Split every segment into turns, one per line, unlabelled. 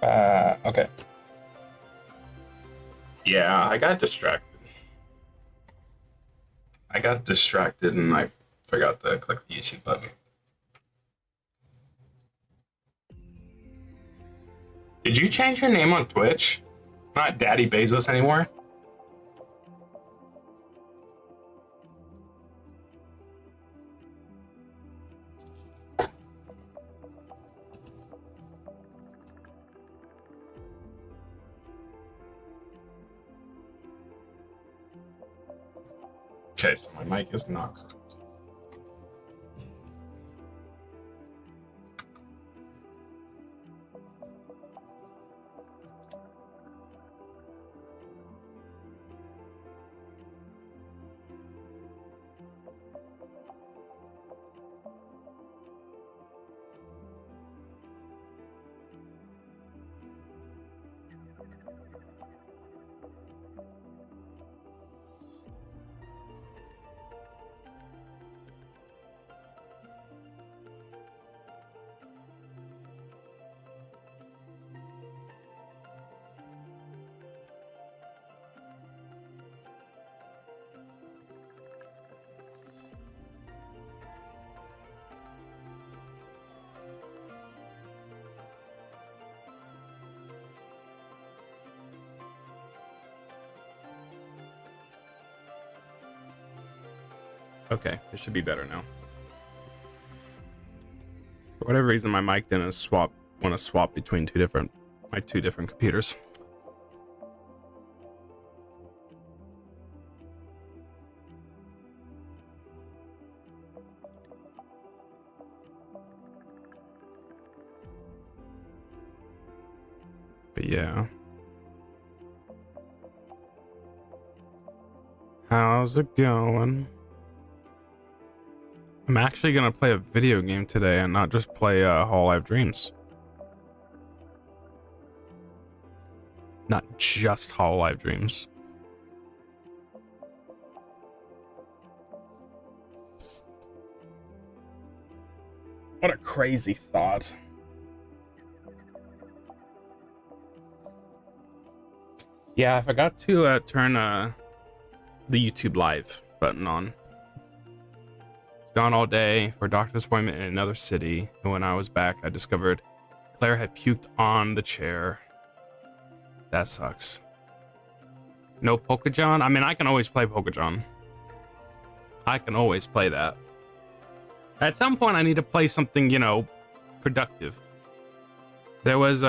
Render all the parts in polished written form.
Okay. Yeah, I got distracted. And I forgot to click the YouTube button. Did you change your name on Twitch? It's not Daddy Bezos anymore? Okay, so my mic is not. Okay, it should be better now. For whatever reason, my mic didn't want to swap between my two different computers. But yeah. How's it going? I'm actually gonna play a video game today and not just play Hololive Dreams. Not just Hololive Dreams. What a crazy thought. Yeah, I forgot to turn the YouTube Live button on. Gone all day for a doctor's appointment in another city, and when I was back, I discovered Claire had puked on the chair. That sucks. No Pokejon? I mean, I can always play Pokejon. I can always play that. At some point, I need to play something, you know, productive. There was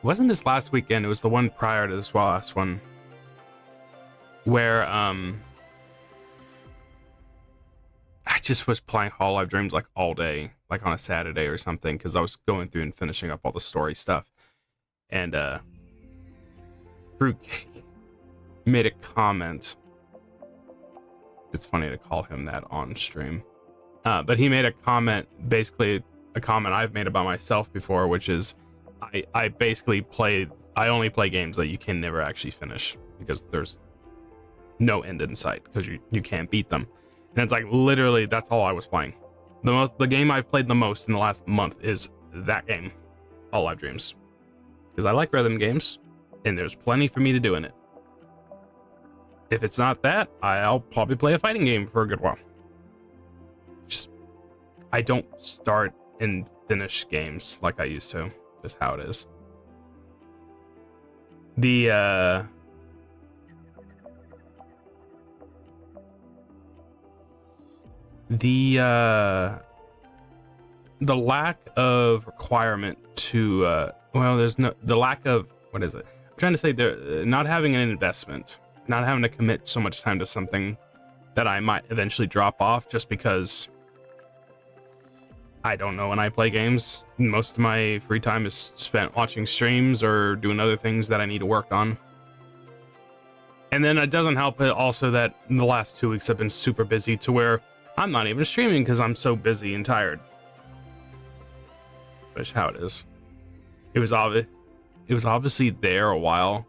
wasn't this last weekend, it was the one prior to this last one, where, I just was playing Hololive Dreams like all day, like on a Saturday or something, because I was going through and finishing up all the story stuff. And Fruitcake made a comment. It's funny to call him that on stream. But he made a comment, basically a comment I've made about myself before, which is I only play games that you can never actually finish because there's no end in sight because you can't beat them. And it's like literally that's all I was playing. The game I've played the most in the last month is that game, Hololive Dreams, because I like rhythm games, and there's plenty for me to do in it. If it's not that, I'll probably play a fighting game for a good while. Just I don't start and finish games like I used to. Just how it is. The lack of requirement to there's no the lack of what is it? I'm trying to say there not having an investment, not having to commit so much time to something that I might eventually drop off just because I don't know when I play games. Most of my free time is spent watching streams or doing other things that I need to work on. And then it doesn't help it also that in the last 2 weeks I've been super busy to where I'm not even streaming because I'm so busy and tired. That's how it is. It was obviously there a while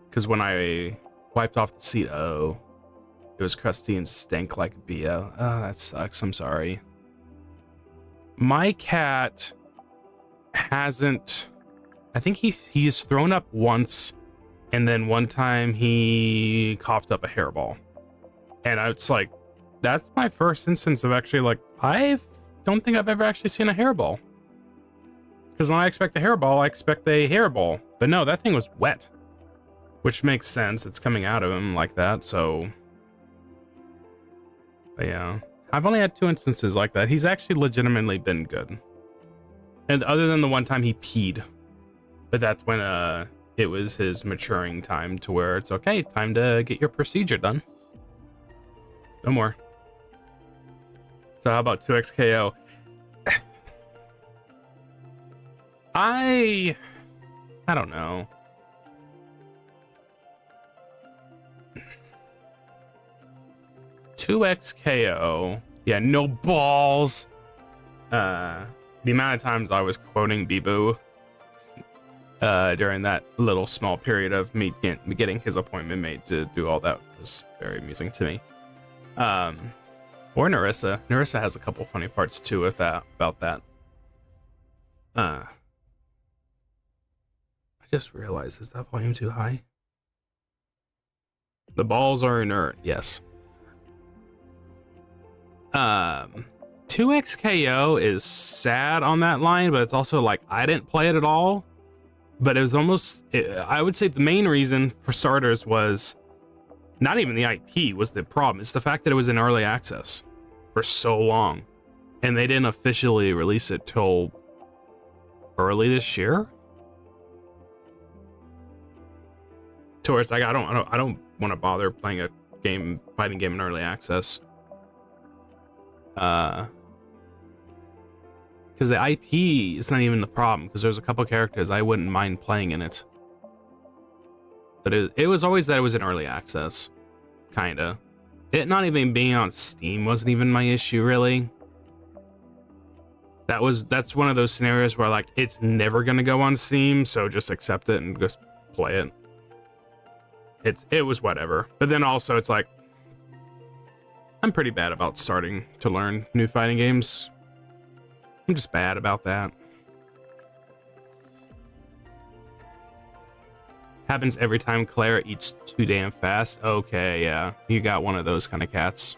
because when I wiped off the seat, it was crusty and stank like a BO. Oh, that sucks. I'm sorry. My cat hasn't I think he's thrown up once, and then one time he coughed up a hairball. And it's like, that's my first instance of actually, like, I don't think I've ever actually seen a hairball. Because when I expect a hairball, I expect a hairball. But no, that thing was wet. Which makes sense. It's coming out of him like that, so... But yeah. I've only had 2 instances like that. He's actually legitimately been good. And other than the one time he peed. But that's when it was his maturing time to where it's okay, time to get your procedure done. No more. So how about 2xKO? I don't know. "2xKO." Yeah, no balls. The amount of times I was quoting Bibu during that little small period of me getting his appointment made to do all that was very amusing to me. Or Narissa. Narissa has a couple funny parts too with that, about that. I just realized, is that volume too high? The balls are inert, yes. 2xKO is sad on that line, but it's also like, I didn't play it at all. But it was almost, I would say the main reason for starters was not even the IP was the problem. It's the fact that it was in early access for so long. And they didn't officially release it till early this year. To where it's like, I don't want to bother playing a fighting game in early access. Because the IP is not even the problem, because there's a couple characters I wouldn't mind playing in it. But it was always that it was in early access. Kinda. It not even being on Steam wasn't even my issue, really. That's one of those scenarios where, like, it's never gonna go on Steam, so just accept it and just play it. It was whatever. But then also it's like, I'm pretty bad about starting to learn new fighting games. I'm just bad about that. Happens every time Clara eats too damn fast. Okay, yeah. You got one of those kind of cats.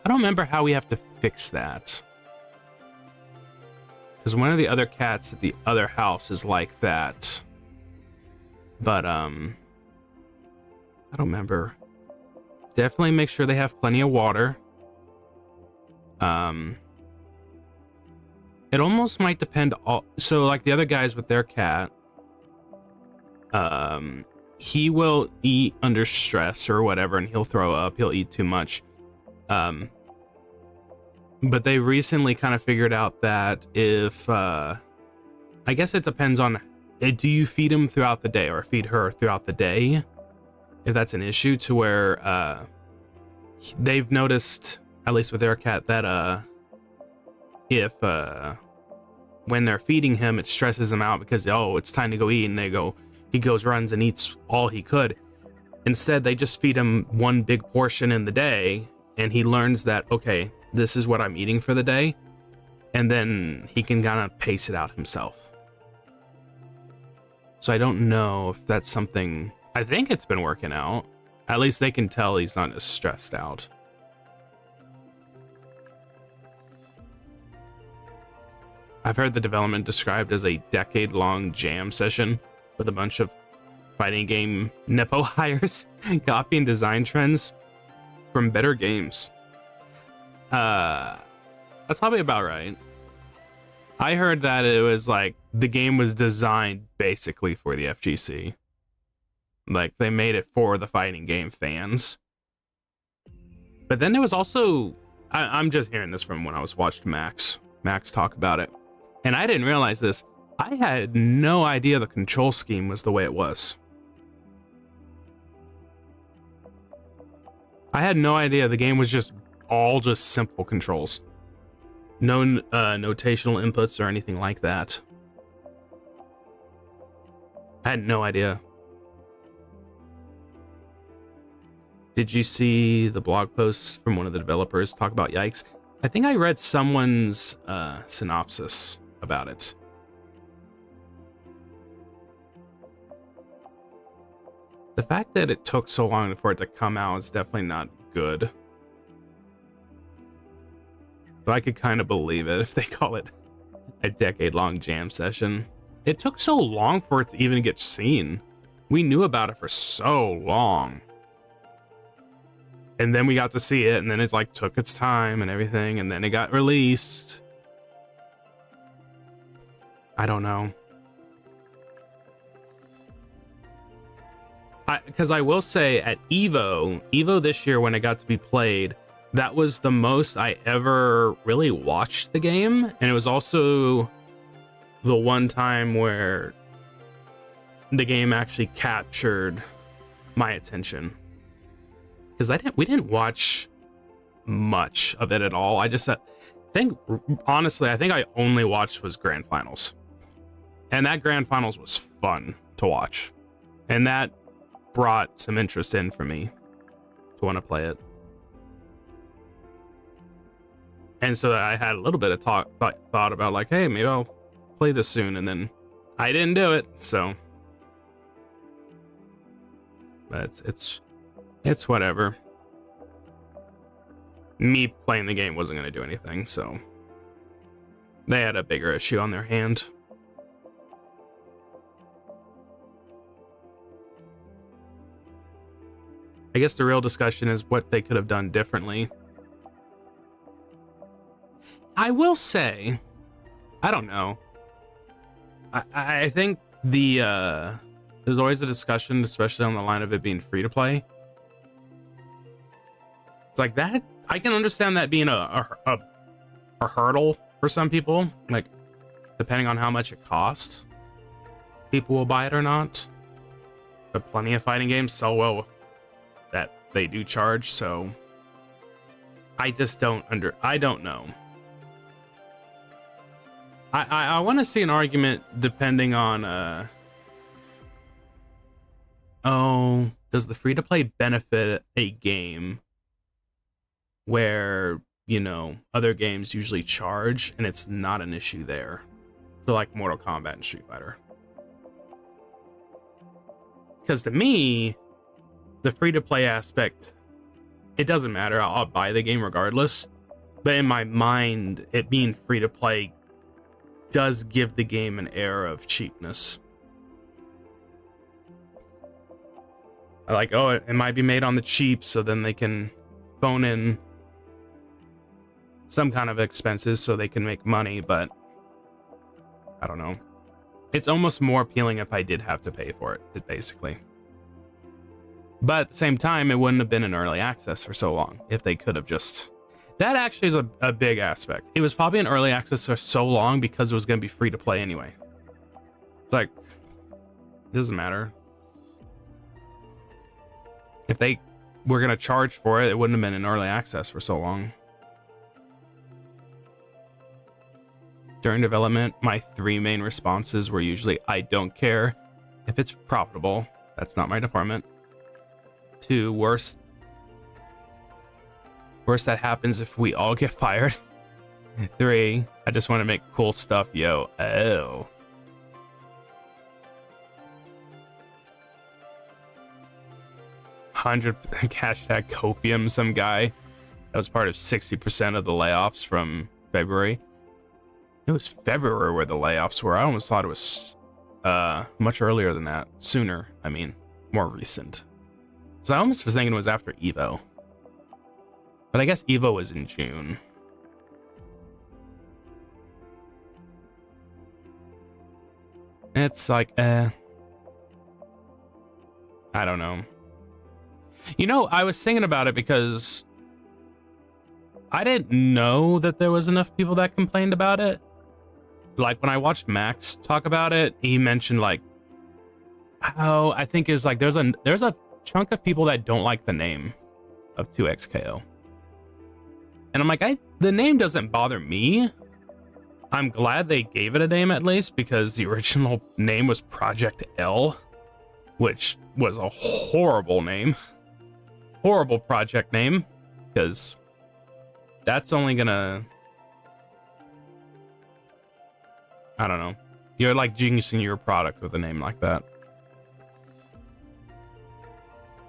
I don't remember how we have to fix that. Because one of the other cats at the other house is like that. But, I don't remember. Definitely make sure they have plenty of water. It almost might depend. So, like the other guys with their cat, he will eat under stress or whatever, and he'll throw up. He'll eat too much. But they recently kind of figured out that if, I guess it depends on, do you feed him throughout the day or feed her throughout the day? If that's an issue, to where they've noticed, at least with their cat, that if when they're feeding him, it stresses him out because, oh, it's time to go eat, and he goes, runs and eats all he could. Instead, they just feed him one big portion in the day, and he learns that, okay, this is what I'm eating for the day, and then he can kind of pace it out himself. So I don't know if that's something. I think it's been working out. At least they can tell he's not as stressed out. I've heard the development described as a decade-long jam session with a bunch of fighting game nepo hires, copying design trends from better games. That's probably about right. I heard that it was like the game was designed basically for the FGC. Like, they made it for the fighting game fans. But then there was also, I'm just hearing this from when I was watching Max talk about it. And I didn't realize this. I had no idea the control scheme was the way it was. I had no idea the game was just all simple controls. No notational inputs or anything like that. I had no idea. Did you see the blog post from one of the developers talk about Yikes? I think I read someone's synopsis about it. The fact that it took so long for it to come out is definitely not good. But I could kind of believe it if they call it a decade-long jam session. It took so long for it to even get seen. We knew about it for so long. And then we got to see it, and then it like took its time and everything, and then it got released. I don't know. Because I will say at Evo this year, when it got to be played, that was the most I ever really watched the game. And it was also the one time where the game actually captured my attention. Because we didn't watch much of it at all. I think I only watched was Grand Finals. And that Grand Finals was fun to watch. And that brought some interest in for me to want to play it. And so I had a little bit of thought about like, hey, maybe I'll play this soon. And then I didn't do it. So but it's whatever. Me playing the game wasn't going to do anything, so they had a bigger issue on their hand. I guess the real discussion is what they could have done differently. I will say, I don't know. I think there's always a discussion, especially on the line of it being free to play. It's like that. I can understand that being a hurdle for some people. Like, depending on how much it costs, people will buy it or not. But plenty of fighting games sell well that they do charge. So I just don't know. I want to see an argument depending on does the free to play benefit a game where, you know, other games usually charge and it's not an issue there, for like Mortal Kombat and Street Fighter? Because to me, the free to play aspect, it doesn't matter. I'll buy the game regardless. But in my mind, it being free to play does give the game an air of cheapness. I like, oh, it might be made on the cheap, so then they can phone in some kind of expenses so they can make money, but I don't know. It's almost more appealing if I did have to pay for it, basically. But at the same time, it wouldn't have been in early access for so long if they could have just... That actually is a big aspect. It was probably in early access for so long because it was going to be free to play anyway. It's like, it doesn't matter. If they were going to charge for it, it wouldn't have been in early access for so long. During development, my 3 main responses were usually, I don't care. If it's profitable, that's not my department. 2, worst that happens if we all get fired. 3, I just want to make cool stuff, yo. Oh. $100 hashtag copium, some guy. That was part of 60% of the layoffs from February. It was February where the layoffs were. I almost thought it was much earlier than that. Sooner, I mean, more recent. So I almost was thinking it was after Evo. But I guess Evo was in June. It's like, I don't know. You know, I was thinking about it because I didn't know that there was enough people that complained about it. Like, when I watched Max talk about it, he mentioned, like, how I think is like there's a chunk of people that don't like the name of 2XKO. And I'm like, the name doesn't bother me. I'm glad they gave it a name at least, because the original name was Project L, which was a horrible name. Horrible project name, because that's only gonna... I don't know. You're like jinxing your product with a name like that.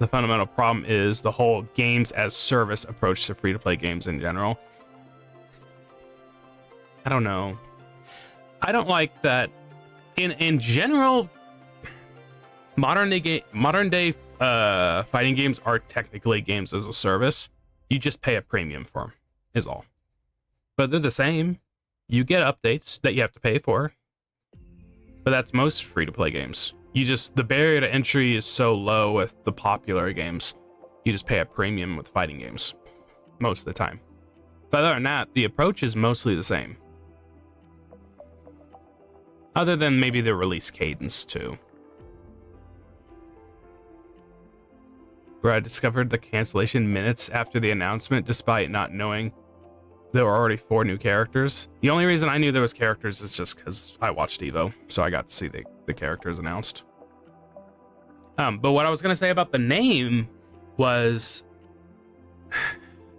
The fundamental problem is the whole games as service approach to free-to-play games in general. I don't know. I don't like that. In general, modern day fighting games are technically games as a service. You just pay a premium for them, is all. But they're the same. You get updates that you have to pay for. But that's most free-to-play games. The barrier to entry is so low with the popular games. You just pay a premium with fighting games most of the time. But other than that, the approach is mostly the same. Other than maybe the release cadence, too. Where I discovered the cancellation minutes after the announcement, despite not knowing there were already 4 new characters. The only reason I knew there was characters is just because I watched Evo, so I got to see the characters announced. But what I was going to say about the name was,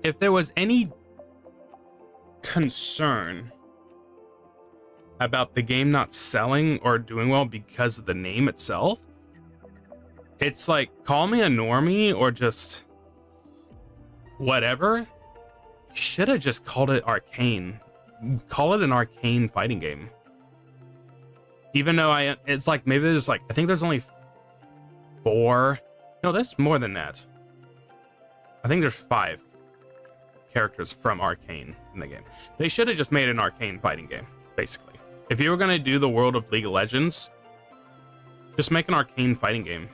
if there was any concern about the game not selling or doing well because of the name itself, it's like, call me a normie or just whatever. Should have just called it Arcane. Call it an Arcane fighting game. Even though it's like, maybe there's like, I think there's only 4. No, there's more than that. I think there's 5 characters from Arcane in the game. They should have just made an Arcane fighting game, basically. If you were going to do the world of League of Legends, just make an Arcane fighting game.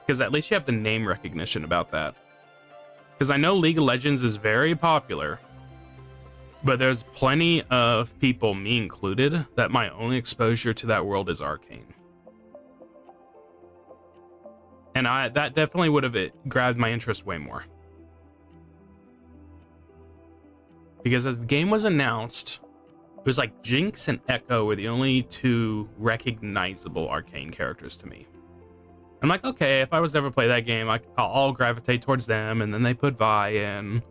Because at least you have the name recognition about that. Because I know League of Legends is very popular, but there's plenty of people, me included, that my only exposure to that world is Arcane. And that definitely would have grabbed my interest way more. Because as the game was announced, it was like Jinx and Echo were the only 2 recognizable Arcane characters to me. I'm like, okay, if I was to ever play that game, I'll gravitate towards them. And then they put Vi in,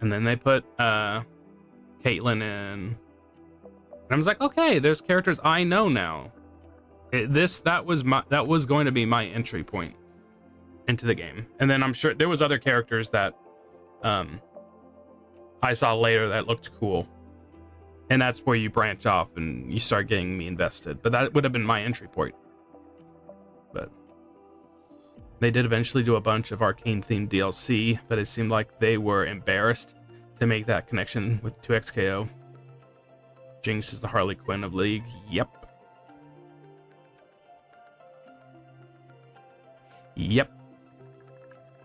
and then they put Caitlyn in. And I was like, okay, there's characters I know now. That was going to be my entry point into the game. And then I'm sure there was other characters that I saw later that looked cool. And that's where you branch off and you start getting me invested. But that would have been my entry point. But they did eventually do a bunch of Arcane-themed DLC, but it seemed like they were embarrassed to make that connection with 2XKO. Jinx is the Harley Quinn of League. Yep.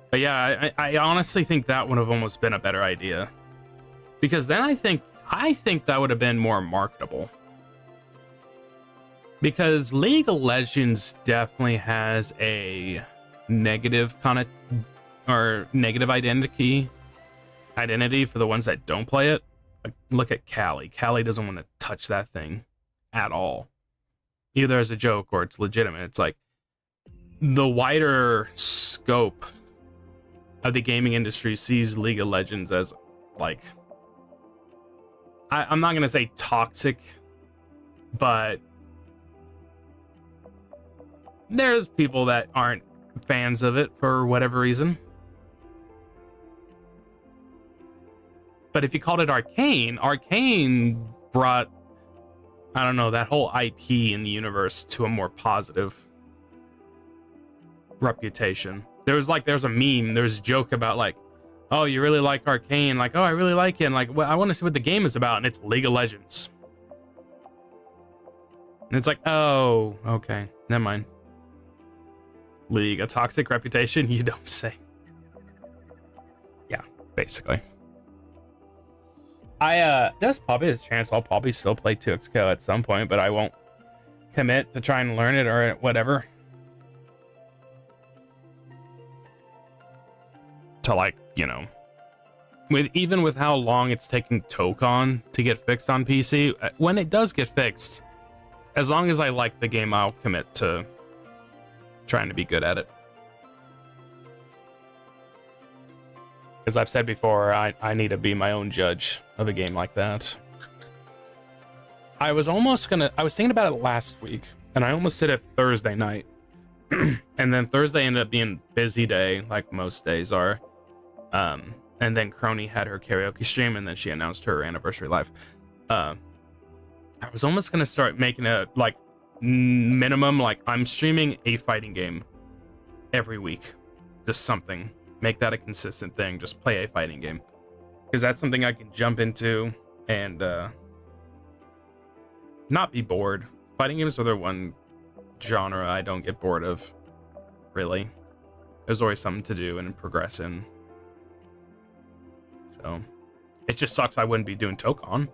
But yeah, I honestly think that would have almost been a better idea. Because then I think that would have been more marketable. Because League of Legends definitely has a negative negative identity for the ones that don't play it. Like, look at Callie. Callie doesn't want to touch that thing at all. Either as a joke or it's legitimate. It's like the wider scope of the gaming industry sees League of Legends as like, I'm not going to say toxic, but there's people that aren't fans of it for whatever reason. But if you called it Arcane brought, I don't know, that whole IP in the universe to a more positive reputation. There's a meme, there's a joke about like, oh, you really like Arcane? Like, oh, I really like it. And like, well, I want to see what the game is about. And it's League of Legends. And it's like, oh, okay, never mind. League, a toxic reputation? You don't say. Yeah, basically. There's probably a chance I'll probably still play 2XKO at some point, but I won't commit to try and learn it or whatever. To like, you know, even with how long it's taking Tokon to get fixed on PC, when it does get fixed, as long as I like the game, I'll commit to trying to be good at it. Because I've said before, I need to be my own judge of a game like that. I was thinking about it last week, and I almost did it Thursday night. And then Thursday ended up being a busy day, like most days are. And then Crony had her karaoke stream, and then she announced her anniversary live. I was almost gonna start making a like minimum, like I'm streaming a fighting game every week, just something. Make that a consistent thing. Just play a fighting game, because that's something I can jump into and not be bored. Fighting games are the one genre I don't get bored of, really. There's always something to do and progress in. So it just sucks I wouldn't be doing Tokon,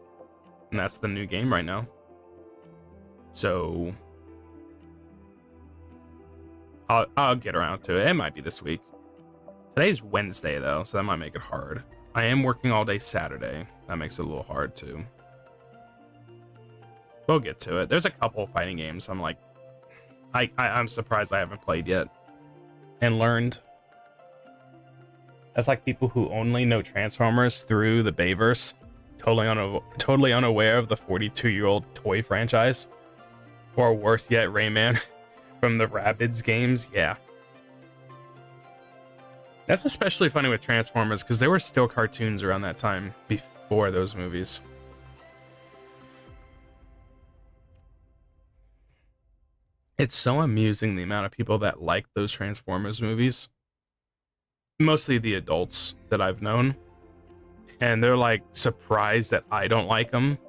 and that's the new game right now. So I'll get around to it. It might be this week. Today's Wednesday though, so that might make it hard. I am working all day Saturday. That makes it a little hard too. We'll get to it. There's a couple fighting games I'm like, I'm surprised I haven't played yet and learned. That's like people who only know Transformers through the Bayverse, totally unaware of the 42-year-old toy franchise. Or worse yet, Rayman from the Rabbids games. Yeah. That's especially funny with Transformers, because there were still cartoons around that time before those movies. It's so amusing the amount of people that like those Transformers movies. Mostly the adults that I've known. And they're like surprised that I don't like them.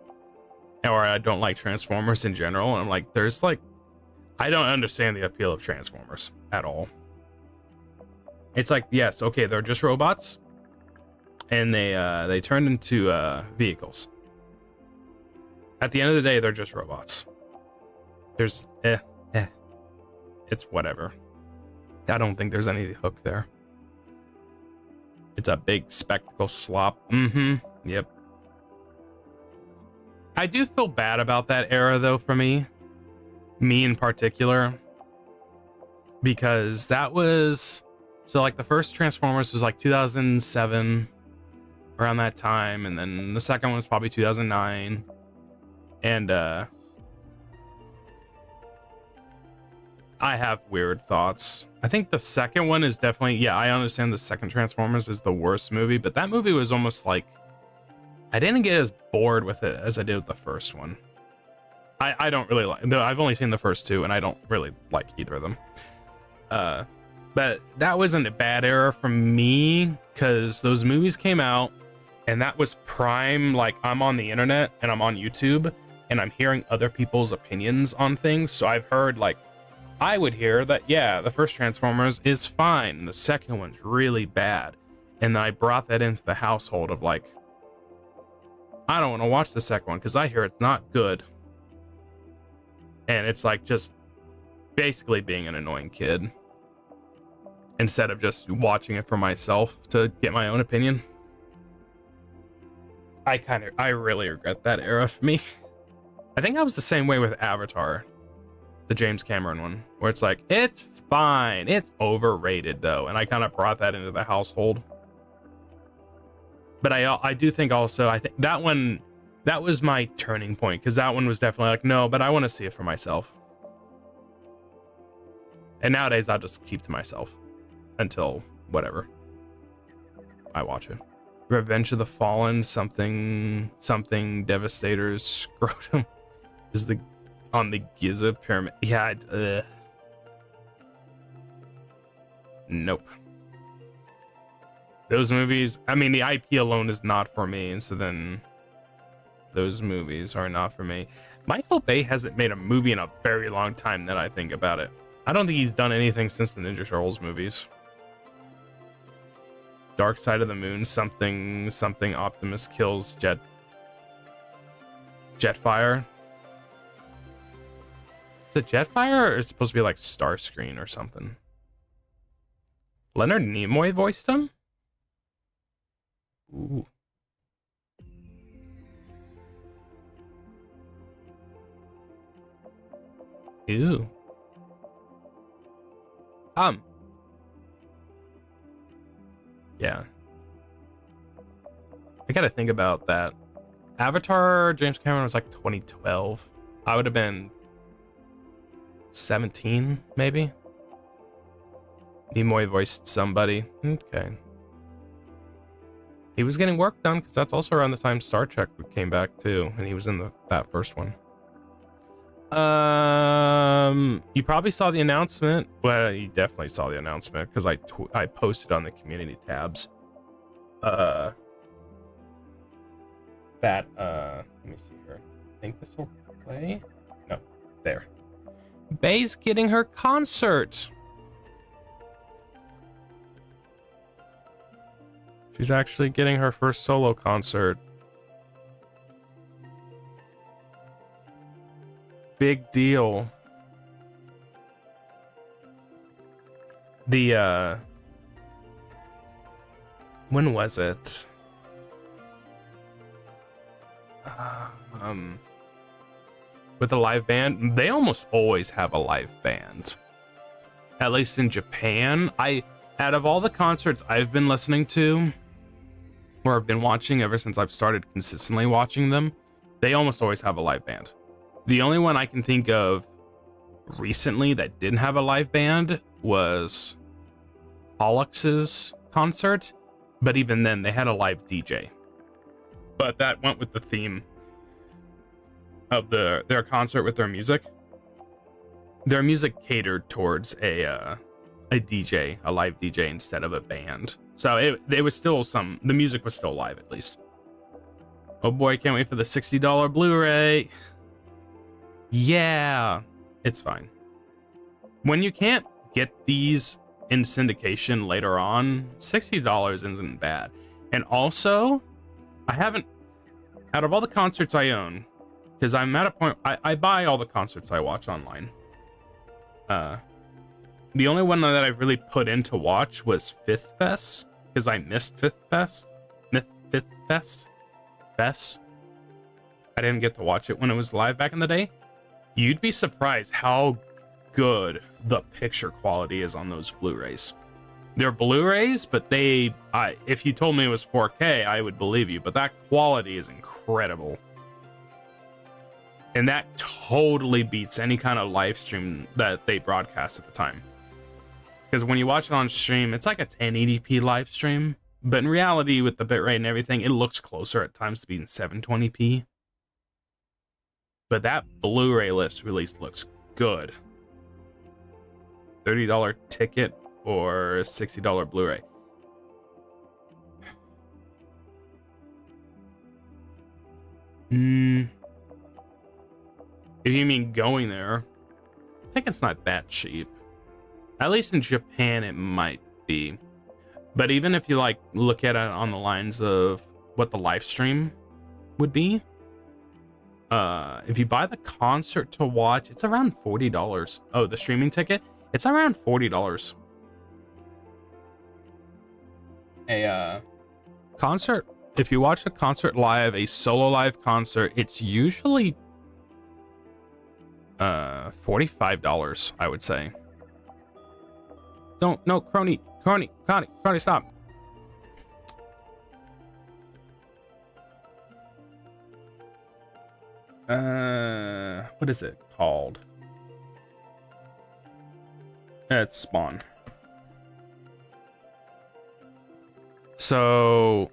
Or I don't like Transformers in general. And I'm like, there's like, I don't understand the appeal of Transformers at all. It's like, yes, okay, they're just robots. And they turn into vehicles. At the end of the day, they're just robots. There's it's whatever. I don't think there's any hook there. It's a big spectacle slop. Yep. I do feel bad about that era though, for me in particular, because that was, so like the first Transformers was like 2007, around that time, and then the second one was probably 2009, and I have weird thoughts. I think the second one is definitely, yeah, I understand the second Transformers is the worst movie, but that movie was almost like, I didn't get as bored with it as I did with the first one. I don't really like, I've only seen the first two, and I don't really like either of them. But that wasn't a bad era for me, because those movies came out, and that was prime, like, I'm on the internet, and I'm on YouTube, and I'm hearing other people's opinions on things, so I've heard, like, I would hear that, yeah, the first Transformers is fine, and the second one's really bad. And I brought that into the household of like, I don't want to watch the second one because I hear it's not good. And it's like just basically being an annoying kid instead of just watching it for myself to get my own opinion. I really regret that era for me. I think I was the same way with Avatar. The James Cameron one, where it's like, it's fine, it's overrated though, and I kind of brought that into the household. But I do think also, I think that one, that was my turning point, because that one was definitely like, no, but I want to see it for myself. And nowadays I'll just keep to myself until whatever I watch it. Revenge of the Fallen, something Devastator's scrotum is the on the Giza pyramid. Yeah, nope. Those movies, I mean, the IP alone is not for me, and so then those movies are not for me. Michael Bay hasn't made a movie in a very long time that I think about it. I don't think he's done anything since the Ninja Turtles movies. Dark Side of the Moon, something Optimus kills Jetfire. Is it Jetfire, or is it supposed to be like Starscream or something? Leonard Nimoy voiced him? Ooh. Ew. Yeah. I gotta think about that. Avatar, James Cameron was like 2012. I would have been 17, maybe. Nimoy voiced somebody. Okay. He was getting work done because that's also around the time Star Trek came back too, and he was in that first one. You probably saw the announcement. Well, you definitely saw the announcement because I posted on the community tabs. Let me see here. I think this will play. No, there. Bay's getting her concert. She's actually getting her first solo concert. Big deal. When was it? With a live band, they almost always have a live band. At least in Japan. Out of all the concerts I've been listening to, or I've been watching ever since I've started consistently watching them, they almost always have a live band. The only one I can think of recently that didn't have a live band was Pollux's concert, but even then they had a live DJ. But that went with the theme of their concert with their music. Their music catered towards a DJ, a live DJ instead of a band. So it was still the music was still live at least. Oh boy, can't wait for the $60 Blu-ray. Yeah, it's fine. When you can't get these in syndication later on, $60 isn't bad. And also, out of all the concerts I own, because I'm at a point, I buy all the concerts I watch online. The only one that I've really put in to watch was Fifth Fest, because I missed Fifth Fest. I didn't get to watch it when it was live back in the day. You'd be surprised how good the picture quality is on those Blu-rays. They're Blu-rays, but if you told me it was 4K, I would believe you, but that quality is incredible. And that totally beats any kind of live stream that they broadcast at the time. Because when you watch it on stream, it's like a 1080p live stream, but in reality, with the bitrate and everything, it looks closer at times to being 720p. But that Blu-ray release looks good. $30 ticket or $60 Blu-ray. If you mean going there, I think it's not that cheap. At least in Japan, it might be. But even if you look at it on the lines of what the live stream would be, if you buy the concert to watch, it's around $40. Oh, the streaming ticket, it's around $40. A concert, if you watch a concert live, a solo live concert, it's usually $45, I would say. No, Crony, stop. What is it called? It's Spawn. So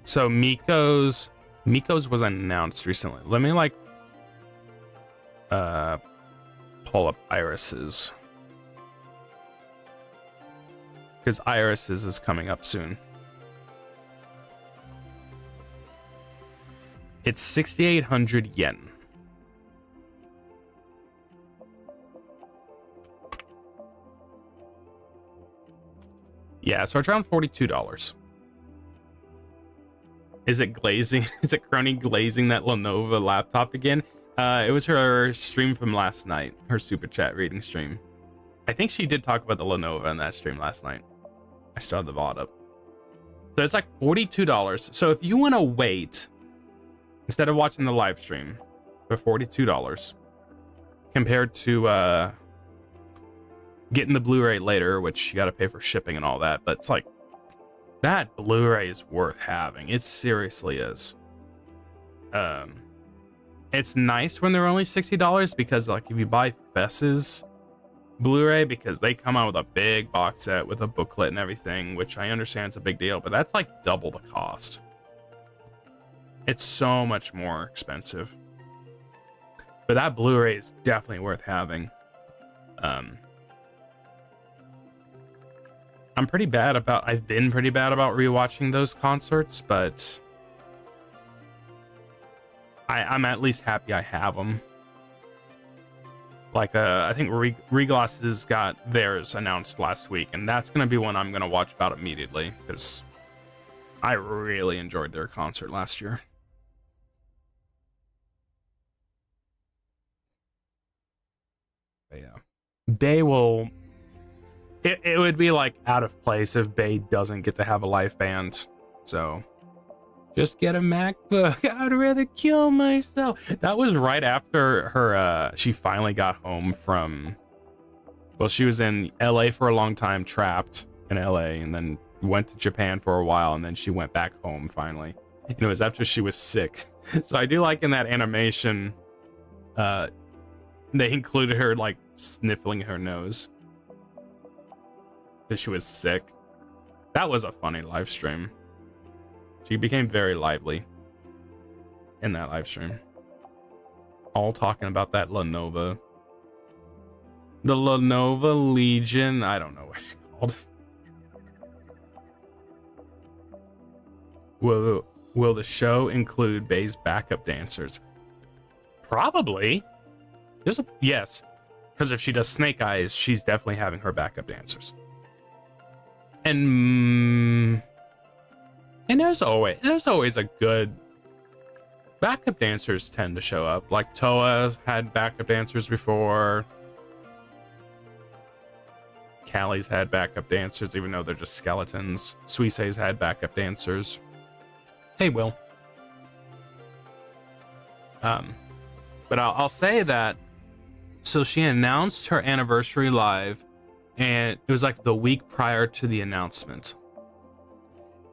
Miko's was announced recently. Let me pull up Iris's, because Iris's is coming up soon. It's 6,800 yen. Yeah, so it's around $42. Is it glazing? Is it Crony glazing that Lenovo laptop again? It was her stream from last night, her super chat reading stream. I think she did talk about the Lenovo in that stream last night. I still have the VOD up. So it's like $42. So if you want to wait, instead of watching the live stream, for $42, compared to getting the Blu-ray later, which you got to pay for shipping and all that, but it's like, that Blu-ray is worth having. It seriously is. It's nice when they're only $60 because, like, if you buy Fess's Blu-ray because they come out with a big box set with a booklet and everything, which I understand is a big deal, but that's like double the cost. It's so much more expensive. But that Blu-ray is definitely worth having. I've been pretty bad about rewatching those concerts, but I'm at least happy I have them. Like, I think Regloss has got theirs announced last week, and that's going to be one I'm going to watch about immediately, because I really enjoyed their concert last year. But yeah. Bay will... It would be, like, out of place if Bay doesn't get to have a live band, so... Just get a MacBook. I'd rather kill myself. That was right after her, she finally got home from... Well, she was in LA for a long time, trapped in LA, and then went to Japan for a while, and then she went back home finally. And it was after she was sick. So I do like in that animation, they included her, like, sniffling her nose. Because she was sick. That was a funny live stream. She became very lively in that live stream. All talking about that Lenovo. The Lenovo Legion. I don't know what it's called. Will the show include Bay's backup dancers? Probably. Yes. Because if she does Snake Eyes, she's definitely having her backup dancers. And there's always a good backup dancers tend to show up. Like Toa had backup dancers before. Callie's had backup dancers, even though they're just skeletons. Suisei's had backup dancers. Hey, Will. But I'll say that. So she announced her anniversary live, and it was like the week prior to the announcement.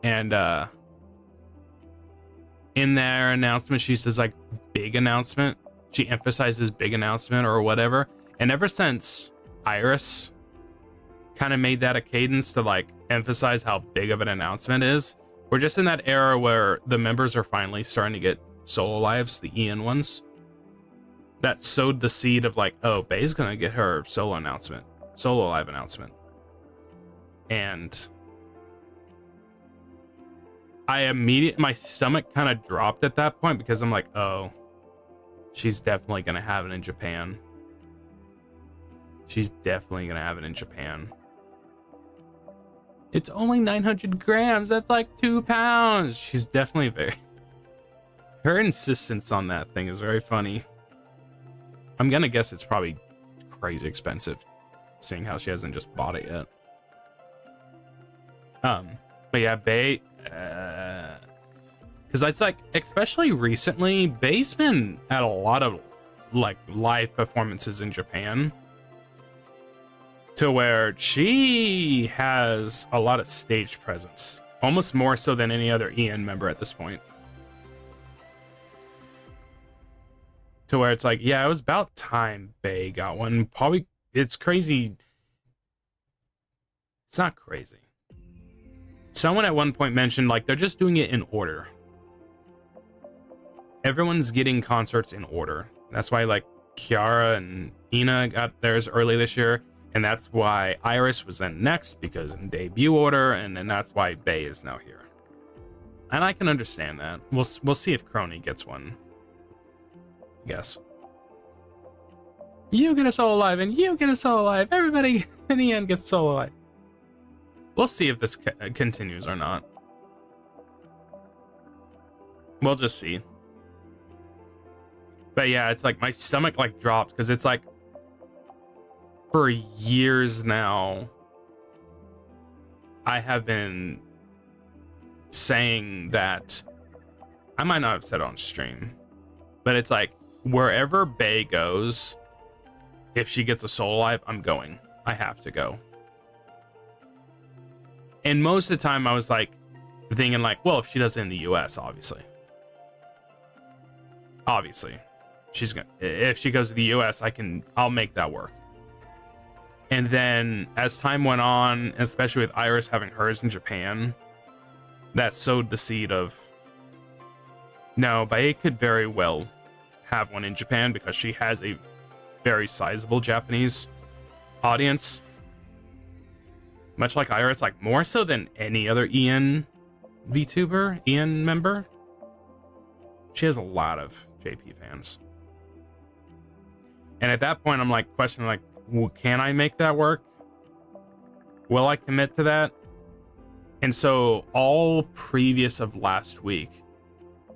And in their announcement, she says like big announcement. She emphasizes big announcement or whatever. And ever since Iris kind of made that a cadence to like emphasize how big of an announcement is, we're just in that era where the members are finally starting to get solo lives, the Ian ones. That sowed the seed of like, oh, Bay's gonna get her solo live announcement. And my stomach kind of dropped at that point because I'm like, oh, she's definitely gonna have it in Japan. It's only 900 grams. That's like 2 pounds. She's definitely her insistence on that thing is very funny. I'm gonna guess it's probably crazy expensive, seeing how she hasn't just bought it yet. But yeah, Bay, because it's like, especially recently, Bay's been at a lot of like live performances in Japan, to where she has a lot of stage presence, almost more so than any other Ian member at this point. To where it's like, yeah, it was about time Bay got one. Probably, it's crazy. It's not crazy. Someone at one point mentioned, like, they're just doing it in order. Everyone's getting concerts in order. That's why, like, Kiara and Ina got theirs early this year. And that's why Iris was then next, because in debut order. And then that's why Bay is now here. And I can understand that. We'll see if Crony gets one. Yes. You get a solo live, and you get a solo live. Everybody in the end gets solo live. We'll see if this continues or not. We'll just see. But yeah, it's like my stomach like dropped because it's like for years now I have been saying that I might not have said it on stream, but it's like wherever Bay goes, if she gets a solo live, I'm going. I have to go. And most of the time I was like thinking like, well, if she does it in the US, obviously she's gonna, if she goes to the US, I'll make that work. And then as time went on, especially with Iris having hers in Japan, that sowed the seed of, no, Bae could very well have one in Japan because she has a very sizable Japanese audience. Much like Iris, like more so than any other Ian VTuber, Ian member. She has a lot of JP fans. And at that point, I'm like questioning, like, well, can I make that work? Will I commit to that? And so all previous of last week,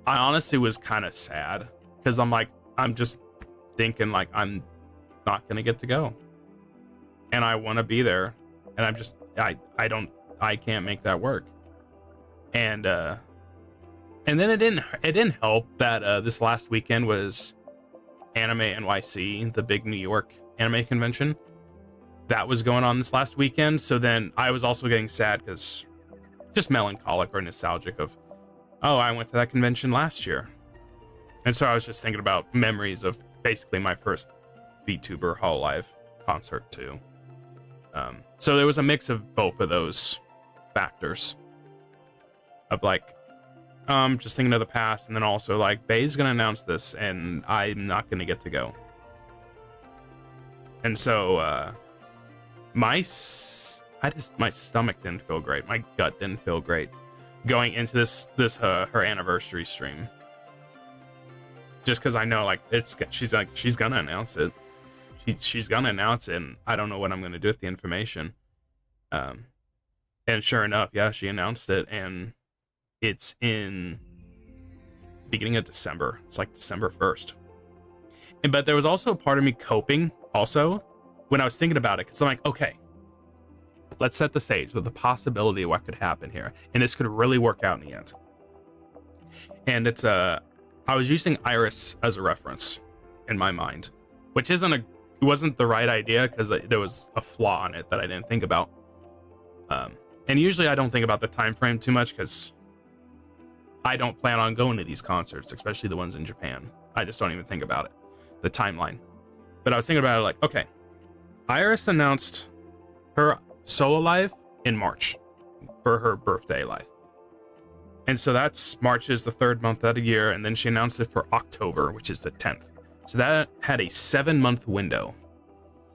I honestly was kind of sad because I'm like, I'm just thinking like I'm not gonna get to go, and I want to be there, and I'm just I can't make that work. And then it didn't help that this last weekend was Anime NYC, the big New York anime convention that was going on this last weekend. So then I was also getting sad because just melancholic or nostalgic of, oh, I went to that convention last year. And so I was just thinking about memories of basically my first VTuber Hololive concert too. So there was a mix of both of those factors of like, just thinking of the past, and then also like Bae's gonna announce this and I'm not gonna get to go. And so my stomach didn't feel great, my gut didn't feel great going into this her anniversary stream, just because I know like she's gonna announce it. She's gonna announce it, and I don't know what I'm gonna do with the information. And sure enough, yeah, she announced it, and it's in beginning of December. It's like December 1st. But there was also a part of me coping also when I was thinking about it, because I'm like, okay, let's set the stage with the possibility of what could happen here, and this could really work out in the end. And it's I was using Iris as a reference in my mind, which wasn't the right idea because there was a flaw in it that I didn't think about. And usually I don't think about the time frame too much because I don't plan on going to these concerts, especially the ones in Japan. I just don't even think about it, the timeline. But I was thinking about it like, okay, Iris announced her solo live in March for her birthday live. And so March is the third month of the year, and then she announced it for October, which is the 10th. So that had a 7-month window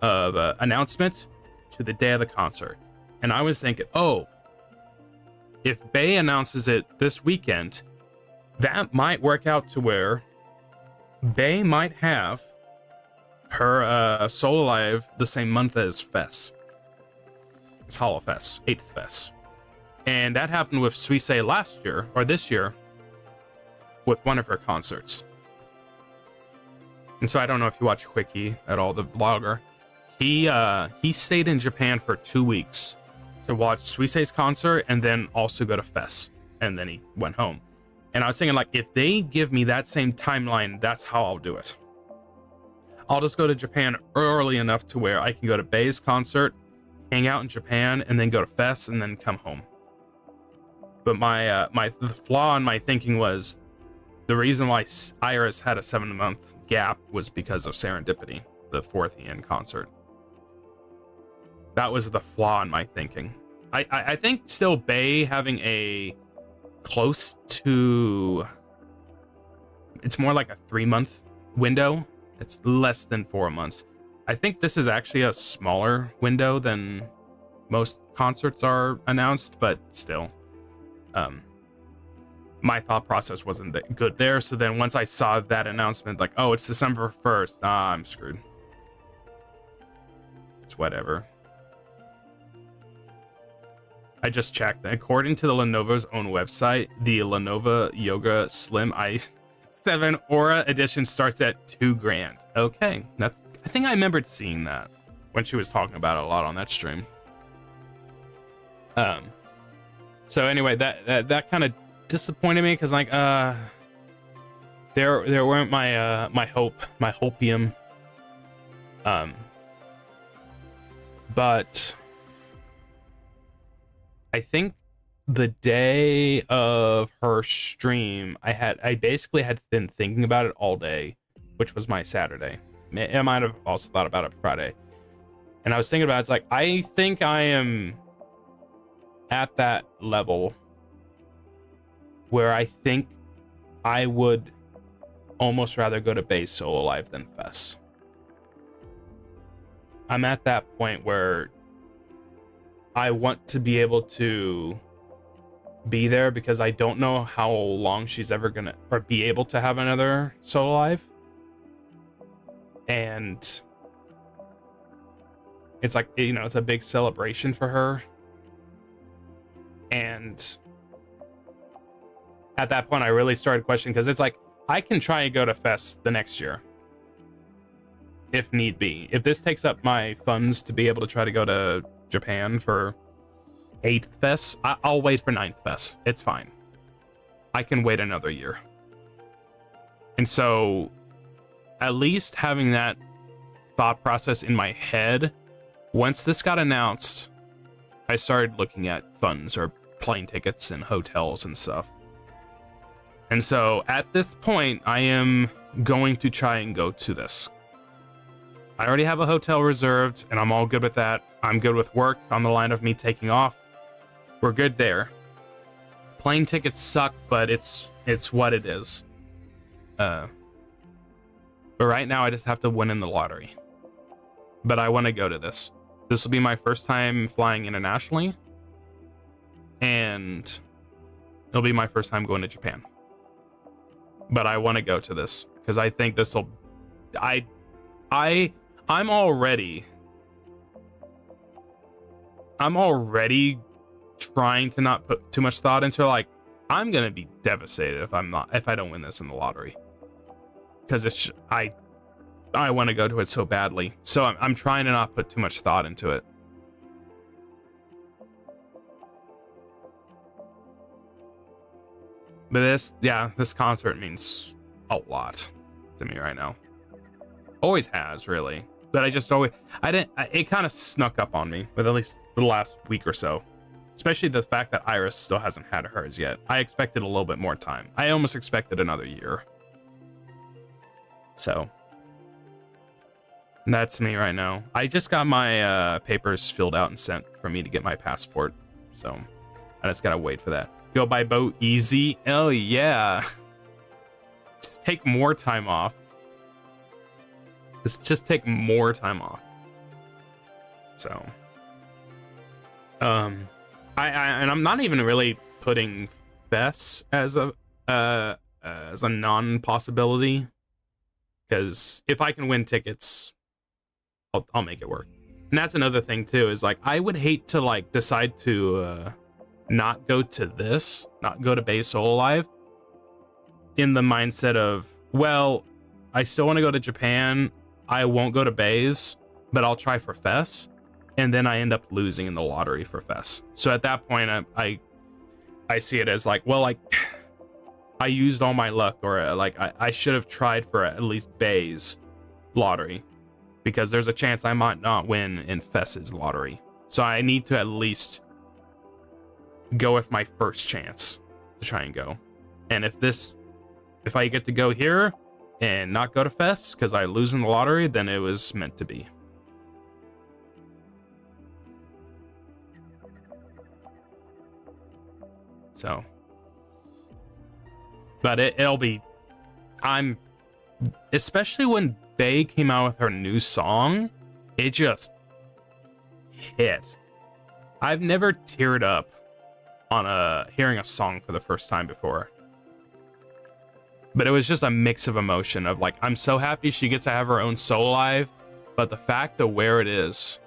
of announcement to the day of the concert. And I was thinking, oh, if Bae announces it this weekend, that might work out to where Bae might have her solo live the same month as Fest. It's HoloFest, 8th Fest. And that happened with Suisei last year, or this year, with one of her concerts. And so I don't know if you watch Quickie at all, the blogger. He stayed in Japan for 2 weeks to watch Suisei's concert and then also go to Fest. And then he went home. And I was thinking, like, if they give me that same timeline, that's how I'll do it. I'll just go to Japan early enough to where I can go to Bae's concert, hang out in Japan, and then go to Fest and then come home. But the flaw in my thinking was the reason why Iris had a 7-month gap was because of Serendipity, the 4th Ian concert. That was the flaw in my thinking. I think still Bae having a close to, it's more like a 3-month window. It's less than 4 months. I think this is actually a smaller window than most concerts are announced, but still. My thought process wasn't that good there. So then once I saw that announcement, like, oh, it's December 1st, I'm screwed. It's whatever. I just checked. According to the Lenovo's own website, the Lenovo Yoga Slim i7 Aura edition starts at $2,000. Okay, I think I remembered seeing that when she was talking about it a lot on that stream. So anyway, that kind of disappointed me because like there weren't my hopium. But I think the day of her stream, I basically had been thinking about it all day, which was my Saturday. I might have also thought about it Friday. And I was thinking about it, it's like, I think I am at that level where I think I would almost rather go to base solo live than Fess. I'm at that point where I want to be able to be there because I don't know how long she's ever gonna or be able to have another solo live. And it's like, you know, it's a big celebration for her. And at that point, I really started questioning, because it's like, I can try and go to Fest the next year if need be. If this takes up my funds to be able to try to go to Japan for 8th Fest, I'll wait for 9th Fest. It's fine. I can wait another year. And so, at least having that thought process in my head, once this got announced, I started looking at funds or plane tickets and hotels and stuff. And so at this point, I am going to try and go to this. I already have a hotel reserved, and I'm all good with that. I'm good with work on the line of me taking off. We're good there. Plane tickets suck, but it's what it is. But right now, I just have to win in the lottery. But I want to go to this. This will be my first time flying internationally, and it'll be my first time going to Japan. But I want to go to this because I think this will. I'm already trying to not put too much thought into it. Like, I'm gonna be devastated if I don't win this in the lottery, because I want to go to it so badly. So I'm trying to not put too much thought into it. But this concert means a lot to me right now. Always has, really. But it kind of snuck up on me with at least the last week or so. Especially the fact that Iris still hasn't had hers yet. I expected a little bit more time. I almost expected another year. So that's me right now. I just got my papers filled out and sent for me to get my passport. So I just gotta wait for that. Go by boat easy. Oh yeah. Just take more time off. Just take more time off. So and I'm not even really putting Fess as a non-possibility, because if I can win tickets, I'll make it work. And that's another thing too, is like, I would hate to like decide to not go to Base Solo Live in the mindset of, well, I still want to go to Japan, I won't go to Bays, but I'll try for Fess, and then I end up losing in the lottery for Fess. So at that point, I see it as like, well, like, I used all my luck, or like I should have tried for at least Bays lottery, because there's a chance I might not win in Fess's lottery. So I need to at least go with my first chance to try and go. And if I get to go here and not go to Fess because I lose in the lottery, then it was meant to be. So, but it'll be, especially when Bae came out with her new song, it just hit. I've never teared up on hearing a song for the first time before. But it was just a mix of emotion of like, I'm so happy she gets to have her own solo live, but the fact of where it is,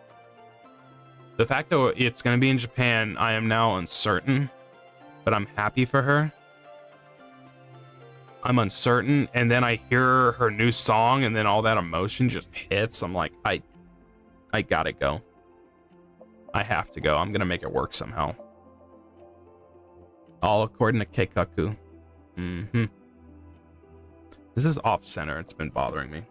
the fact that it's going to be in Japan, I am now uncertain, but I'm happy for her. I'm uncertain, and then I hear her new song, and then all that emotion just hits. I'm like, I gotta go. I have to go. I'm gonna make it work somehow. All according to Keikaku. This is off center. It's been bothering me.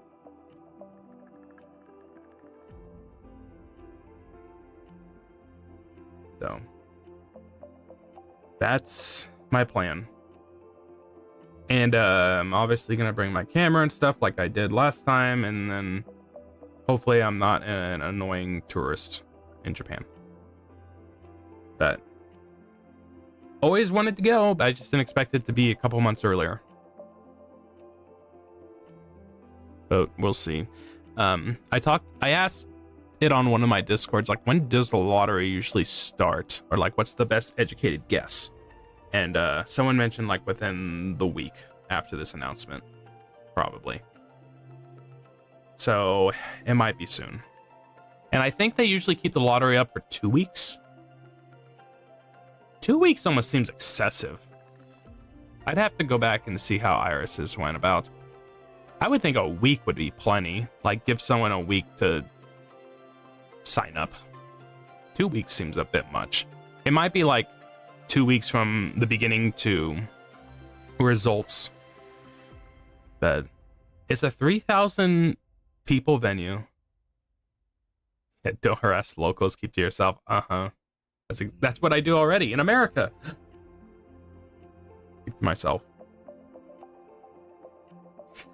So that's my plan. And I'm obviously gonna bring my camera and stuff like I did last time, and then Hopefully I'm not an annoying tourist in Japan. But always wanted to go, but I just didn't expect it to be a couple months earlier. But we'll see. I asked it on one of my Discords, like, when does the lottery usually start? Or like, what's the best educated guess? And someone mentioned like within the week after this announcement, probably. So it might be soon. And I think they usually keep the lottery up for 2 weeks. 2 weeks almost seems excessive. I'd have to go back and see how irises went about. I would think a week would be plenty. Like, give someone a week to sign up. 2 weeks seems a bit much. It might be like 2 weeks from the beginning to results. But it's a 3,000 people venue. Yeah, don't harass locals, keep to yourself. That's what I do already in America. Keep to myself.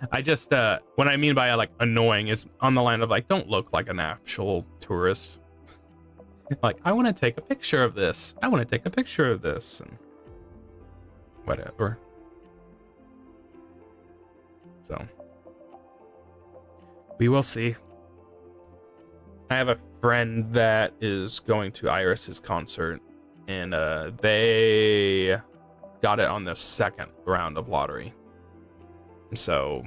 I just what I mean by like annoying is on the line of like, don't look like an actual tourist. Like, I want to take a picture of this. I want to take a picture of this, and whatever. So we will see. I have a friend that is going to Iris's concert, and they got it on the second round of lottery. So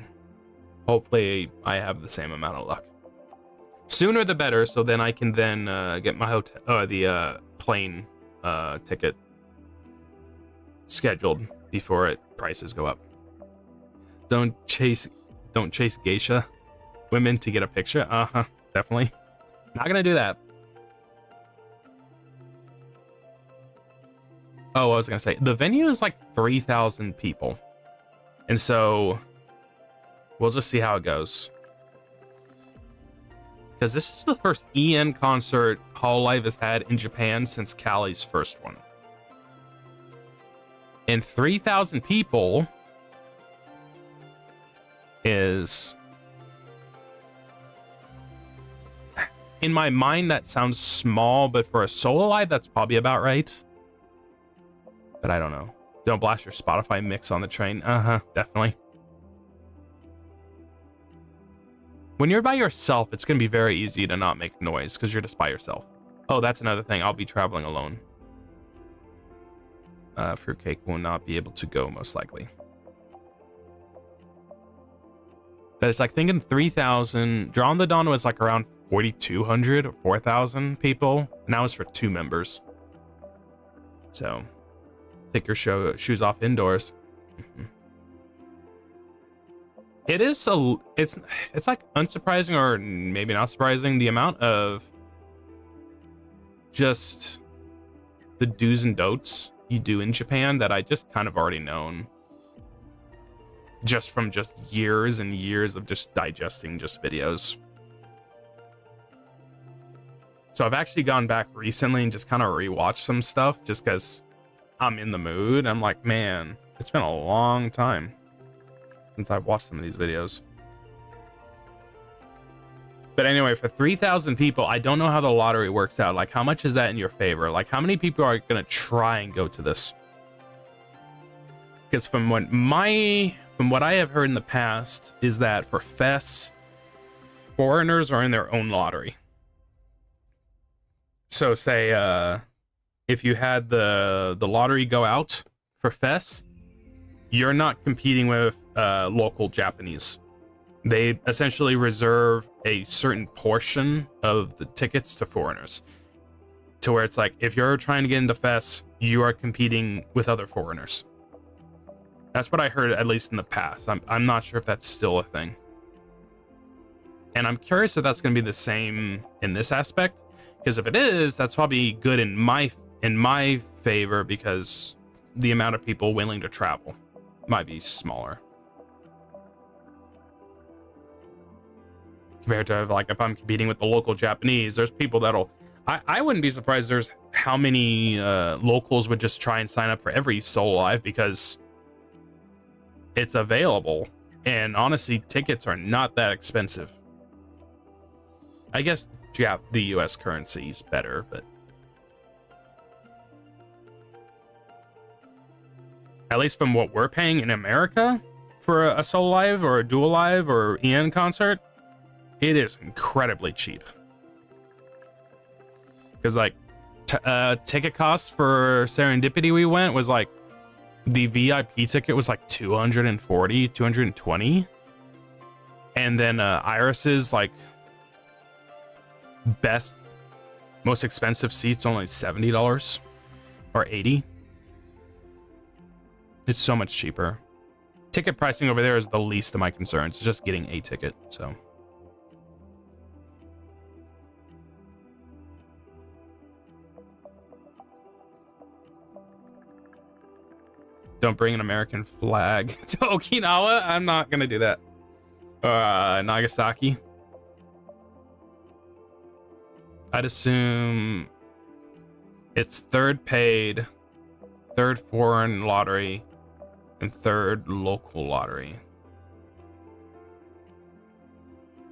hopefully I have the same amount of luck. Sooner the better, so then I can then get my hotel, the plane ticket scheduled before prices go up. Don't chase geisha women to get a picture. Definitely not gonna do that. Oh, I was gonna say the venue is like 3,000 people, and so we'll just see how it goes. Because this is the first EN concert Hololive has had in Japan since Cali's first one. And 3,000 people is... In my mind, that sounds small, but for a solo live, that's probably about right. But I don't know. Don't blast your Spotify mix on the train. Definitely. When you're by yourself, it's going to be very easy to not make noise because you're just by yourself. Oh, that's another thing. I'll be traveling alone. Fruitcake will not be able to go, most likely. But it's like thinking 3,000. Draw on the Dawn was like around 4,200 or 4,000 people. And that was for 2 members. So, take your shoes off indoors. It is it's like unsurprising, or maybe not surprising, the amount of just the do's and don'ts you do in Japan that I just kind of already known, just from just years and years of just digesting just videos. So I've actually gone back recently and just kind of rewatched some stuff just because I'm in the mood. I'm like, man, it's been a long time since I've watched some of these videos. But anyway, for 3,000 people, I don't know how the lottery works out. Like, how much is that in your favor? Like, how many people are going to try and go to this? Because from what I have heard in the past is that for fests, foreigners are in their own lottery. So say if you had the lottery go out for fests, you're not competing with local Japanese. They essentially reserve a certain portion of the tickets to foreigners, to where it's like, if you're trying to get into fests, you are competing with other foreigners. That's what I heard, at least in the past. I'm not sure if that's still a thing. And I'm curious if that's going to be the same in this aspect, because if it is, that's probably good in my favor, because the amount of people willing to travel might be smaller compared to, like, if I'm competing with the local Japanese. There's people that'll I wouldn't be surprised there's how many locals would just try and sign up for every solo live because it's available, and honestly tickets are not that expensive. I guess, yeah, the US currency is better, but at least from what we're paying in America for a solo live or a dual live or EN concert, it is incredibly cheap. Because like ticket cost for Serendipity we went was like, the VIP ticket was like 240, 220. And then Iris's like best, most expensive seats only $70 or $80. It's so much cheaper. Ticket pricing over there is the least of my concerns. It's just getting a ticket, so. Don't bring an American flag to Okinawa. I'm not gonna do that. Nagasaki. I'd assume it's third paid, third foreign lottery, and third local lottery.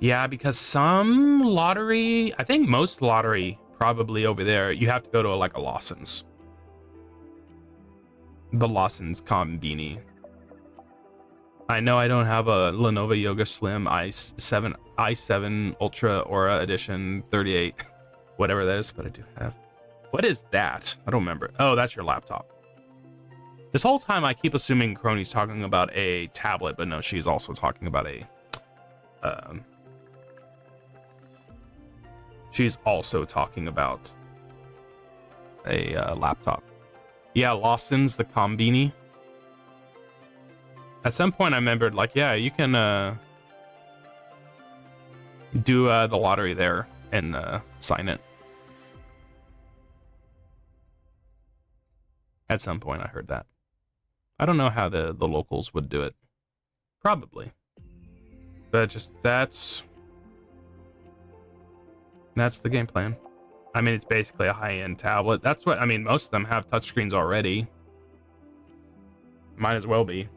Yeah, because some lottery, I think most lottery probably over there, you have to go to like a Lawson's. The Lawson's Combini. I know I don't have a Lenovo Yoga Slim i7 Ultra Aura Edition 38, whatever that is, but I do have. What is that? I don't remember. Oh, that's your laptop. This whole time I keep assuming Crony's talking about a tablet, but no, she's also talking about a she's also talking about a laptop. Yeah, Lawson's, the Combini. At some point I remembered, like, yeah, you can do the lottery there and sign it. At some point I heard that. I don't know how the locals would do it. Probably. But just that's the game plan. I mean, it's basically a high-end tablet. That's what, I mean, most of them have touchscreens already. Might as well be.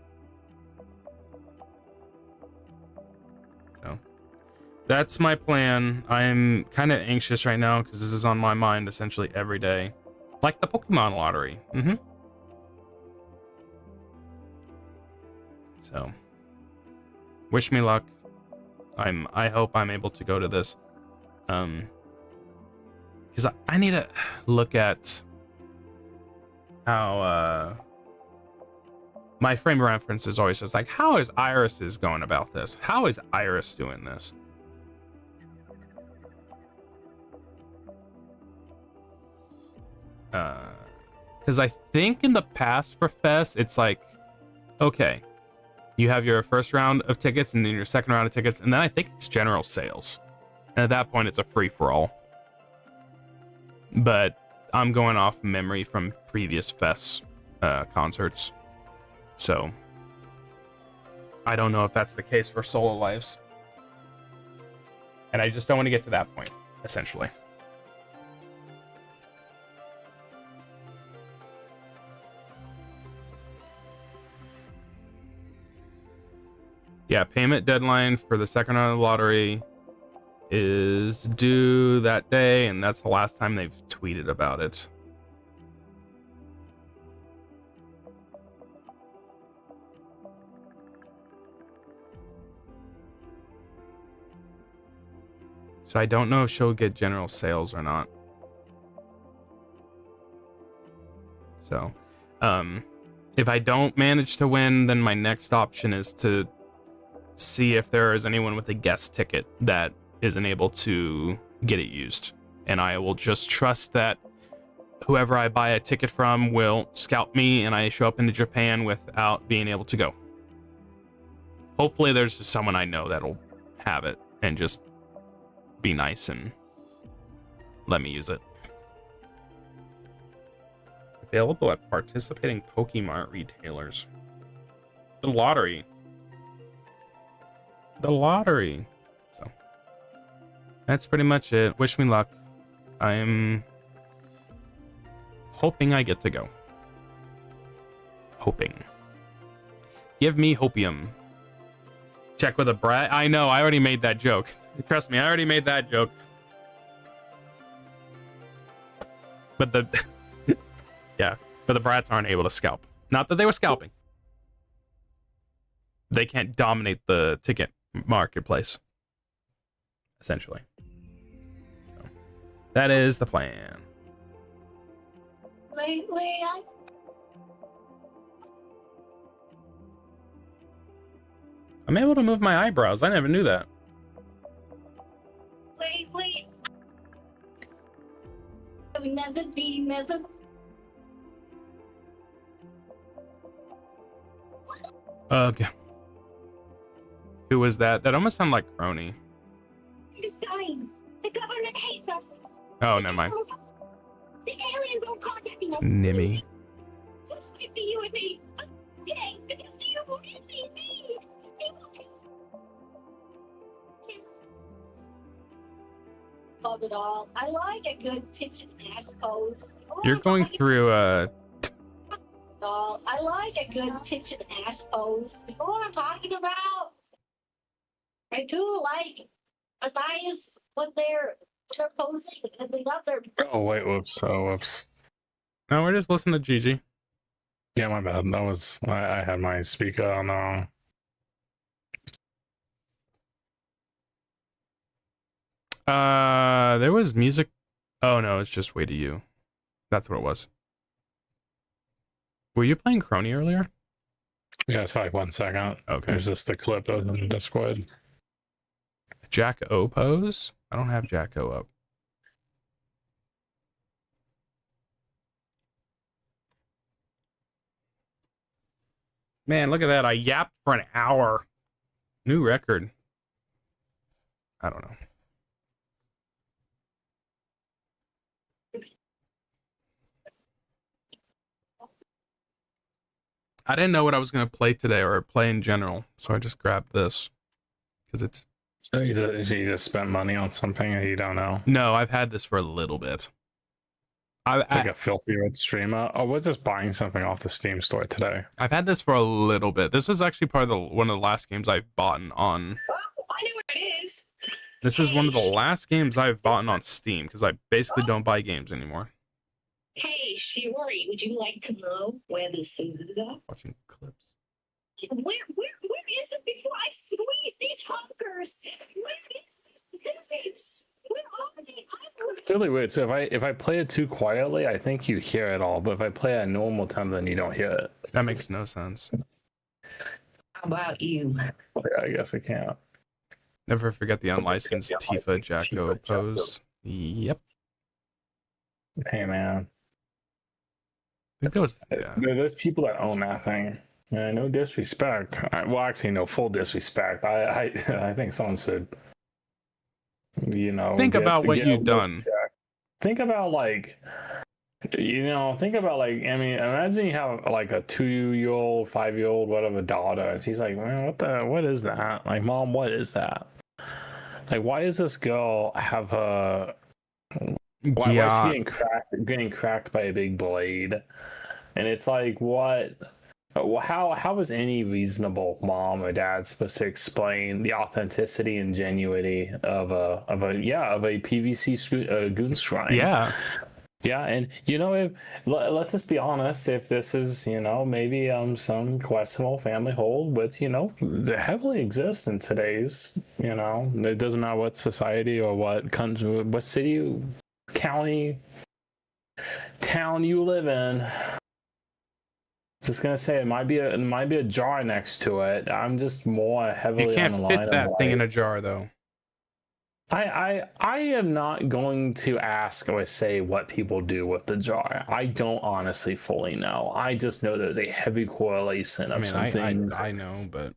So, that's my plan. I'm kind of anxious right now because this is on my mind essentially every day. Like the Pokemon lottery. So, wish me luck. I hope I'm able to go to this. Because I need to look at how my frame of reference is always just like, how is Iris going about this? How is Iris doing this? Because I think in the past for Fest, it's like, okay, you have your first round of tickets and then your second round of tickets, and then I think it's general sales. And at that point, it's a free-for-all. But I'm going off memory from previous Fest concerts. So I don't know if that's the case for solo lives. And I just don't want to get to that point, essentially. Yeah, payment deadline for the second round of the lottery is due that day, and that's the last time they've tweeted about it. So I don't know if she'll get general sales or not. So, if I don't manage to win, then my next option is to see if there is anyone with a guest ticket that isn't able to get it used. And I will just trust that whoever I buy a ticket from will scout me and I show up into Japan without being able to go. Hopefully there's just someone I know that'll have it and just be nice and let me use it. Available at participating Pokemon retailers. The lottery. The lottery. So that's pretty much it. Wish me luck. I'm hoping I get to go. Hoping. Give me hopium. Check with a brat. I know, I already made that joke. Trust me, I already made that joke. But the yeah, but the brats aren't able to scalp. Not that they were scalping. They can't dominate the ticket marketplace, essentially. So, that is the plan.
Lately,
I'm able to move my eyebrows. I never knew that.
Lately, I would never be, never.
Okay. Who was that? That almost sounded like Crony.
It's dying. The government hates us.
Oh, never mind.
The aliens are contacting us.
Nimmy.
Just stick to you and me. Okay, because you and me. Of it all, I like a good tits and ass pose.
You're going through
I like a good tits and ass pose. You know what I'm talking about? I do like a nice when they're posing and they got their.
Oh wait, whoops. Oh whoops.
No, we're just listening to Gigi.
Yeah, my bad. That was I had my speaker on.
There was music. Oh no, it's just Way to You. That's what it was. Were you playing Crony earlier?
Yeah, it's for like 1 second.
Okay.
There's just the clip of the Discord.
Jack O pose? I don't have Jack O up. Man, look at that. I yapped for an hour. New record. I don't know. I didn't know what I was going to play today or play in general, so I just grabbed this because it's.
So you just spent money on something that you don't know?
No, I've had this for a little bit.
It's like a filthy red streamer. Oh, we're just buying something off the Steam store today.
I've had this for a little bit. This was actually part of one of the last games I've bought on.
Oh, I know what it is.
This is one of the last games I've bought on Steam because I basically don't buy games anymore.
Hey, Shiori, would you like to know where the scissors are?
Watching clips.
Where is it before I squeeze these hunkers? Where is the scissors? Where are they?
It's really weird. So if I play it too quietly, I think you hear it all. But if I play at normal time, then you don't hear it.
That makes no sense.
How about you?
Yeah, I guess I can't.
Never forget the unlicensed Tifa Jacko pose. Yep.
Hey man,
I think that was, yeah.
There's people that own that thing. No disrespect. Well, actually, no, full disrespect. I think someone should,
think about what you've done.
Think about like, I mean, imagine you have like a 2-year-old, 5-year-old, whatever daughter, and she's like, man, what is that? Like, mom, what is that? Like, why does this girl have a? Why is she getting cracked by a big blade? And it's like, what? How is any reasonable mom or dad supposed to explain the authenticity and genuinity of a PVC goon shrine? Yeah, and if let's just be honest, if this is maybe some questionable family hold, but they heavily exist in today's it doesn't matter what society or what country, what city, county, town you live in. Just gonna say it might be a jar next to it. I'm just more heavily
You can't
on the line
fit
of
that
like,
thing in a jar though.
I am not going to ask or say what people do with the jar. I don't honestly fully know. I just know there's a heavy correlation of some things.
I know, but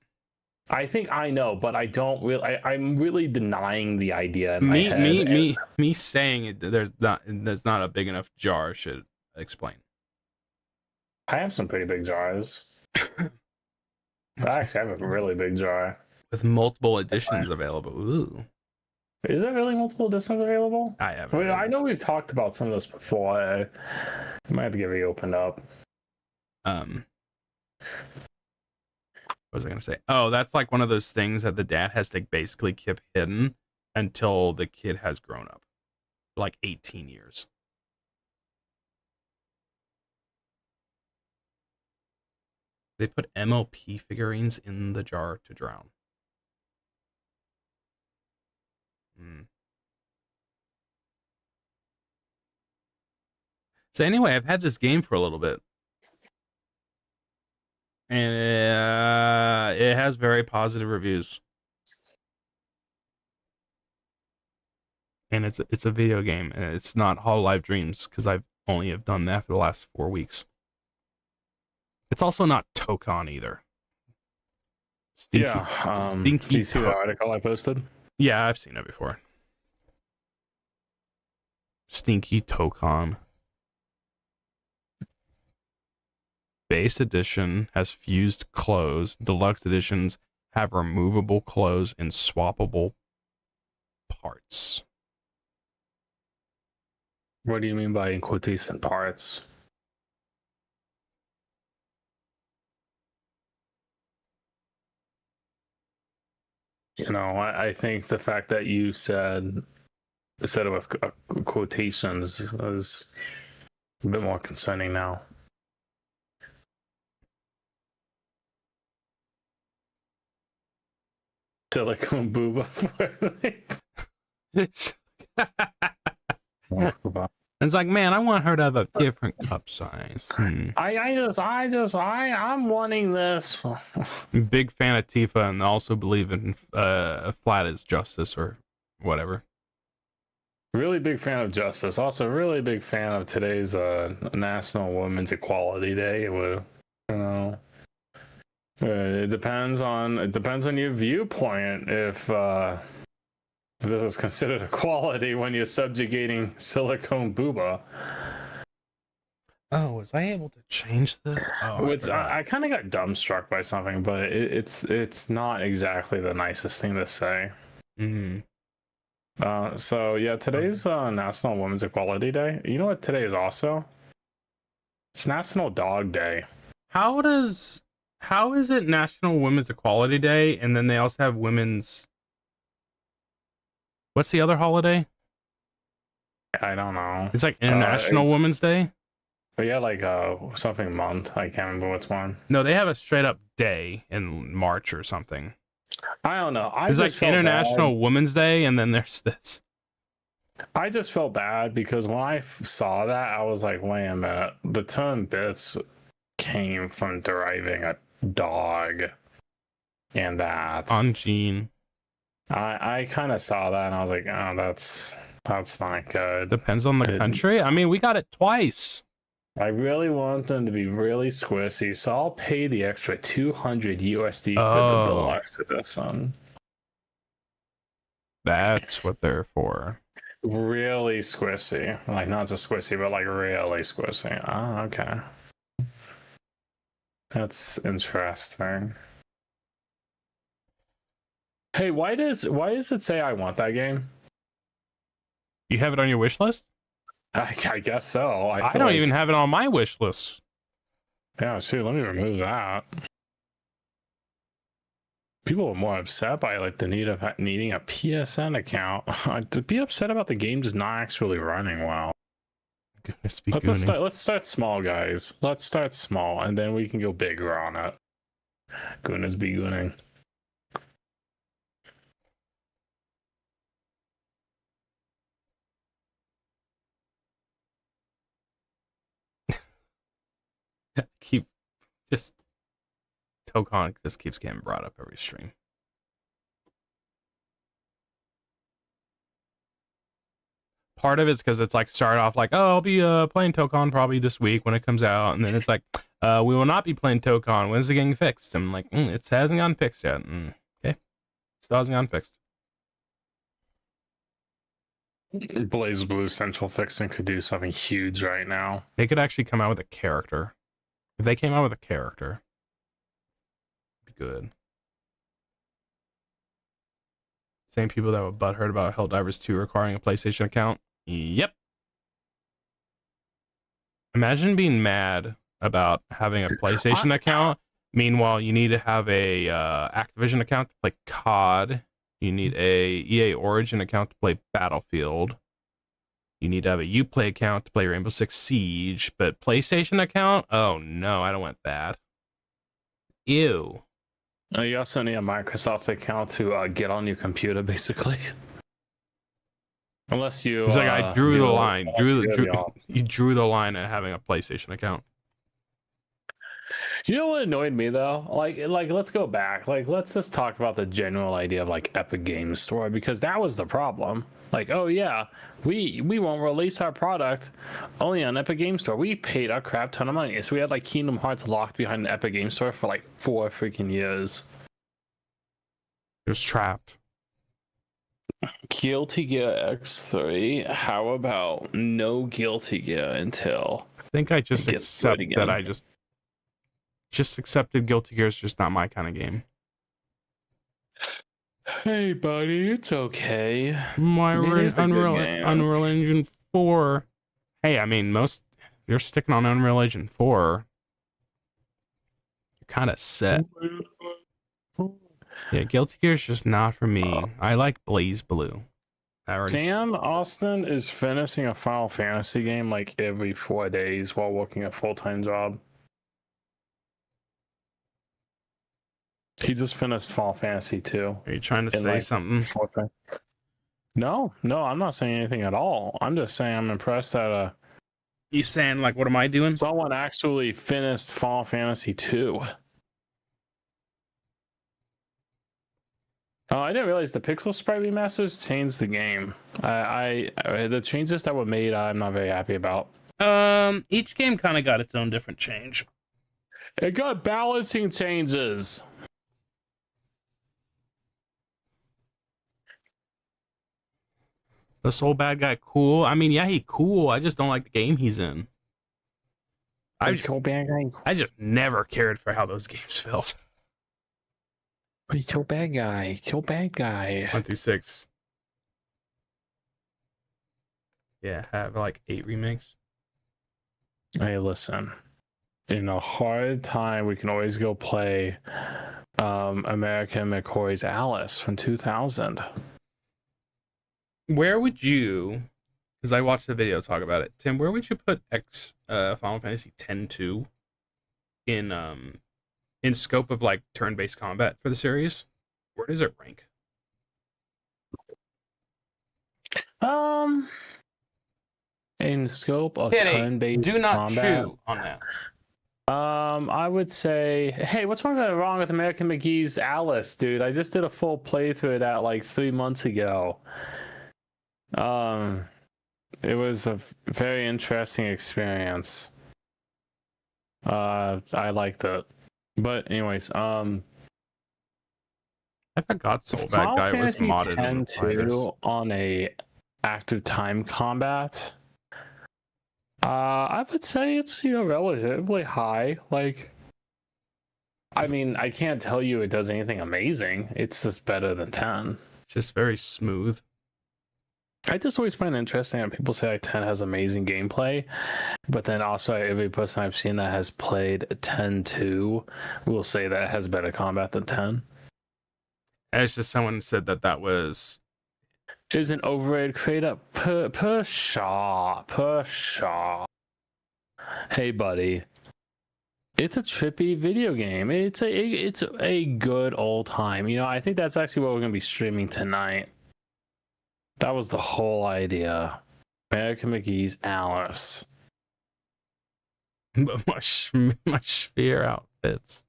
I think I know, but I don't really. I'm really denying the idea in my head.
Me saying it. There's not a big enough jar should explain.
I have some pretty big jars. I actually have a really big jar
with multiple editions available. Ooh.
Is there really multiple editions available?
I have.
Well, I know we've talked about some of this before. I might have to get reopened up.
What was I gonna say? Oh, that's like one of those things that the dad has to basically keep hidden until the kid has grown up, like 18 years. They put MLP figurines in the jar to drown. So anyway, I've had this game for a little bit. And it has very positive reviews. And it's a video game, and it's not Hololive Dreams, because I've only have done that for the last 4 weeks. It's also not Tokon either. Stinky,
Stinky. Do you see the article I posted?
Yeah, I've seen it before. Stinky Tokon. Base edition has fused clothes. Deluxe editions have removable clothes and swappable parts.
What do you mean by in quotation parts? You know, I think the fact that you said it with quotations is a bit more concerning now. Silicone booba.
It's like, man, I want her to have a different cup size.
I'm wanting this.
Big fan of Tifa, and also believe in flat as justice or whatever.
Really big fan of justice. Also, really big fan of today's National Women's Equality Day. You know, it depends on your viewpoint if this is considered equality when you're subjugating silicone booba.
Oh, was I able to change this? Oh,
Which I kind of got dumbstruck by something, but it's not exactly the nicest thing to say.
Mm-hmm.
So yeah, today's National Women's Equality Day. You know what today is also? It's National Dog Day.
How is it National Women's Equality Day, and then they also have women's... What's the other holiday?
I don't know.
It's like International Women's Day?
But yeah, like something month. I can't remember which one.
No, they have a straight up day in March or something.
I don't know.
It's like International Women's Day, and then there's this.
I just felt bad because when I saw that, I was like, wait a minute. The term bits came from deriving a dog and that.
On Gene.
I kind of saw that and I was like, oh, that's not good.
Depends on the country. I mean, we got it twice.
I really want them to be really squishy, so I'll pay the extra 200 USD for the deluxe edition.
That's what they're for.
Really squishy. Like, not just squishy, but like really squishy. Oh, okay. That's interesting. Hey, why does it say I want that game?
You have it on your wish list?
I guess so.
I don't even have it on my wish list.
Yeah, shoot, let me remove that. People are more upset by like the need of needing a PSN account. To be upset about the game just not actually running well. Let's start small, guys. Let's start small, and then we can go bigger on it. Goodness be gooning.
Tokon just keeps getting brought up every stream. Part of it's because it's like start off like, oh, I'll be playing Tokon probably this week when it comes out, and then it's like, we will not be playing Tokon. When's it getting fixed? I'm like, it hasn't gotten fixed yet. Okay, still hasn't gotten fixed.
Blaze Blue Central Fixing could do something huge right now.
They could actually come out with a character. If they came out with a character, it'd be good. Same people that were butthurt about Helldivers 2 requiring a PlayStation account. Yep. Imagine being mad about having a PlayStation account. Meanwhile, you need to have a Activision account to play COD. You need a EA Origin account to play Battlefield. You need to have a Uplay account to play Rainbow Six Siege. But PlayStation account? Oh no, I don't want that. Ew.
You also need a Microsoft account to get on your computer, basically. Unless you.
It's like I drew the line.
You
You drew the line at having a PlayStation account.
You know what annoyed me though? Like let's go back. Like let's just talk about the general idea of like Epic Games Store, because that was the problem. Like, oh yeah, we won't release our product only on Epic Games Store. We paid a crap ton of money. So we had like Kingdom Hearts locked behind the Epic Games Store for like 4 freaking years.
It was trapped.
Guilty Gear X3. How about no Guilty Gear until
I think I just
gets
accept
good
that
again.
I just accepted Guilty Gear is just not my kind of game.
Hey buddy, it's okay.
Why we're in
is a good
Unreal
game.
Unreal Engine 4. Hey, I mean, you're sticking on Unreal Engine 4. You're kind of set. Yeah, Guilty Gear is just not for me. I like Blaze Blue.
Sam Austin is finishing a Final Fantasy game like every 4 days while working a full-time job. He just finished Final Fantasy 2.
Are you trying to
in,
say
like,
something?
No, I'm not saying anything at all. I'm just saying I'm impressed that
You saying like, what am I doing?
someone actually finished Final Fantasy 2. Oh, I didn't realize the pixel sprite remasters changed the game. The changes that were made, I'm not very happy about.
Each game kind of got its own different change.
It got balancing changes.
The soul bad guy cool. I mean, yeah, he cool. I just don't like the game he's in. I just never cared for how those games felt.
But he's so bad guy. So bad guy.
1 through 6. Yeah, have like 8 remakes.
Hey, listen. In a hard time, we can always go play American McCoy's Alice from 2000.
Where would you, because I watched the video talk about it, Tim, where would you put Final Fantasy X-2 in scope of like turn-based combat for the series? Where does it rank?
In scope of
Kitty,
turn-based
do not
combat,
chew on that.
I would say, hey, what's wrong with American McGee's Alice, dude? I just did a full playthrough of that like 3 months ago. It was a very interesting experience. I liked it. But anyways,
I forgot Soul Bad
Final
Guy was
Fantasy
modded in the players.
X-2 on a active time combat. I would say it's, relatively high. Like, I mean, I can't tell you it does anything amazing. It's just better than 10.
It's just very smooth.
I just always find it interesting that people say like 10 has amazing gameplay, but then also every person I've seen that has played 10-2 will say that it has better combat than 10.
It's just someone said that was...
Is an overrated creator per shot. Hey buddy, it's a trippy video game. It's a good old time. I think that's actually what we're gonna be streaming tonight. That was the whole idea. American McGee's Alice.
But my sphere outfits.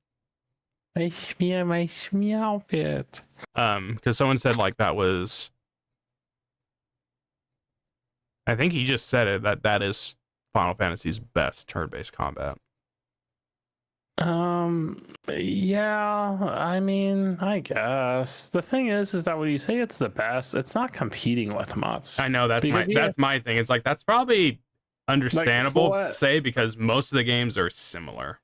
My sphere outfit.
Because someone said like that was... I think he just said it, that is Final Fantasy's best turn-based combat.
Yeah, I mean, I guess the thing is that when you say it's the best, it's not competing with much.
I know that's my thing. It's like that's probably understandable to say because most of the games are similar.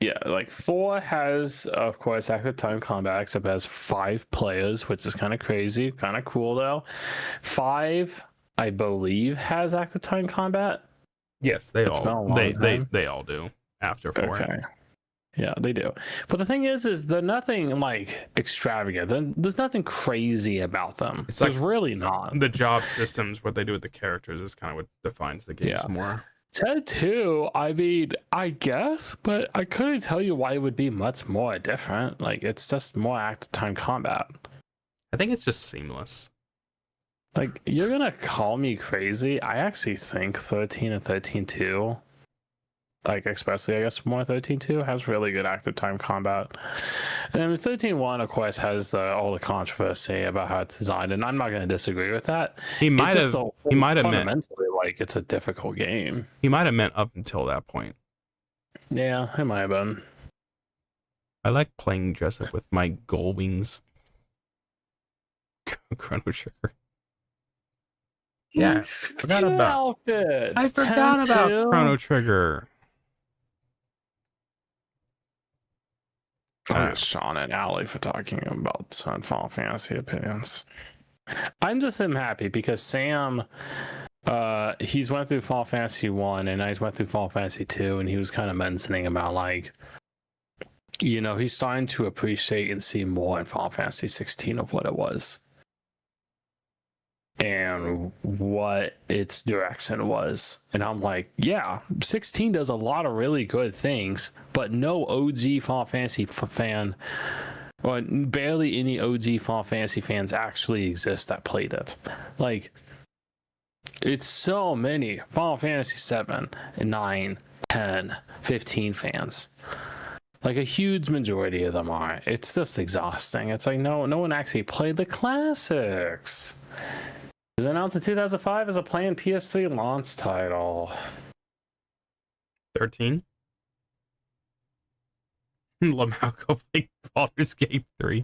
Yeah, like 4 has, of course, active time combat, except it has 5 players, which is kind of crazy, kind of cool though. 5, I believe, has active time combat.
Yes, they all do after 4.
Okay. Yeah, they do. But the thing is they're nothing like extravagant. There's nothing crazy about them. There's really not.
The job systems, what they do with the characters, is kind of what defines the games more.
Ted 2, I mean, I guess, but I couldn't tell you why it would be much more different. Like, it's just more active time combat.
I think it's just seamless.
Like, you're gonna call me crazy. I actually think 13 and 13.2, like, especially, I guess, more 13.2, has really good active time combat. And then 13.1, of course, has all the controversy about how it's designed, and I'm not gonna disagree with that.
He might have meant
fundamentally, like, it's a difficult game.
he might have meant up until that point.
Yeah, it might have been.
I like playing dress up with my gold wings. Chrono Trigger. Yeah, forgot about
outfits.
I forgot about Chrono Trigger.
Sean and Allie for talking about Final Fantasy opinions. I'm just happy because Sam, he's went through Final Fantasy 1 and I went through Final Fantasy 2, and he was kind of mentioning about, like, you know, he's starting to appreciate and see more in Final Fantasy 16 of what it was and what its direction was. And I'm like, yeah, 16 does a lot of really good things, but no OG Final Fantasy fan, or barely any OG Final Fantasy fans actually exist that played it. Like, it's so many Final Fantasy 7 and 9, 10, 15 fans. Like, a huge majority of them are. It's just exhausting. It's like no one actually played the classics. It was announced in 2005 as a planned PS3 launch title.
13. Lamalco played Baldur's Gate 3.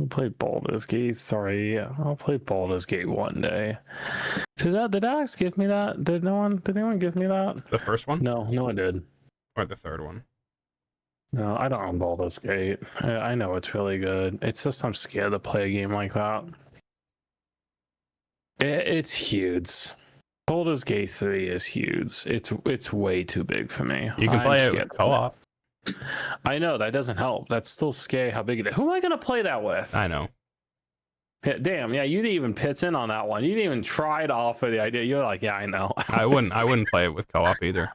I played Baldur's Gate 3. I'll play Baldur's Gate one day. Did Alex give me that? Did anyone give me that?
The first one?
No one did.
Or the third one?
No, I don't own Baldur's Gate. I know it's really good. It's just I'm scared to play a game like that. It's huge. Baldur's Gate 3 is huge. It's way too big for me.
You can play it with co-op.
I know, that doesn't help. That's still scary how big it is. Who am I going to play that with?
I know.
Yeah, damn, yeah, you didn't even pitch in on that one. You didn't even try to offer the idea. You're like, yeah, I know.
I wouldn't play it with co-op either.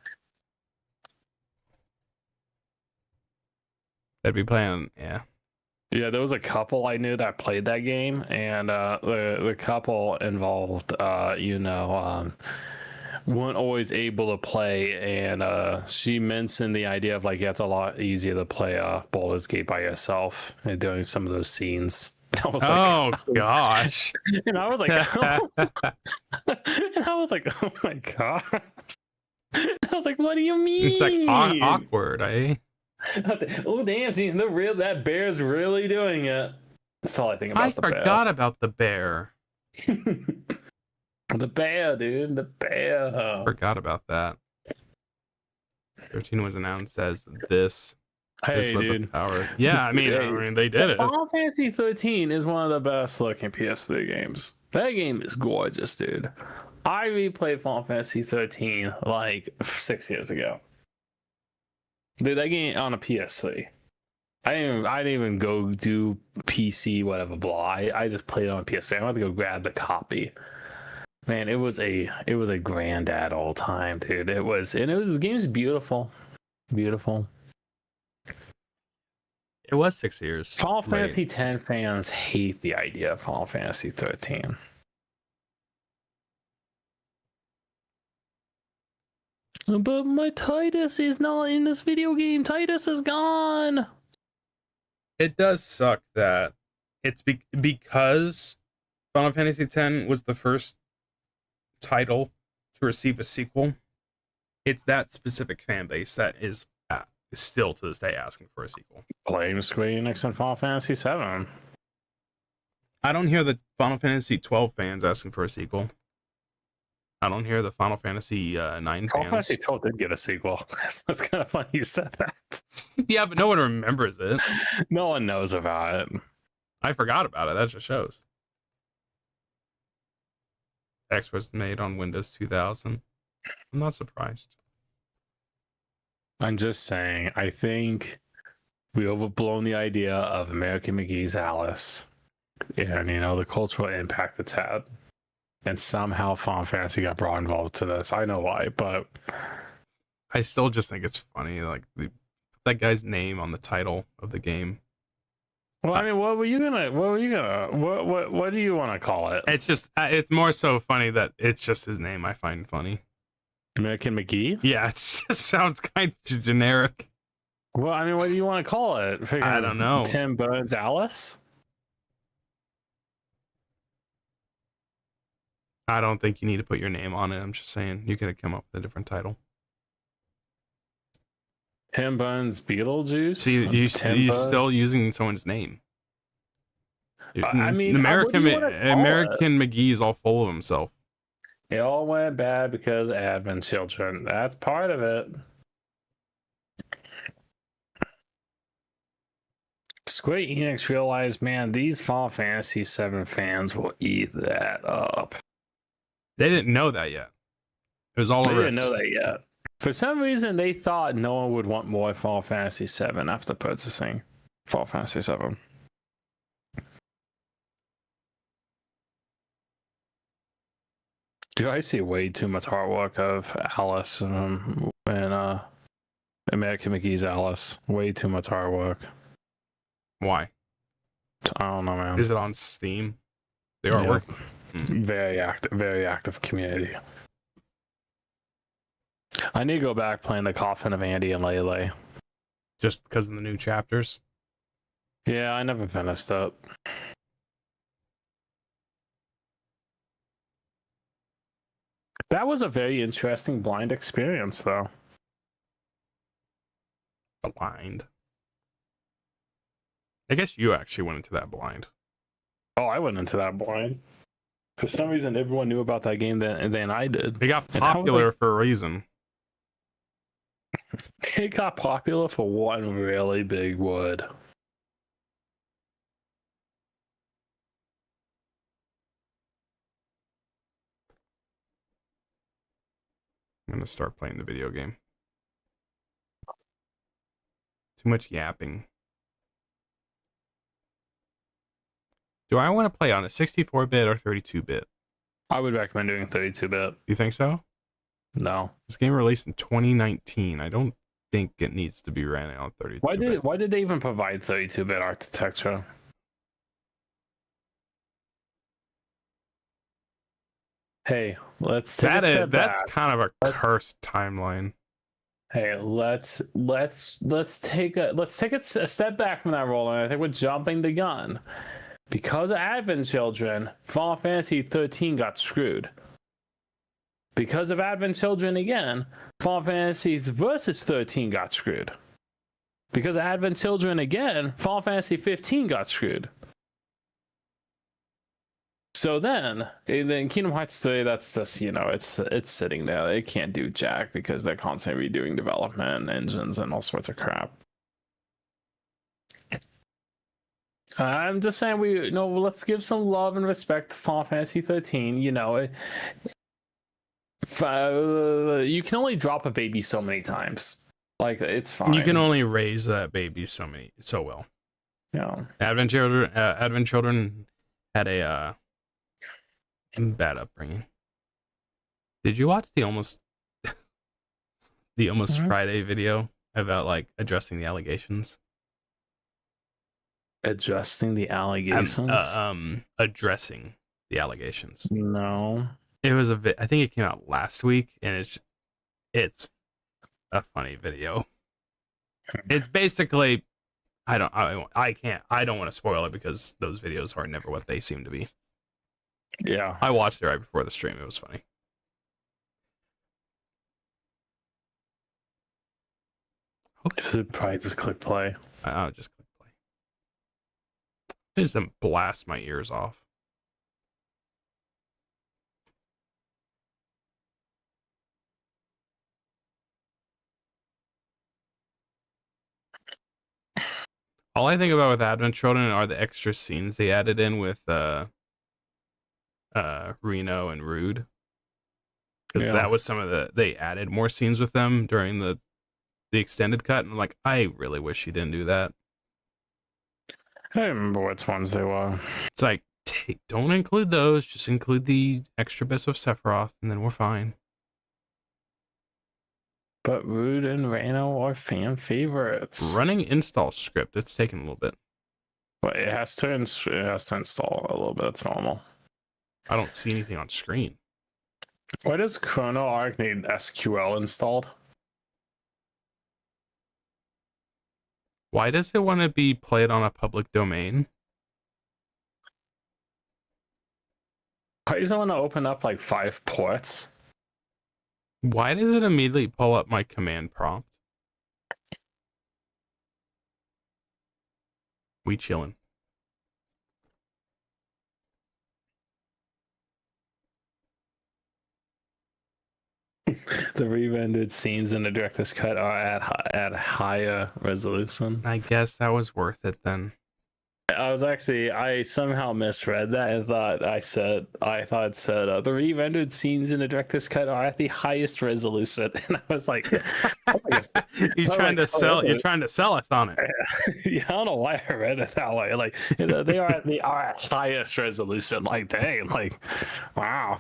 I'd be playing, yeah.
Yeah, there was a couple I knew that played that game, and the couple involved, weren't always able to play, and she mentioned the idea of, like, yeah, it's a lot easier to play Baldur's Gate by yourself and doing some of those scenes. And I was like,
oh gosh.
And I was like, oh. And I was like, oh my gosh. I was like, what do you mean?
It's like awkward, eh?
Oh damn! See, that bear's really doing it. That's all I think about.
I forgot about the bear.
The bear, dude. The bear.
Forgot about that. 13 was announced as this.
Hey, dude.
The power. Yeah, I mean, they did it.
Final Fantasy 13 is one of the best looking PS3 games. That game is gorgeous, dude. I replayed Final Fantasy 13 like 6 years ago. Dude, that game on a PS3. I didn't even go do PC, whatever, blah. I just played it on PS3. I went to go grab the copy. Man, it was a granddad all time, dude. The game's beautiful. Beautiful.
It was 6 years.
Final Fantasy X fans hate the idea of Final Fantasy 13. But my Titus is not in this video game. Titus is gone.
It does suck that it's because Final Fantasy X was the first title to receive a sequel. It's that specific fan base that is still to this day asking for a sequel.
Blame Square Enix and Final Fantasy VII.
I don't hear the Final Fantasy 12 fans asking for a sequel. I don't hear the Final Fantasy 9 fans.
Final Fantasy 12 did get a sequel. That's kind of funny you said that.
Yeah, but no one remembers it.
No one knows about it.
I forgot about it. That just shows. X was made on Windows 2000. I'm not surprised.
I'm just saying, I think we overblown the idea of American McGee's Alice and, the cultural impact it's had. and somehow Final Fantasy got brought involved to this. I know why, but
I still just think it's funny, like that guy's name on the title of the game.
well, I mean, what do you want to call it?
It's just it's more so funny that it's just his name. I find funny.
American McGee?
Yeah, it just sounds kind of generic.
Well, I mean, what do you want to call it?
I don't know.
Tim Burns Alice?
I don't think you need to put your name on it. I'm just saying you could have come up with a different title.
Tim Burns Beetlejuice?
See, you still using someone's name.
I mean,
American McGee is all full of himself.
It all went bad because of Advent Children. That's part of it. Square Enix realized, man, these Final Fantasy VII fans will eat that up.
They didn't know that yet. It was all
They
over.
didn't know that yet. For some reason, they thought no one would want more Final Fantasy VII after purchasing Final Fantasy VII. Dude, I see way too much artwork of Alice and American McGee's Alice. Way too much artwork.
Why?
I don't know, man.
Is it on Steam? The artwork?
Yeah. Very active community. I need to go back playing the Coffin of Andy and Lele.
Just because of the new chapters?
Yeah, I never finished it. That was a very interesting blind experience, though.
Blind. I guess you actually went into that blind.
Oh, I went into that blind. For some reason, everyone knew about that game than I did.
It got popular for a reason.
It got popular for one really big word.
I'm going to start playing the video game. Too much yapping. Do I want to play on a 64-bit or 32-bit?
I would recommend doing 32-bit.
You think so?
No.
This game released in 2019. I don't think it needs to be running on 32-bit.
Why did they even provide 32-bit architecture? Hey, let's take a step back.
That's kind of a cursed timeline.
Hey, let's take a step back from that role, and I think we're jumping the gun. Because of Advent Children, Final Fantasy 13 got screwed. Because of Advent Children again, Final Fantasy Versus 13 got screwed. Because of Advent Children again, Final Fantasy 15 got screwed. So then Kingdom Hearts 3, that's just, it's sitting there. It can't do jack because they're constantly redoing development engines and all sorts of crap. I'm just saying let's give some love and respect to Final Fantasy 13. You can only drop a baby so many times. Like, it's fine.
You can only raise that baby so well.
Yeah.
Advent Children had a bad upbringing. Did you watch the almost Friday video about addressing the allegations?
Addressing the allegations?
Addressing the allegations.
No.
It was I think it came out last week, and it's a funny video. It's basically, I don't want to spoil it because those videos are never what they seem to be.
Yeah.
I watched it right before the stream. It was funny.
Should probably just click play.
I'll just click play. It doesn't blast my ears off. All I think about with Advent Children are the extra scenes they added in with Reno and Rude. Because that was they added more scenes with them during the extended cut, and I'm like, I really wish he didn't do that.
I don't remember which ones they were.
It's like Don't include those. Just include the extra bits of Sephiroth, and then we're fine.
But Rude and Reno are fan favorites.
Running install script. It's taking a little bit.
But it has to install a little bit. It's normal.
I don't see anything on screen.
Why does Chrono Ark need SQL installed?
Why does it want to be played on a public domain?
Why does it want to open up like 5 ports?
Why does it immediately pull up my command prompt? We chillin'.
The re-rendered scenes in the director's cut are at higher resolution.
I guess that was worth it then.
I somehow misread that and thought it said the re-rendered scenes in the director's cut are at the highest resolution, and I was like,
You're trying to sell us on it.
Yeah, I don't know why I read it that way. Like, they are at highest resolution. Like, dang, like, wow.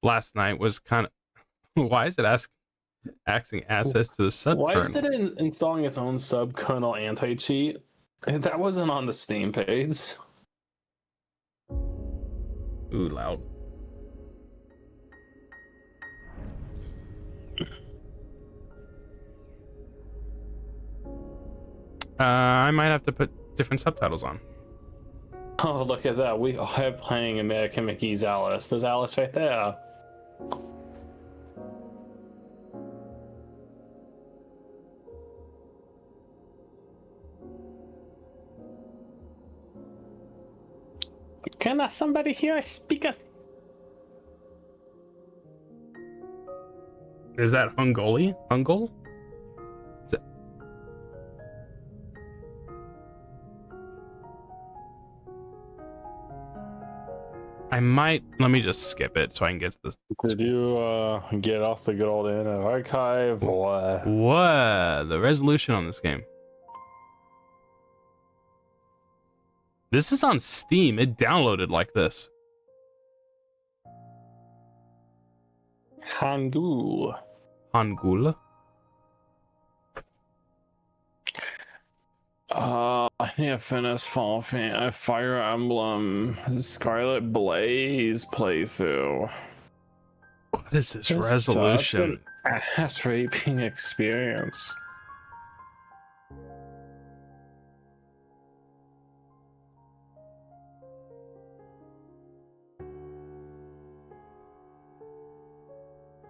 Last night was kind of. Why is it asking access to the subkernel?
Why is it installing its own subkernel anti-cheat? That wasn't on the Steam page.
Ooh, loud. I might have to put different subtitles on.
Oh, look at that. We are playing American McGee's Alice. There's Alice right there. Can somebody hear a speaker?
Is that Hungol? Is it... Let me just skip it so I can get to this.
Did you get off the good old Internet Archive? What?
The resolution on this game. This is on Steam. It downloaded like this.
Hangul.
Hangul.
I need to finish Fire Emblem Scarlet Blaze playthrough.
What is this resolution?
Ass raping experience.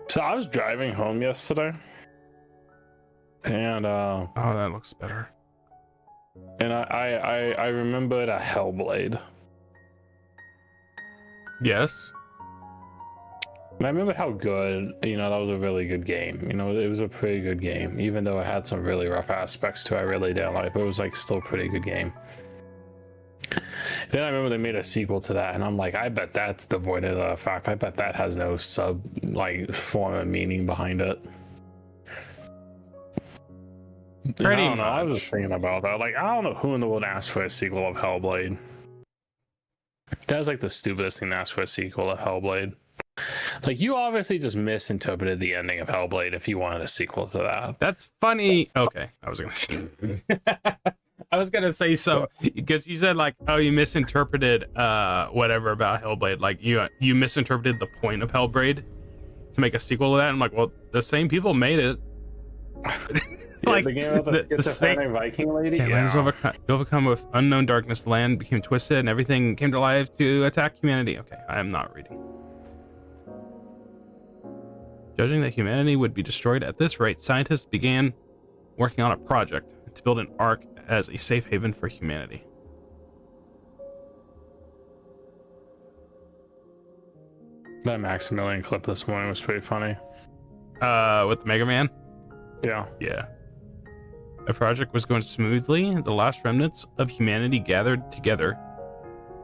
So I was driving home yesterday, and
oh, that looks better.
And I remembered a Hellblade.
Yes.
And I remember how good, that was a really good game. It was a pretty good game, even though it had some really rough aspects to it. I really didn't like, but it was like still a pretty good game. Then I remember they made a sequel to that, and I'm like, I bet that's devoid of the fact. I bet that has no form of meaning behind it.
Pretty
I don't know.
much.
I was just thinking about that. Like, I don't know who in the world asked for a sequel of Hellblade. That was like the stupidest thing to ask for a sequel of Hellblade. Like, you obviously just misinterpreted the ending of Hellblade if you wanted a sequel to that.
That's funny. Okay, I was gonna say so because you said like, oh, you misinterpreted whatever about Hellblade. Like you misinterpreted the point of Hellblade to make a sequel to that. I'm like, well, the same people made it.
Like the game about the schizophrenic Viking lady.
Lands overcome with unknown darkness. The land became twisted, and everything came to life to attack humanity. Okay, I am not reading. Judging that humanity would be destroyed at this rate, scientists began working on a project to build an Ark as a safe haven for humanity.
That Maximilian clip this morning was pretty funny.
With the Mega Man?
Yeah.
Yeah. The project was going smoothly. The last remnants of humanity gathered together,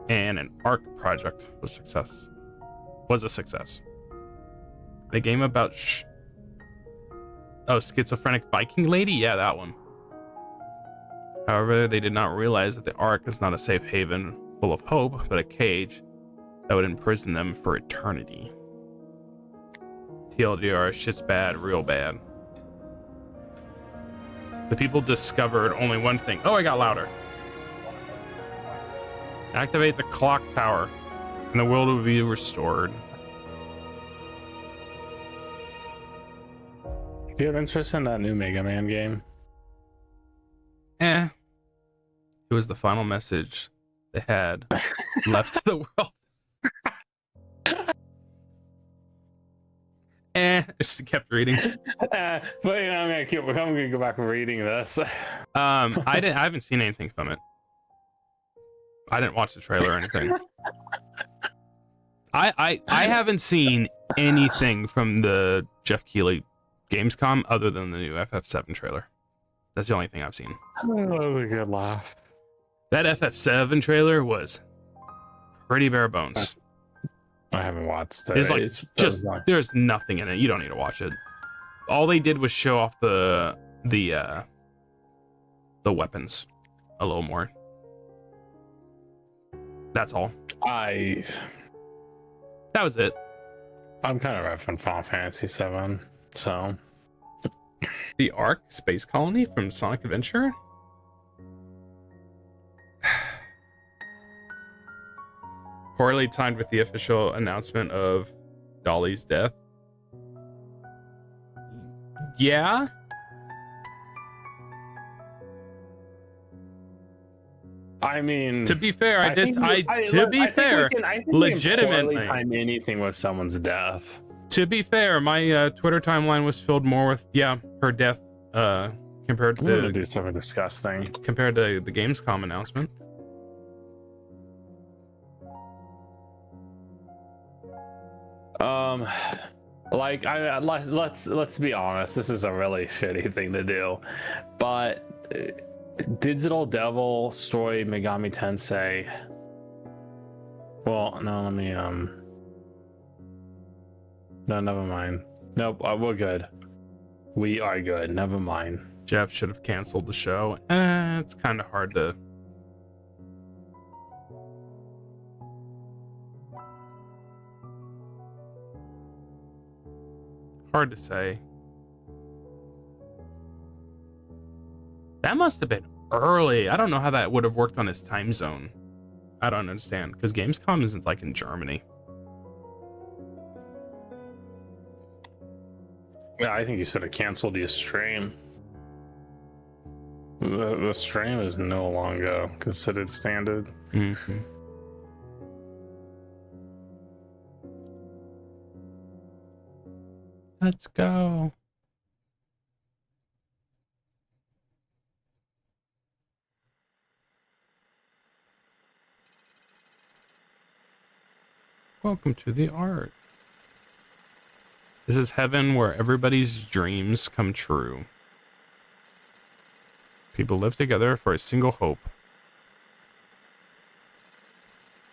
and an Ark project was a success. The game about schizophrenic Viking lady? Yeah, that one. However, they did not realize that the Ark is not a safe haven full of hope, but a cage that would imprison them for eternity. TLDR, shit's bad, real bad. The people discovered only one thing. Oh, I got louder. Activate the clock tower, and the world will be restored.
Do you have interest in that new Mega Man game?
It was the final message they had left to the world. Just kept reading.
But you know, I'm gonna go back and reading this.
I haven't seen anything from it. I didn't watch the trailer or anything. I haven't seen anything from the Jeff Keighley Gamescom other than the new FF7 trailer. That's the only thing I've seen.
That was a good laugh.
That FF7 trailer was pretty bare bones.
I haven't watched it.
There's like there's nothing in it. You don't need to watch it. All they did was show off the weapons a little more. That's all. That was it.
I'm kind of referencing Final Fantasy 7, so
the Ark Space Colony from Sonic Adventure. Poorly timed with the official announcement of Dolly's death. Yeah.
I mean,
to be fair, legitimately
time anything with someone's death.
To be fair, my Twitter timeline was filled more with her death compared to
do something disgusting
compared to the Gamescom announcement.
Like let's be honest, this is a really shitty thing to do, but Digital Devil Story Megami Tensei. Well, no, let me no, never mind. Nope, we're good. We are good. Never mind.
Jeff should have canceled the show. It's kind of hard to. Hard to say. That must have been early. I don't know how that would have worked on his time zone. I don't understand, because Gamescom isn't like in Germany.
Yeah, I think you should have canceled your stream. The stream is no longer considered standard.
Mm-hmm. Let's go. Welcome to the art. This is heaven where everybody's dreams come true. People live together for a single hope.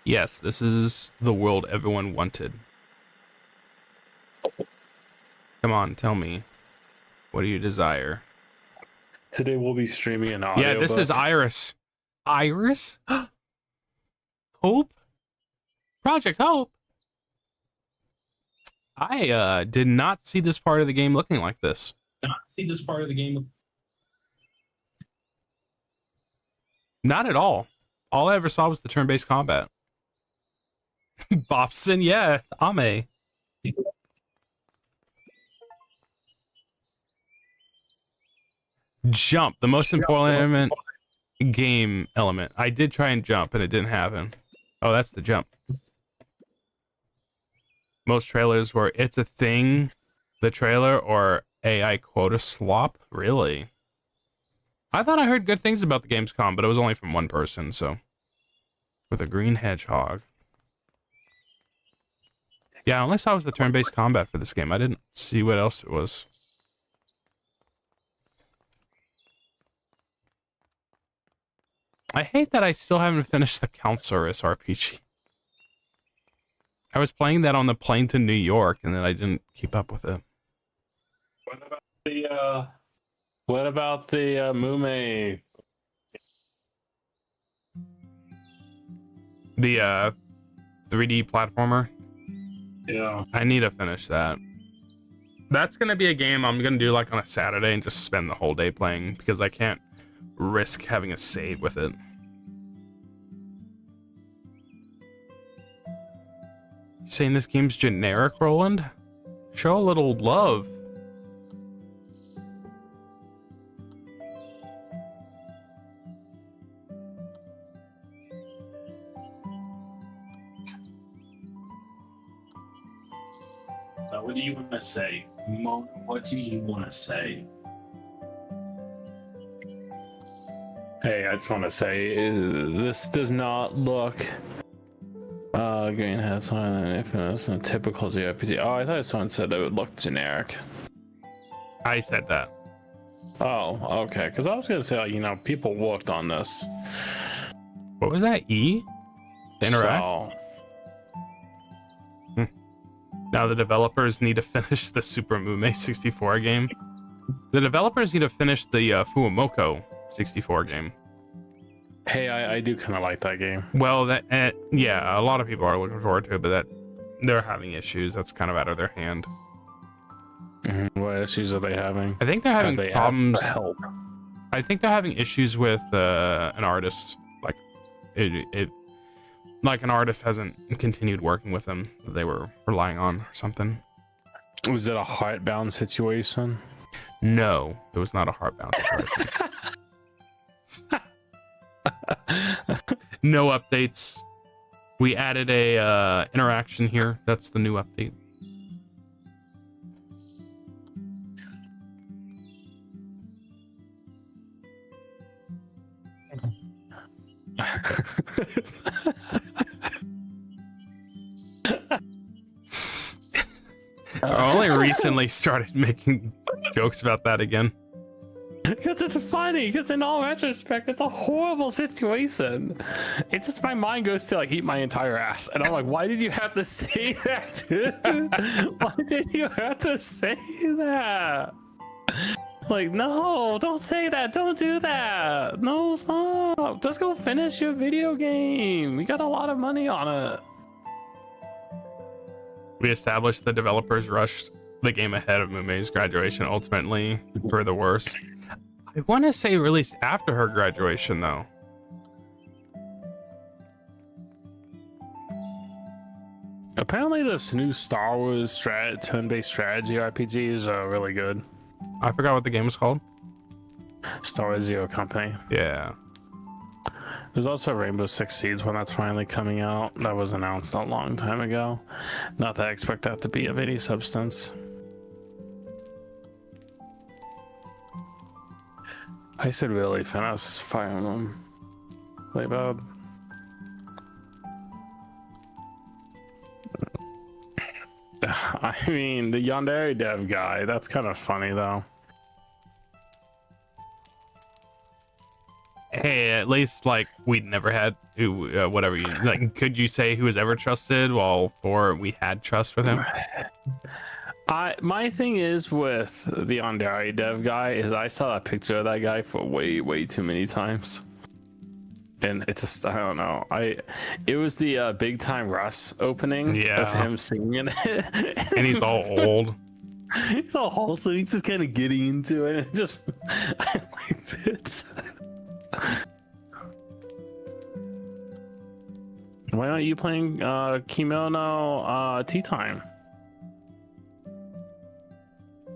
Yes, this is the world everyone wanted. Come on, tell me. What do you desire?
Today we'll be streaming an audio.
Yeah, this is Iris. Iris? Hope? Project Hope? I did not see this part of the game looking like this. Not at all. All I ever saw was the turn-based combat. Bobson, yeah, Ame. Jump, the most important game element. I did try and jump and it didn't happen. Oh, that's the jump. Most trailers were it's a thing, the trailer, or AI quota slop. Really? I thought I heard good things about the Gamescom, but it was only from one person, so. With a green hedgehog. Yeah, I only saw it was the turn-based combat for this game. I didn't see what else it was. I hate that I still haven't finished the Countsurus RPG. I was playing that on the plane to New York, and then I didn't keep up with it.
What about the Mume
The 3D platformer.
Yeah.
I need to finish that. That's gonna be a game I'm gonna do like on a Saturday and just spend the whole day playing because I can't risk having a save with it. You saying this game's generic, Roland? Show a little love.
What do you want to say? Mom, what do you want to say? Hey, I just want to say, this does not look... green has one, and if it's a typical JRPG. Oh, I thought someone said it would look generic.
I said that.
Oh, okay. Because I was going to say, like, you know, people worked on this.
What was that? E? To interact?
So,
Now the developers need to finish the Super Mume 64 game. The developers need to finish the Fuumoko 64 game.
hey, I do kind of like that game.
Well, that yeah, a lot of people are looking forward to it, but that they're having issues. That's kind of out of their hand.
What issues are they having?
I think they're having
Have they
problems.
asked for help?
I think they're having issues with an artist. Like like an artist hasn't continued working with them that they were relying on or something.
Was it a heartbound situation?
No, it was not a heartbound situation. No updates. We added a interaction here. That's the new update. I only recently started making jokes about that again.
Because it's funny, because in all retrospect, it's a horrible situation. It's just my mind goes to like eat my entire ass. And I'm like, why did you have to say that, dude? Why did you have to say that? Like, no, don't say that. Don't do that. No, stop. Just go finish your video game. We got a lot of money on it.
We established the developers rushed the game ahead of Mume's graduation, ultimately for the worse. I want to say released after her graduation, though.
Apparently, this new Star Wars turn-based strategy RPG is really good.
I forgot what the game was called.
Star Wars Zero Company.
Yeah.
There's also Rainbow Six Siege when that's finally coming out. That was announced a long time ago. Not that I expect that to be of any substance. I should really finish Fire Emblem. Play bad. I mean, the Yandere dev guy, that's kind of funny though.
Hey, at least like we'd never had whatever you like. Could you say who was ever trusted while we had trust with him?
My thing is with the Yandere dev guy is I saw that picture of that guy for way too many times. And it's just, I don't know. It was the Big Time Russ opening of him singing it.
And he's all old.
He's all old, so he's just kind of getting into it. And just, I liked it. Why aren't you playing Kimono Tea Time?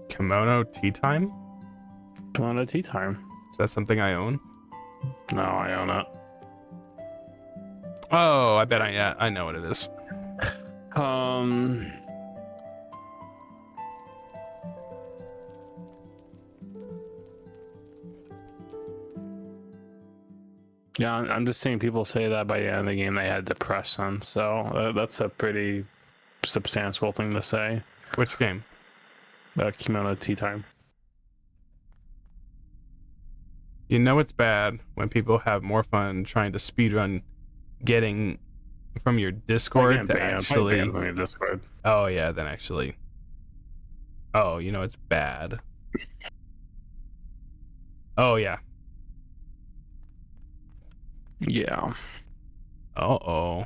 Kimono Tea Time?
Kimono Tea Time.
Is that something I own?
No, I own it.
Oh, I bet I know what it is.
Yeah, I'm just seeing people say that by the end of the game they had depression, so that's a pretty substantial thing to say.
Which game?
Kimono Tea Time.
You know it's bad when people have more fun trying to speedrun getting from your Discord to actually...
from your Discord.
Oh, yeah, then actually... Oh, you know it's bad. Oh, yeah.
Yeah.
Uh-oh.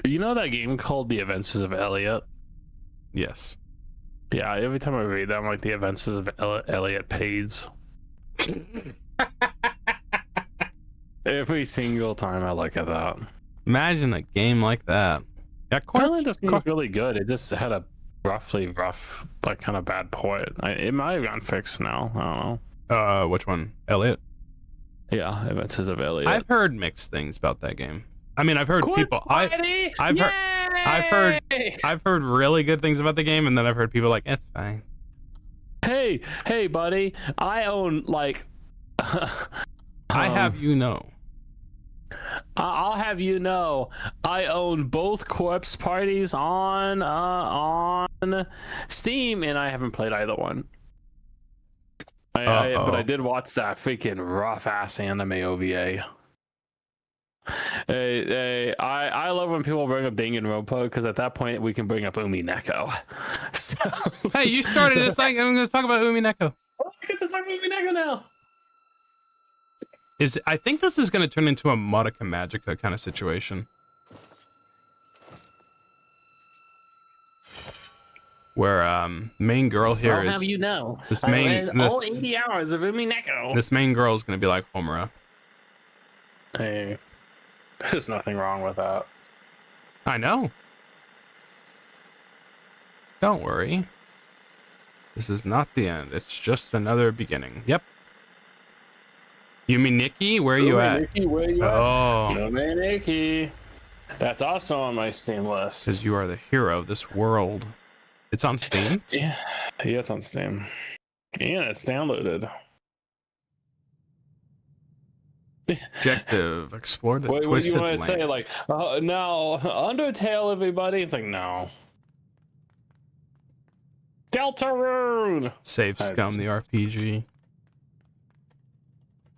You know that game called The Adventures of Elliot?
Yes.
Yeah, every time I read that, I'm like, The Adventures of Elliot Page. Every single time I look at that.
Imagine a game like that. Yeah,
Apparently this game was really good. It just had a rough, like kind of bad port. It might have gotten fixed now. I don't know.
Which one? Elliot?
Yeah, Adventures of Elliot.
I've heard mixed things about that game. I mean, I've heard people. I've heard really good things about the game, and then I've heard people like, it's fine.
Hey, buddy! I own like.
I have you know.
I'll have you know, I own both Corpse Parties on Steam, and I haven't played either one. But I did watch that freaking rough ass anime OVA. I love when people bring up Danganronpa because at that point we can bring up Umineko. So
hey, you started this like I'm going to talk about Umineko.
I get to talk about Umineko now.
I think this is going to turn into a Madoka Magica kind of situation. Where main girl here is.
How you know?
This main
all 80 hours of Umineko.
This main girl is going to be like Homura.
Hey, there's nothing wrong with that.
I know. Don't worry. This is not the end. It's just another beginning. Yep. Nikki, where are you at?
Nikki, where you
oh.
at? Nikki. That's also on my Steam list.
Because you are the hero of this world. It's on Steam?
Yeah, it's on Steam. And it's downloaded.
Objective, explore the twisted
What do you want to
land.
say? Like, no, Undertale, everybody? It's like, no. Deltarune!
Save Scum, the RPG.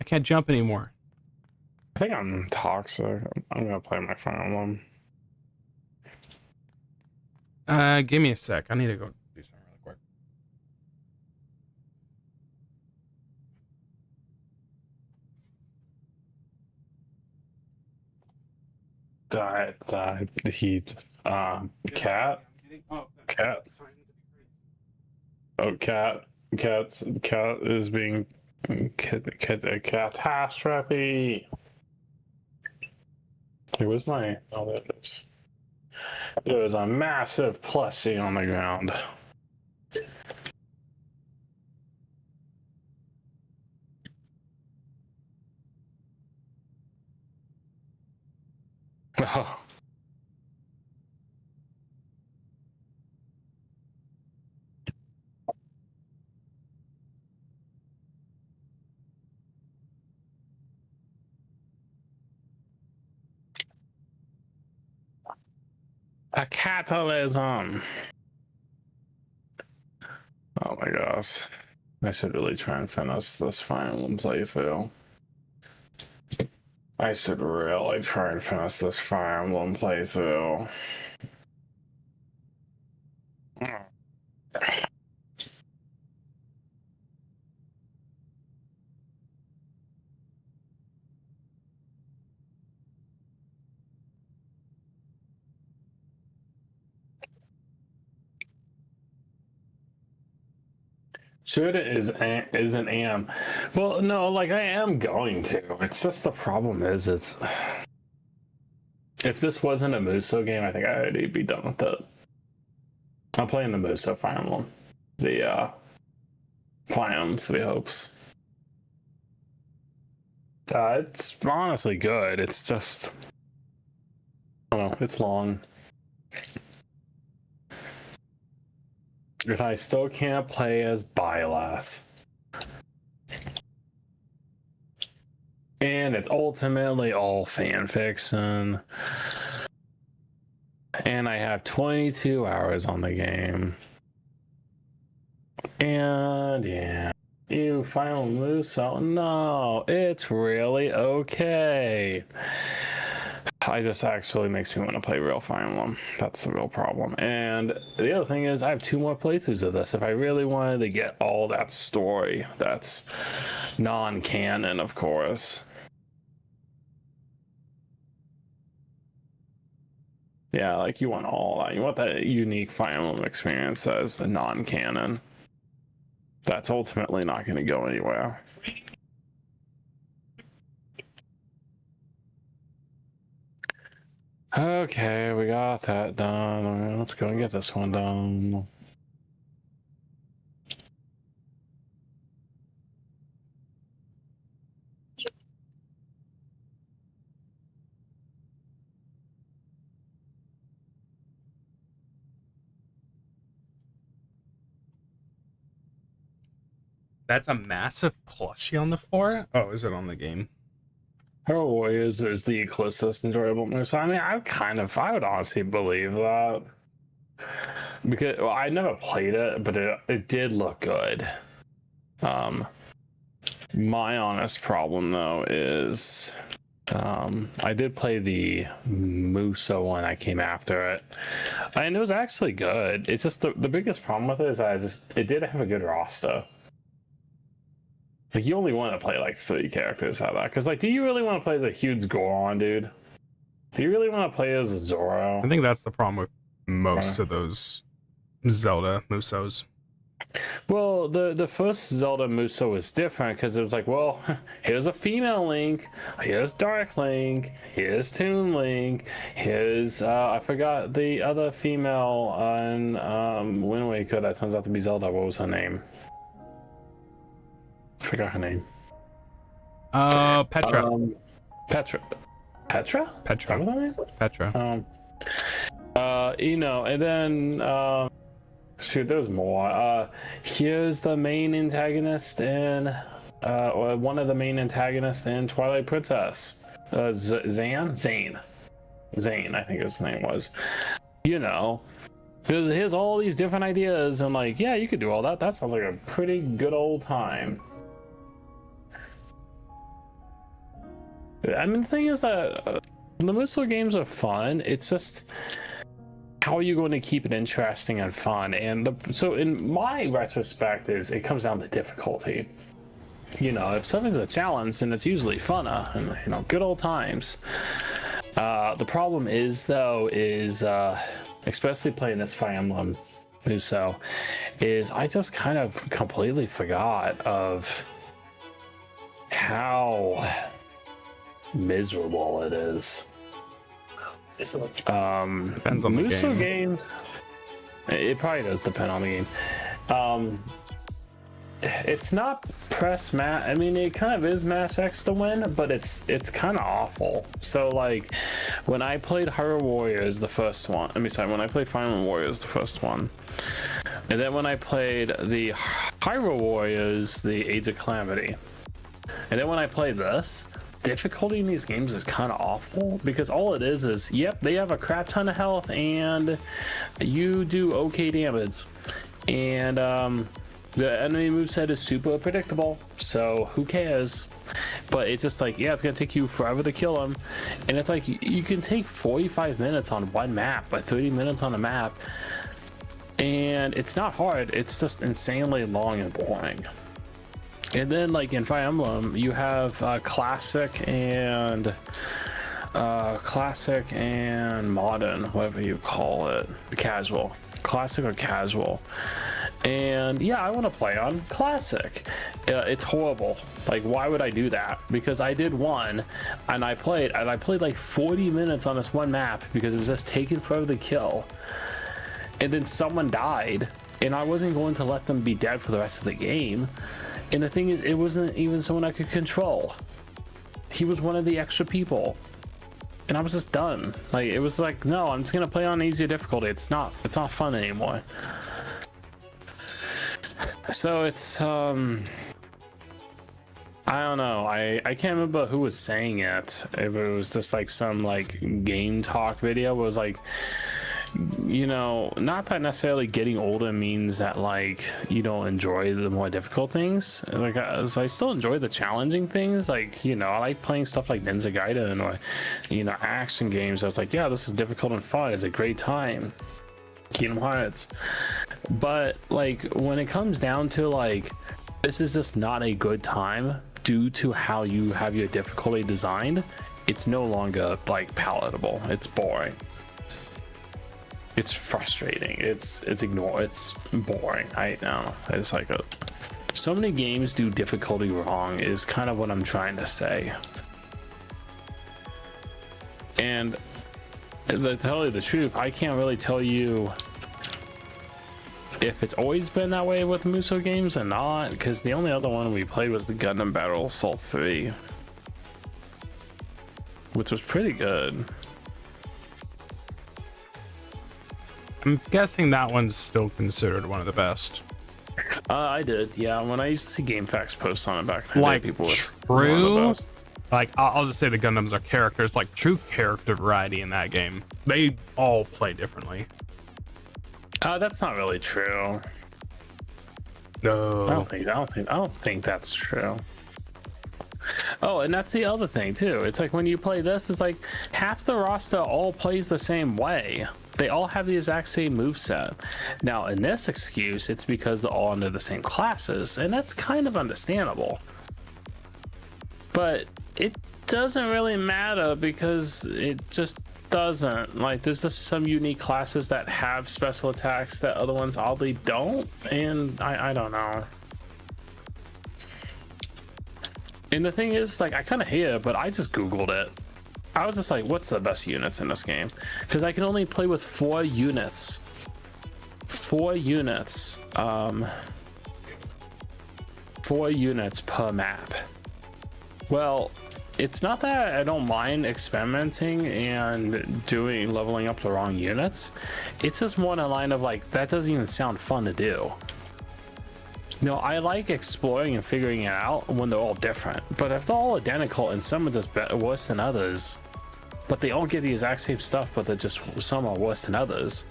I can't jump anymore.
I think I'm toxic. I'm gonna play my final one.
Give me a sec. I need to go do something really quick.
Cat. Oh, cat is being a catastrophe. Hey, where's my? Oh, there it is. There was a massive plushie on the ground. Oh. A catalysm. Oh my gosh. I should really try and finish this final playthrough. I should really try and finish this Fire Emblem playthrough. Should isn't am. Well, no, like I am going to. It's just the problem is it's if this wasn't a Muso game, I think I'd already be done with it. I'm playing the Muso Fire Emblem. The Fire Emblem Three Hopes. It's honestly good. It's just I don't know, it's long. And I still can't play as Byleth. And it's ultimately all fan fiction. And I have 22 hours on the game. And yeah. You final move, so no, it's really okay. I just actually makes me want to play real Fire Emblem. That's the real problem. And the other thing is, I have 2 more playthroughs of this. If I really wanted to get all that story, that's non-canon, of course. Yeah, like you want all that. You want that unique Fire Emblem experience as a non-canon. That's ultimately not going to go anywhere. Okay, we got that done. Let's go and get this one done.
That's a massive plushie on the floor? Oh, is it on the game?
Hero Warriors is the closest enjoyable move. So I mean, I would honestly believe that. Because I never played it, but it did look good. My honest problem though is I did play the Muso one. I came after it, and it was actually good. It's just the biggest problem with it is it didn't have a good roster. Like, you only want to play like 3 characters out of that, because like, do you really want to play as a huge Goron, dude? Do you really want to play as a Zoro?
I think that's the problem with most of those Zelda Musos.
Well, the first Zelda Muso was different because it was like, well, here's a female Link, here's Dark Link, here's Toon Link, here's I forgot the other female on Wind Waker that turns out to be Zelda. What was her name? Forgot her name.
Petra.
Petra. Petra?
Petra.
What was her name?
Petra.
You know, and then shoot, there's more. Here's the main antagonist in or one of the main antagonists in Twilight Princess. Zane, I think his name was. You know, here's all these different ideas, and like, yeah, you could do all that. That sounds like a pretty good old time. I mean, the thing is that the Muso games are fun. It's just, how are you going to keep it interesting and fun? And so in my retrospect, it comes down to difficulty. You know, if something's a challenge, then it's usually funner and, you know, good old times. The problem is, though, especially playing this Fire Emblem Muso, is I just kind of completely forgot of how miserable it is.
Depends on the
Muso
game.
games. It probably does depend on the game. It's not press match. I mean, it kind of is match X to win, but it's kind of awful. So like, when I played Hyrule Warriors, the first one. When I played Final Warriors, the first one, and then when I played the Hyrule Warriors, the Age of Calamity, and then when I played this. Difficulty in these games is kind of awful because all it is yep, they have a crap ton of health and you do okay damage, and the enemy moveset is super predictable, so who cares? But it's just like, yeah, it's gonna take you forever to kill them, and it's like you can take 45 minutes on one map, but 30 minutes on a map, and it's not hard, it's just insanely long and boring. And then, like in Fire Emblem, you have classic and modern, whatever you call it, casual, classic or casual. And yeah, I want to play on classic. It's horrible. Like, why would I do that? Because I did one, and I played like 40 minutes on this one map because it was just taking forever to kill. And then someone died, and I wasn't going to let them be dead for the rest of the game. And the thing is, it wasn't even someone I could control. He was one of the extra people. And I was just done. Like, it was like, no, I'm just gonna play on easier difficulty. It's not fun anymore. So it's I don't know. I can't remember who was saying it. If it was just like some like game talk video, it was like, you know, not that necessarily getting older means that like you don't enjoy the more difficult things. Like I still enjoy the challenging things. Like, you know, I like playing stuff like Ninja Gaiden or, you know, action games. I was like, yeah, this is difficult and fun. It's a great time. Kingdom Hearts. But like when it comes down to like, this is just not a good time due to how you have your difficulty designed, it's no longer like palatable. It's boring. It's frustrating. It's boring. I know. It's like so many games do difficulty wrong is kind of what I'm trying to say. And to tell you the truth, I can't really tell you if it's always been that way with Muso games or not, because the only other one we played was the Gundam Battle Assault 3, which was pretty good.
I'm guessing that one's still considered one of the best.
I did, yeah. When I used to see GameFAQs posts on it back in the
Like
day, people were
true, like I'll just say the Gundams are characters. Like true character variety in that game. They all play differently.
That's not really true.
No,
I don't think that's true. Oh, and that's the other thing too. It's like when you play this, it's like half the roster all plays the same way. They all have the exact same moveset. Now, in this excuse, it's because they're all under the same classes, and that's kind of understandable. But it doesn't really matter because it just doesn't. Like, there's just some unique classes that have special attacks that other ones oddly don't, and I don't know. And the thing is, like, I kind of hate it, but I just Googled it. I was just like, what's the best units in this game? Because I can only play with 4 units. 4 units. 4 units per map. Well, it's not that I don't mind experimenting and leveling up the wrong units. It's just more in a line of like, that doesn't even sound fun to do. No, I like exploring and figuring it out when they're all different. But if they're all identical and some are just worse than others, but they all get the exact same stuff, but they're just some are worse than others,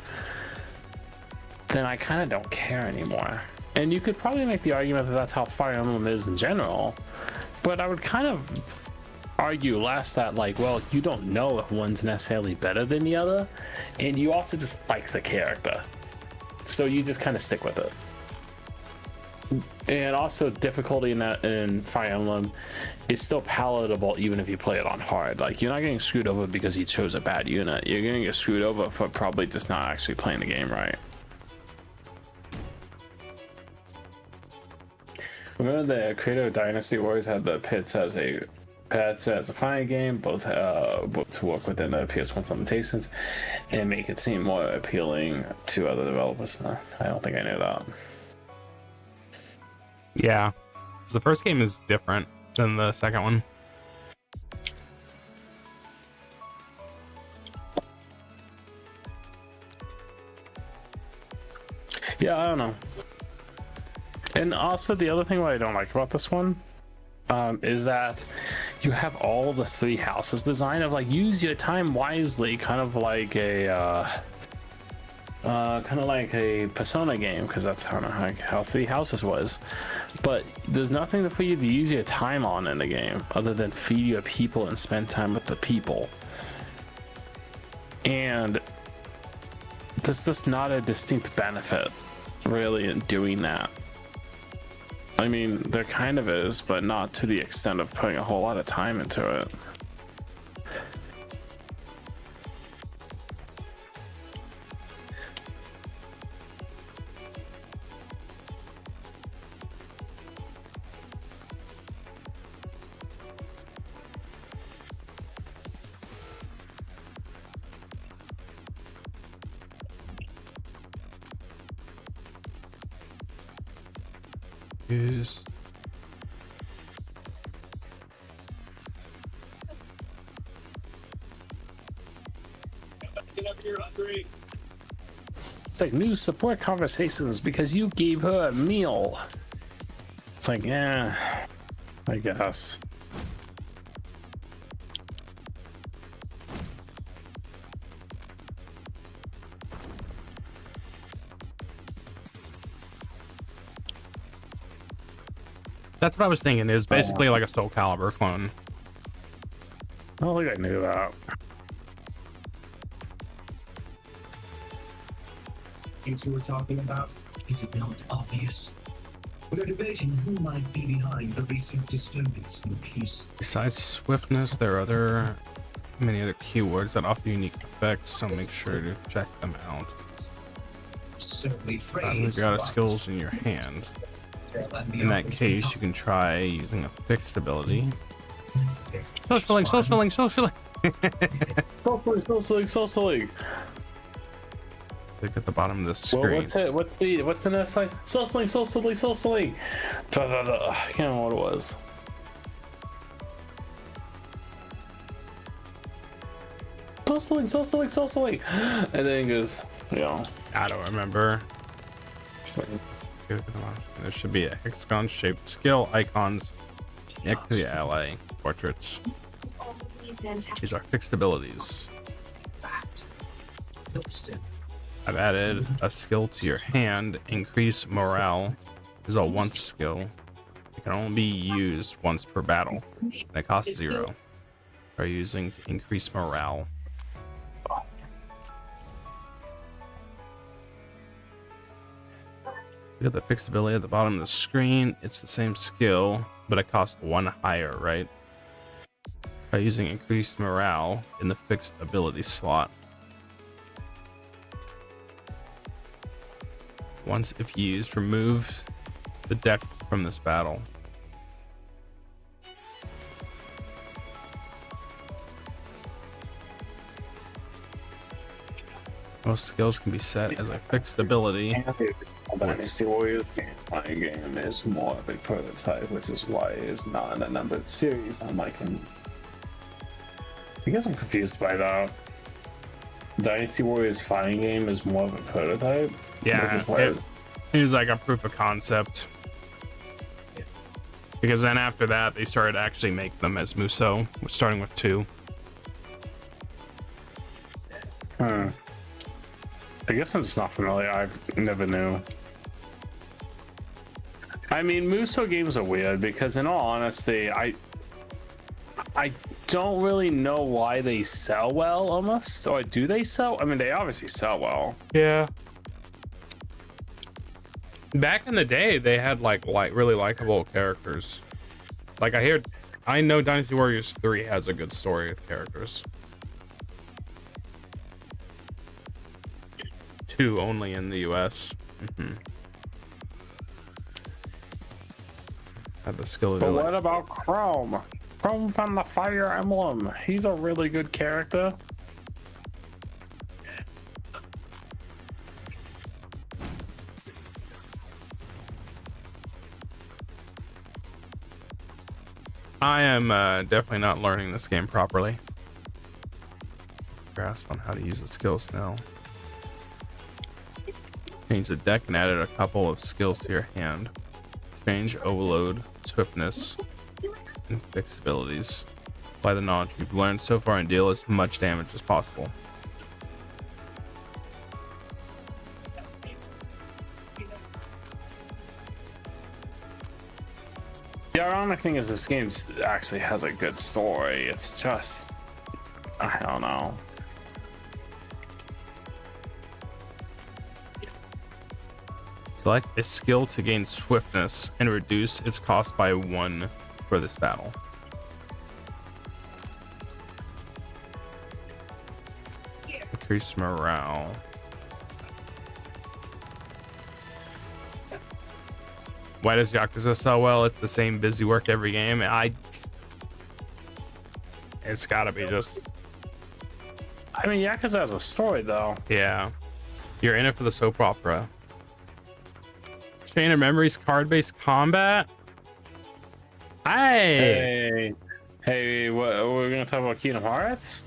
then I kind of don't care anymore. And you could probably make the argument that that's how Fire Emblem is in general, but I would kind of argue less that like, well, you don't know if one's necessarily better than the other, and you also just like the character, so you just kind of stick with it. And also difficulty in Fire Emblem is still palatable even if you play it on hard. Like, you're not getting screwed over because you chose a bad unit. You're gonna get screwed over for probably just not actually playing the game right. Remember the Creator Dynasty Warriors had the pits as a fighting game, both to work within the PS1's limitations and make it seem more appealing to other developers. I don't think I knew that.
yeah, the first game is different than the second one.
Yeah, I don't know. And also the other thing what I don't like about this one is that you have all the 3 houses design of like, use your time wisely, kind of like a Persona game, because that's how 3 houses was. But there's nothing for you to use your time on in the game other than feed your people and spend time with the people. And there's just not a distinct benefit really in doing that. I mean, there kind of is, but not to the extent of putting a whole lot of time into it.
Is
It's like new support conversations because you gave her a meal. It's like, yeah, I guess.
That's what I was thinking. It was basically like a Soul Calibur clone.
I don't think I knew that.
Things we're talking about, is it not obvious? We're debating who might be behind the recent disturbance in the peace.
Besides swiftness, there are many other keywords that offer unique effects, so make sure to check them out.
Certainly
You've got skills in your hand. In that case, you can try using a fixed ability. Social link, social link, social link.
Social link.
Look at the bottom of the screen.
Well, what's the next line? Social link, social link, social link. I can't remember what it was. Social link, social link, social link. And then it goes, you know.
I don't remember. There should be a hexagon shaped skill icons next to the ally portraits. These are fixed abilities. I've added a skill to your hand. Increase morale is a once skill. It can only be used once per battle, and it costs 0. Are using to increase morale. Look at the fixed ability at the bottom of the screen. It's the same skill, but it costs 1 higher, right? By using increased morale in the fixed ability slot. Once if used, remove the deck from this battle. Most skills can be set as a fixed ability.
Dynasty Warriors playing game is more of a prototype, which is why it is not in a numbered series, unlike in. I guess I'm confused by that. Dynasty Warriors fighting game is more of a prototype.
Yeah, it was like a proof of concept. Because then after that, they started to actually make them as Muso, starting with 2.
I guess I'm just not familiar. I've never knew. I mean, Muso games are weird because, in all honesty, I don't really know why they sell well. Almost, or do they sell? I mean, they obviously sell well.
Yeah. Back in the day, they had like really likable characters. Like I know Dynasty Warriors 3 has a good story with characters. 2 only in the US. Have the skill.
But what about Chrome? Chrome from the Fire Emblem. He's a really good character.
I am definitely not learning this game properly. Grasp on how to use the skills now. Change the deck and added a couple of skills to your hand. Change overload, swiftness, and fixed abilities. Apply the knowledge you've learned so far and deal as much damage as possible.
The ironic thing is this game actually has a good story. It's just, I don't know.
Select a skill to gain swiftness and reduce its cost by 1 for this battle. Increase morale. Why does Yakuza sell well? It's the same busy work every game. It's gotta be just.
I mean, Yakuza has a story though.
Yeah, you're in it for the soap opera. Chain of Memories card-based combat.
Hey, what we're gonna talk about Kingdom Hearts?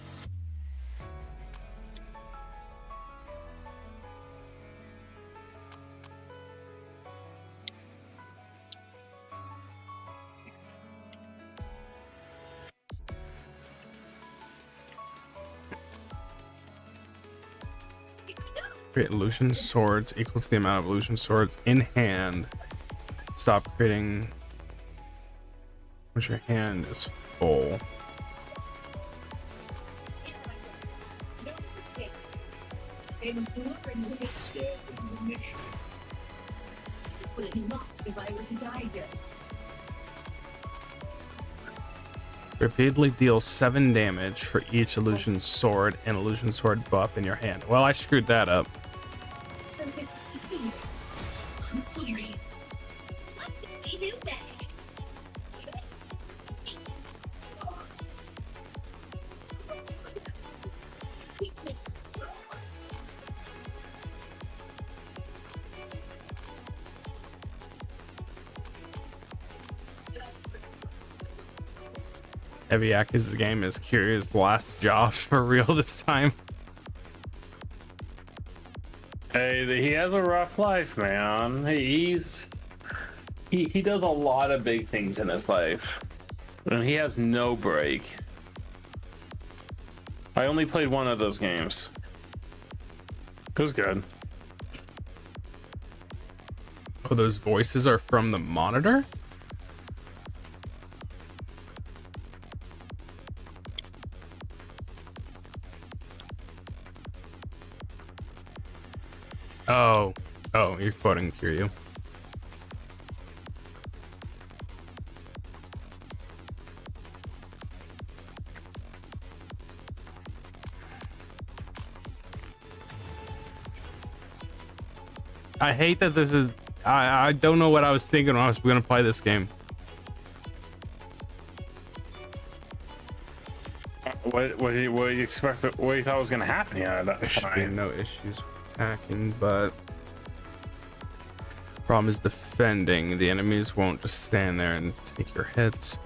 Create illusion swords equal to the amount of illusion swords in hand. Stop creating Wish your hand is full.
Instead of the mission.
Would it be lost if I were to die here?
Repeatedly deal 7 damage for each illusion sword and illusion sword buff in your hand. Well, I screwed that up.
So this is defeat. I'm sorry.
What should we do next?
Weakness.
Heavy Aki's game is Kiryu's last job for real this time.
Hey, he has a rough life, man. He does a lot of big things in his life, and he has no break. I only played one of those games. It was good.
Oh, those voices are from the monitor? Oh, you're quoting Kiryu. I hate that this is. I don't know what I was thinking when I was gonna play this game.
What do you expect? What you thought was gonna happen here?
There should be no issues with attacking, but problem is defending. The enemies won't just stand there and take your hits.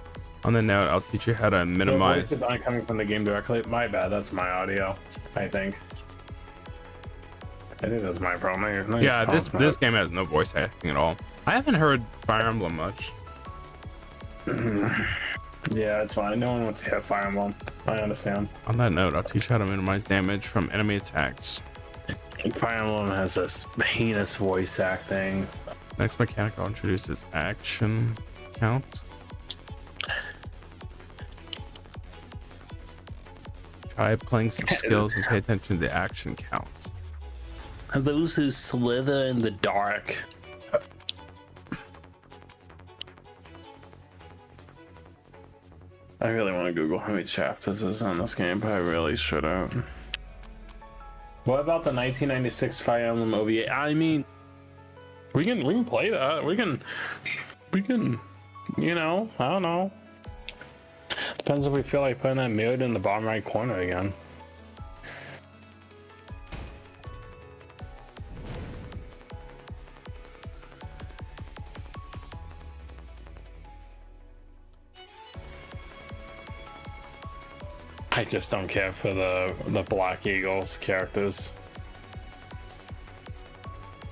On the note, I'll teach you how to minimize.
Is not coming from the game directly? My bad. That's my audio. I think that's my problem. No,
Yeah, this game has no voice acting at all. I haven't heard Fire Emblem much.
Yeah, it's fine. No one wants to hit Fire Emblem. I understand.
On that note, I'll teach you how to minimize damage from enemy attacks.
Fire Emblem has this heinous voice acting.
Next mechanic I'll introduce is action count. Try playing some skills and pay attention to the action count.
Those who slither in the dark. I really want to Google how many chapters is on this game, but I really shouldn't. What about the 1996 Fire Emblem OVA? I mean, we can play that. We can, you know, I don't know. Depends if we feel like putting that mode in the bottom right corner again. I just don't care for the Black Eagles characters.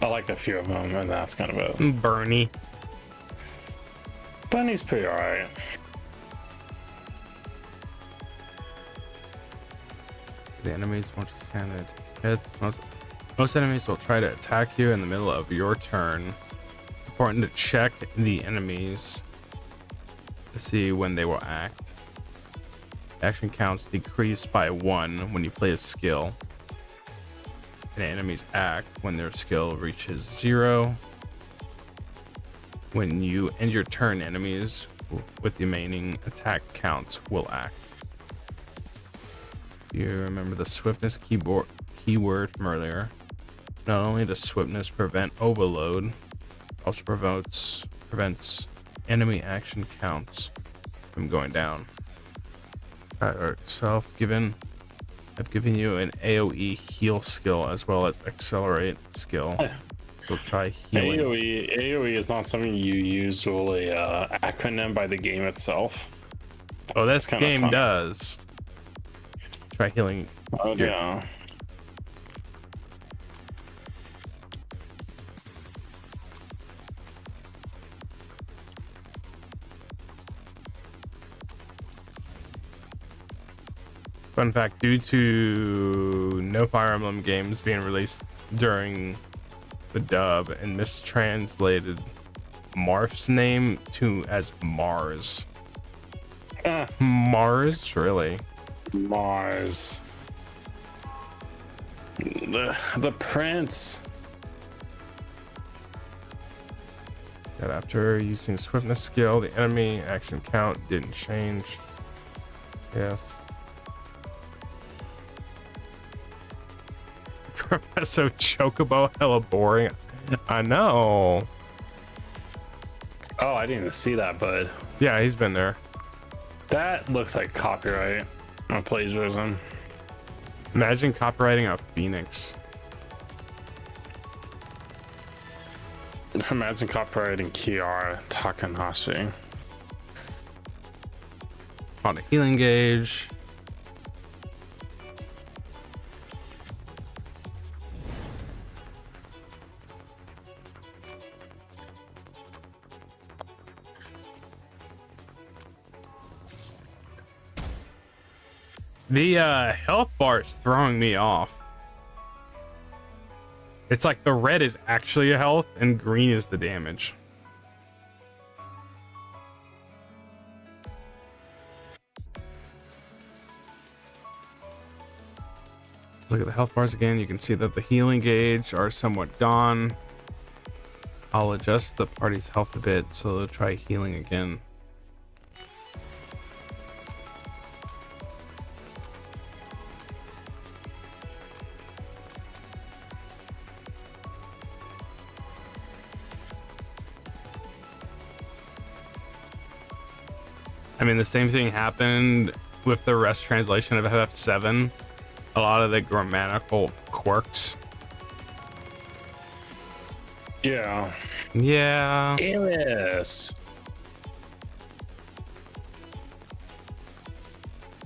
I like a few of them, and that's kind of it.
Bernie.
Bunny's pretty alright.
The enemies won't just stand there to hits. Most enemies will try to attack you in the middle of your turn. Important to check the enemies to see when they will act. Action counts decrease by 1 when you play a skill. And enemies act when their skill reaches 0. When you end your turn, enemies with the remaining attack counts will act. You remember the swiftness keyword from earlier. Not only does swiftness prevent overload, it also prevents enemy action counts from going down. I've given you an AoE heal skill as well as accelerate skill. So try healing.
AoE is not something you usually acronym by the game itself.
Oh, this game
fun.
does. Try healing.
Oh yeah.
Fun fact, due to no Fire Emblem games being released during the dub and mistranslated Marth's name as Mars. Mars, really?
Mars. The prince.
That after using swiftness skill, the enemy action count didn't change. Yes. Professor Chocobo, hella boring. I know.
Oh, I didn't even see that, bud.
Yeah, he's been there.
That looks like copyright or plagiarism.
Imagine copywriting a phoenix.
Imagine copyrighting Kiara Takanashi.
On a healing gauge. The health bar is throwing me off. It's like the red is actually a health and green is the damage. Look at the health bars again. You can see that the healing gauge are somewhat gone. I'll adjust the party's health a bit so they'll try healing again. I mean, the same thing happened with the rest translation of FF7. A lot of the grammatical quirks.
Yeah.
Yeah.
Alias.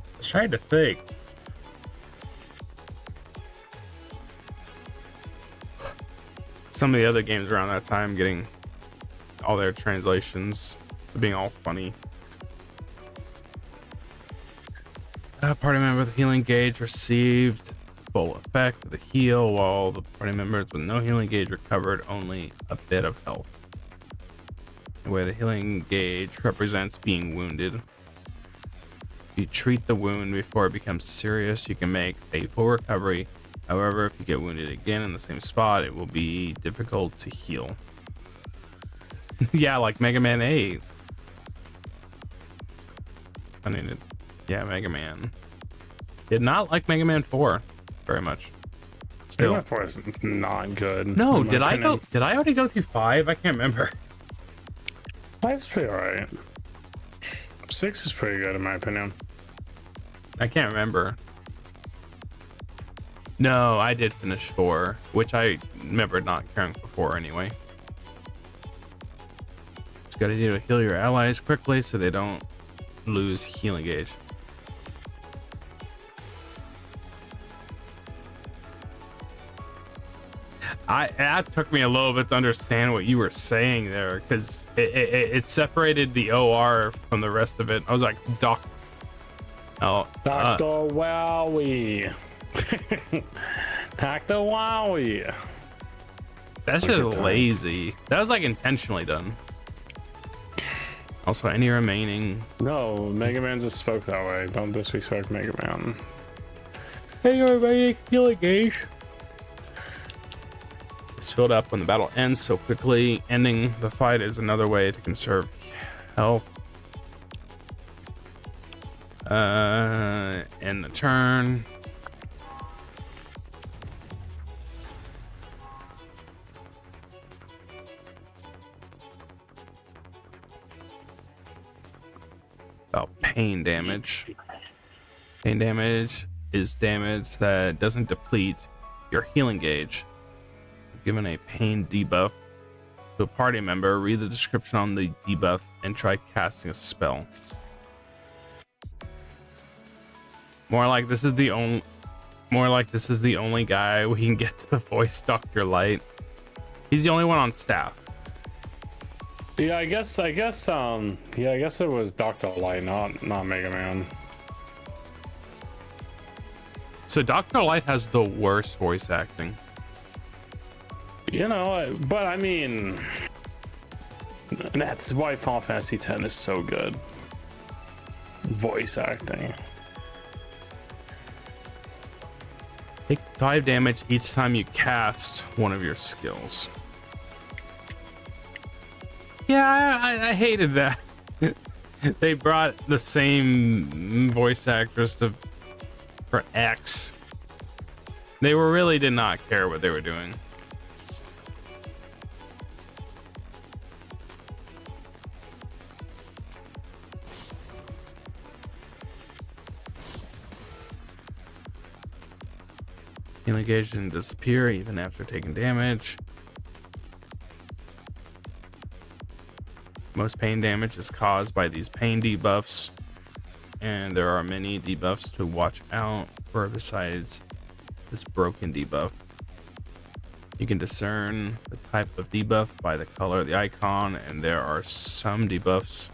I was trying to think. Some of the other games around that time getting all their translations being all funny. Party member with healing gauge received full effect of the heal, while the party members with no healing gauge recovered only a bit of health. Where the healing gauge represents being wounded. If you treat the wound before it becomes serious, you can make a full recovery. However, if you get wounded again in the same spot, it will be difficult to heal. Yeah, like Mega Man 8. I need it. Yeah, Mega Man. Did not like Mega Man 4 very much. Still.
Mega Man 4 is not good.
No, did I already go through 5? I can't remember.
5's pretty alright. 6 is pretty good in my opinion.
I can't remember. No, I did finish 4, which I remember not caring for 4 anyway. Just gotta do to heal your allies quickly so they don't lose healing gauge. That took me a little bit to understand what you were saying there, because it separated the OR from the rest of it. I was like, Dr.
Wowie. Dr. Wowie.
That's just lazy. That was like intentionally done. Also, any remaining.
No, Mega Man just spoke that way. Don't disrespect Mega Man.
Hey, everybody, healing gauge. It's filled up when the battle ends so quickly. Ending the fight is another way to conserve health. End the turn. Oh, pain damage. Pain damage is damage that doesn't deplete your healing gauge. Given a pain debuff to a party member, read the description on the debuff and try casting a spell. More like this is the only guy we can get to voice Dr. Light. He's the only one on staff.
Yeah, I guess it was Dr. Light, not Mega Man.
So Dr. Light has the worst voice acting.
You know, but I mean, that's why Final Fantasy X is so good. voice acting.
Take 5 damage each time you cast one of your skills. Yeah, I hated that. They brought the same voice actress for X. They really did not care what they were doing. Healing gauge didn't disappear even after taking damage. Most pain damage is caused by these pain debuffs, and there are many debuffs to watch out for besides this broken debuff. You can discern the type of debuff by the color of the icon, and there are some debuffs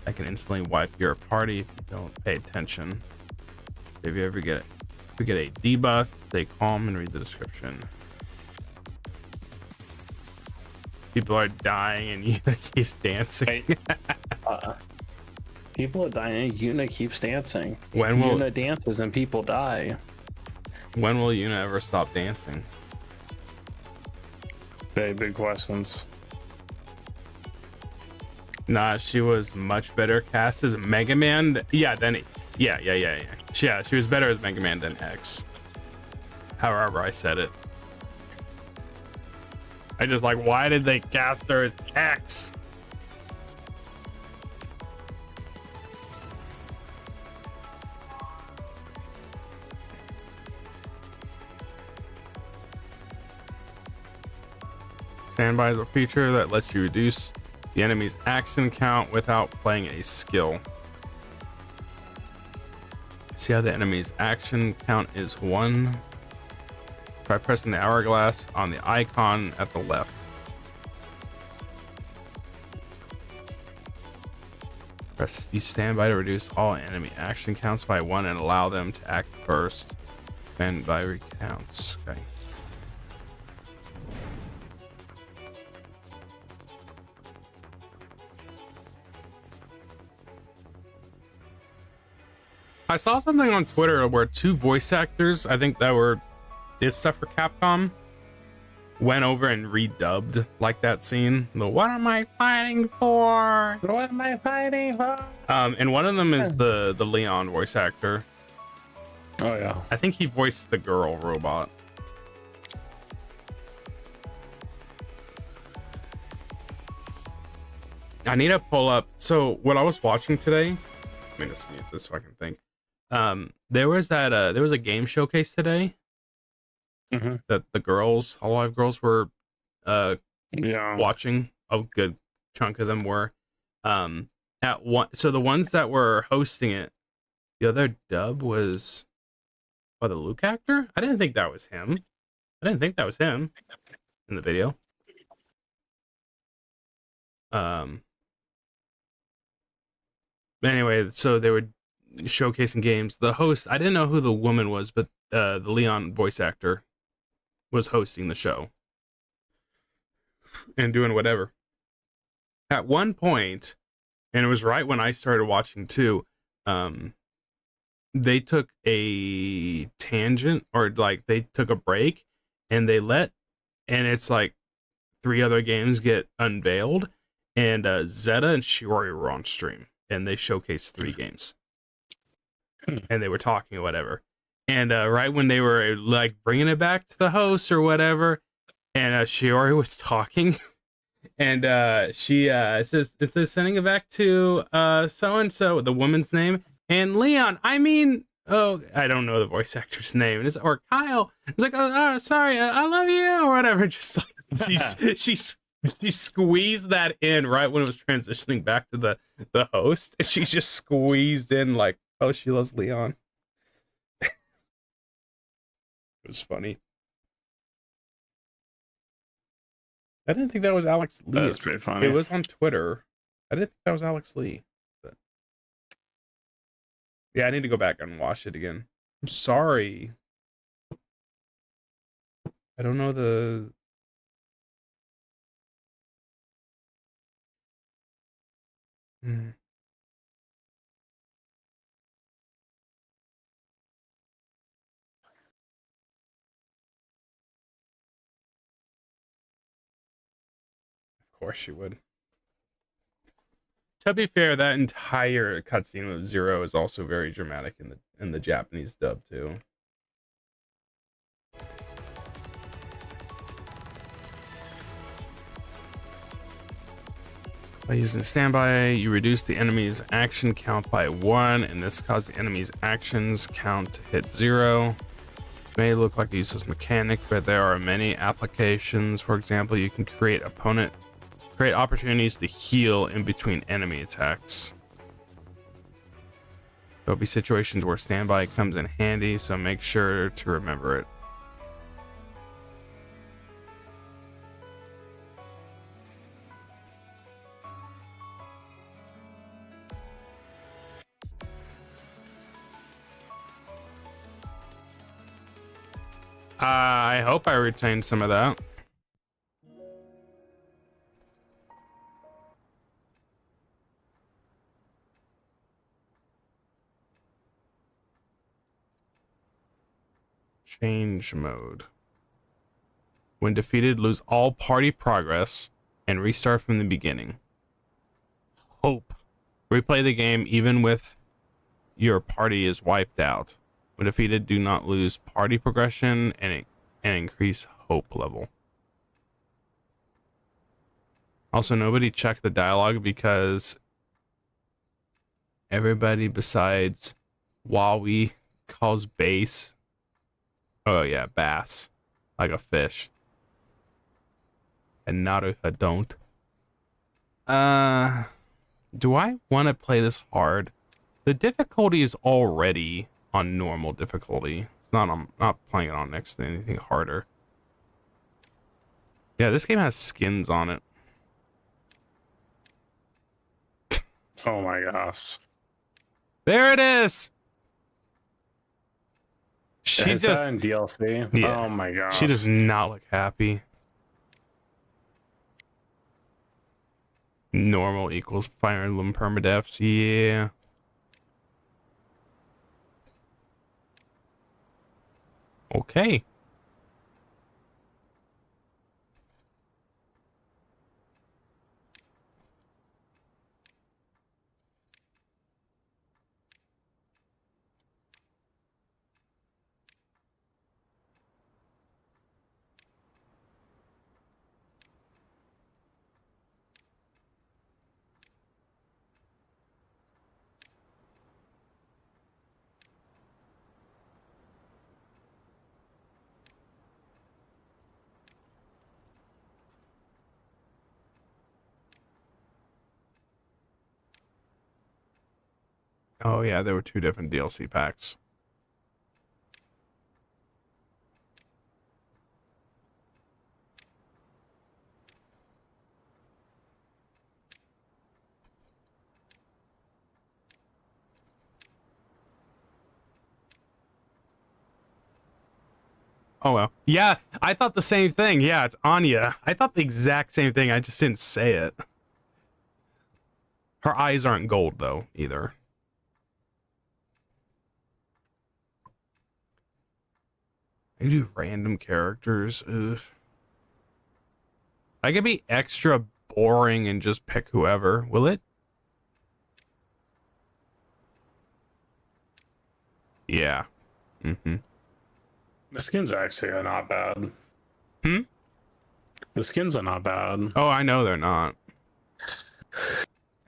that can instantly wipe your party if you don't pay attention. If you get a debuff, stay calm and read the description. People are dying and Yuna keeps dancing.
People are dying. Yuna keeps dancing.
When will
Yuna dances and people die?
When will Yuna ever stop dancing?
Very big questions.
Nah, she was much better cast as Mega Man. Yeah, she was better as Mega Man than X. However I said it. I just like, why did they cast her as X? Standby is a feature that lets you reduce the enemy's action count without playing a skill. See how the enemy's action count is 1 by pressing the hourglass on the icon at the left. Press you standby to reduce all enemy action counts by 1 and allow them to act first. And by recounts. Okay. I saw something on Twitter where 2 voice actors, I think that did stuff for Capcom, went over and redubbed like that scene. The "What am I fighting for?"
What am I fighting for?
And one of them is the Leon voice actor.
Oh yeah.
I think he voiced the girl robot. I need to pull up. So what I was watching today, let me just mute this so I can think. There was a game showcase today that the girls, Hololive girls, were watching. A good chunk of them were at one. So the ones that were hosting it, the other dub was the Luke actor. I didn't think that was him in the video. Anyway, so they were showcasing games. The host, I didn't know who the woman was, but the Leon voice actor was hosting the show and doing whatever. At one point, and it was right when I started watching too, they took a tangent, or like they took a break, and and it's like 3 other games get unveiled, and Zeta and Shiori were on stream, and they showcased 3 games. And they were talking or whatever, and right when they were like bringing it back to the host or whatever, and Shiori was talking, and she says, "If they're sending it back to so and so," the woman's name, and Leon, I don't know the voice actor's name, or Kyle. It's like, oh sorry, I love you or whatever. Just like she squeezed that in right when it was transitioning back to the host, and she just squeezed in like, oh, she loves Leon. It was funny. I didn't think that was Alex Lee.
That's pretty funny.
It was on Twitter. I didn't think that was Alex Lee. But yeah, I need to go back and watch it again. I'm sorry. I don't know the... course you would. To be fair, that entire cutscene with Zero is also very dramatic in the Japanese dub too. By using standby, you reduce the enemy's action count by 1, and this causes the enemy's actions count to hit 0. This may look like a useless mechanic, but there are many applications. For example, you can create opportunities to heal in between enemy attacks. There'll be situations where standby comes in handy, so make sure to remember it. I hope I retained some of that. Change mode. When defeated, lose all party progress and restart from the beginning. Hope. Replay the game even with your party is wiped out. When defeated, do not lose party progression and increase hope level. Also, nobody checked the dialogue because everybody besides Wawi calls bass. Oh yeah, bass. Like a fish. And Naruto don't. Do I want to play this hard? The difficulty is already on normal difficulty. It's not. I'm not playing it on next to anything harder. Yeah, this game has skins on it.
Oh my gosh.
There it is.
Is that in DLC?
Yeah.
Oh my gosh.
She does not look happy. Normal equals Fire Emblem permadeaths. Yeah. Okay. Oh yeah, there were 2 different DLC packs. Oh well. Yeah, I thought the same thing. Yeah, it's Anya. I thought the exact same thing. I just didn't say it. Her eyes aren't gold though, either. I do random characters. Ugh. I could be extra boring and just pick whoever. Will it? Yeah. Mm-hmm.
The skins are actually not bad.
Hmm?
The skins are not bad.
Oh, I know they're not.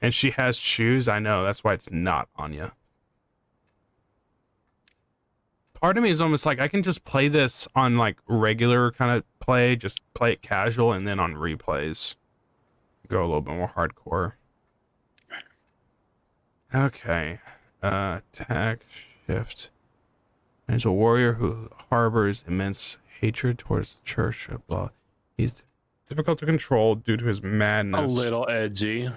And she has shoes. I know. That's why it's not Anya. Part of me is almost like I can just play this on like regular kind of play, just play it casual, and then on replays go a little bit more hardcore. Okay. Attack, shift. There's a warrior who harbors immense hatred towards the church. Blah. He's difficult to control due to his madness.
A little edgy.
His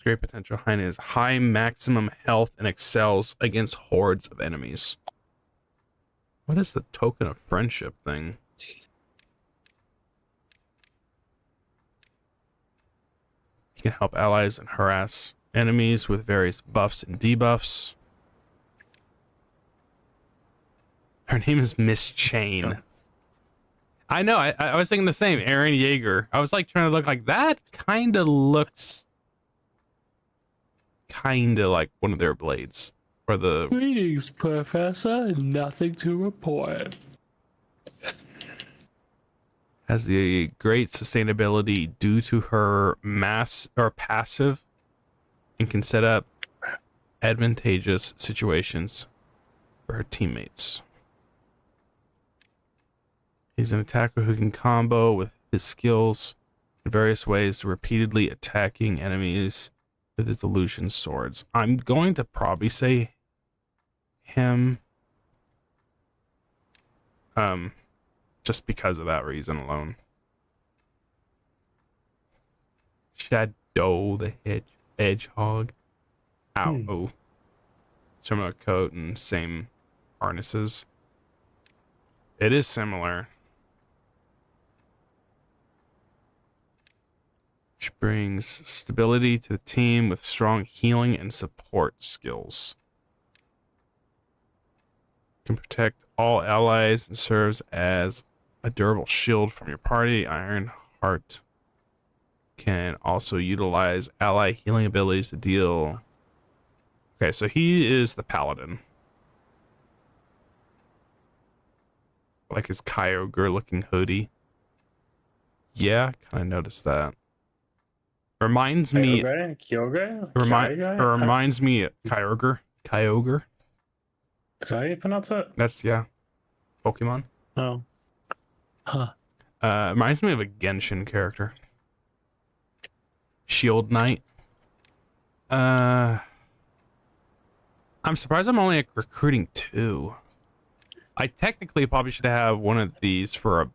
great potential behind his high maximum health and excels against hordes of enemies. What is the token of friendship thing? He can help allies and harass enemies with various buffs and debuffs. Her name is Miss Chain. I know. I was thinking the same. Aaron Yeager. I was like trying to look like that. Kind of looks kind of like one of their blades. Or the
Greetings, Professor. Nothing to report.
has the great sustainability due to her mass or passive and can set up advantageous situations for her teammates. He's an attacker who can combo with his skills in various ways, repeatedly attacking enemies with his illusion swords. I'm going to probably say him. Just because of that reason alone. Shadow the Hedgehog. Ow. Oh. Similar coat and same harnesses. It is similar. Which brings stability to the team with strong healing and support skills. Can protect all allies and serves as a durable shield from your party. Ironheart can also utilize ally healing abilities to deal. Okay, so he is the paladin. Like his Kyogre looking hoodie. Yeah, kind of noticed that. Reminds me.
Kyogre?
Reminds me of Kyogre. Kyogre.
Is that how you pronounce it?
That's Pokemon.
Oh. Huh.
Reminds me of a Genshin character. Shield Knight. I'm surprised I'm only recruiting 2. I technically probably should have one of these for a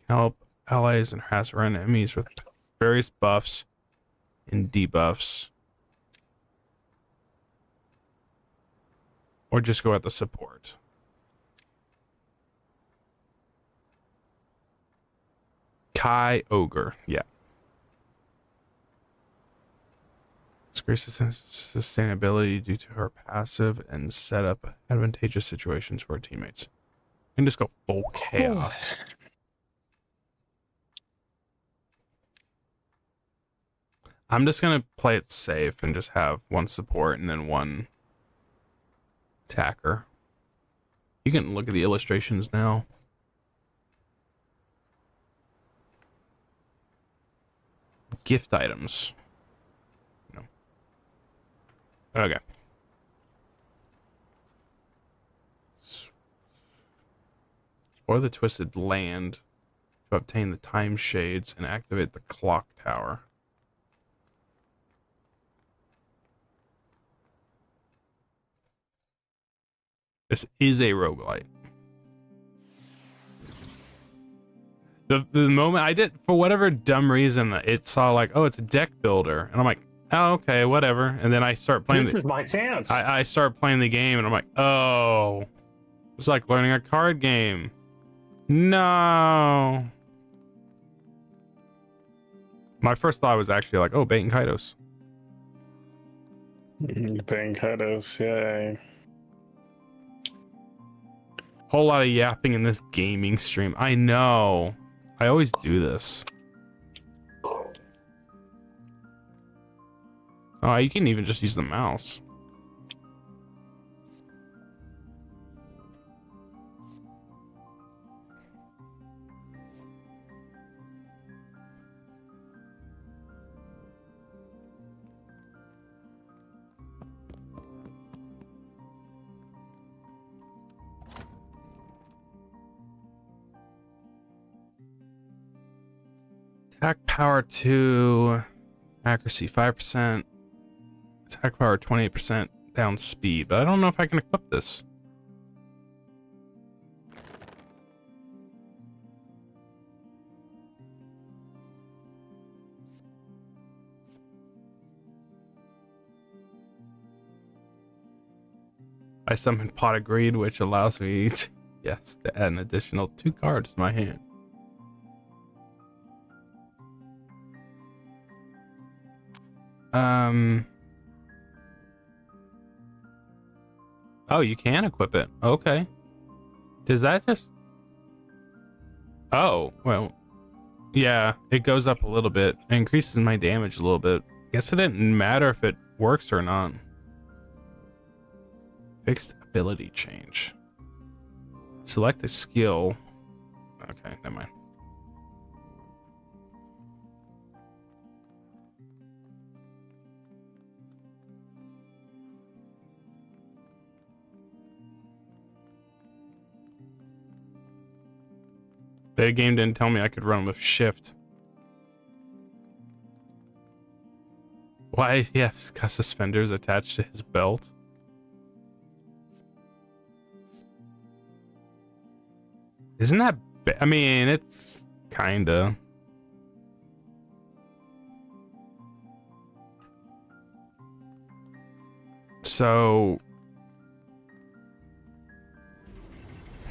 help allies and harass around enemies with various buffs and debuffs. Or just go at the support. Kai Ogre, yeah. Increases sustainability due to her passive and set up advantageous situations for her teammates. You can just go full chaos. I'm just gonna play it safe and just have one support and then one attacker. You can look at the illustrations now. Gift items. No. Okay. Explore the twisted land to obtain the time shades and activate the clock tower. This is a roguelite. The moment I did, for whatever dumb reason, it saw like, oh, it's a deck builder. And I'm like, oh, okay, whatever. And then I start playing.
This is my chance.
I start playing the game and I'm like, oh, it's like learning a card game. No. My first thought was actually like, oh, Bait and Kaidos.
Bait and Kaidos, yay.
Whole lot of yapping in this gaming stream. I know. I always do this. Oh, you can even just use the mouse. Attack power 2, accuracy 5%, attack power 28%, down speed. But I don't know if I can equip this. I summoned Pot of Greed, which allows me to, yes, to add an additional 2 cards to my hand. Oh, you can equip it. Okay. Does that just... Oh, well, yeah, it goes up a little bit. It increases my damage a little bit. Guess it didn't matter if it works or not. Fixed ability change. Select a skill. Okay, never mind. The game didn't tell me I could run with shift. Why? Yeah, he's got suspenders attached to his belt. Isn't that I mean, it's kinda. So...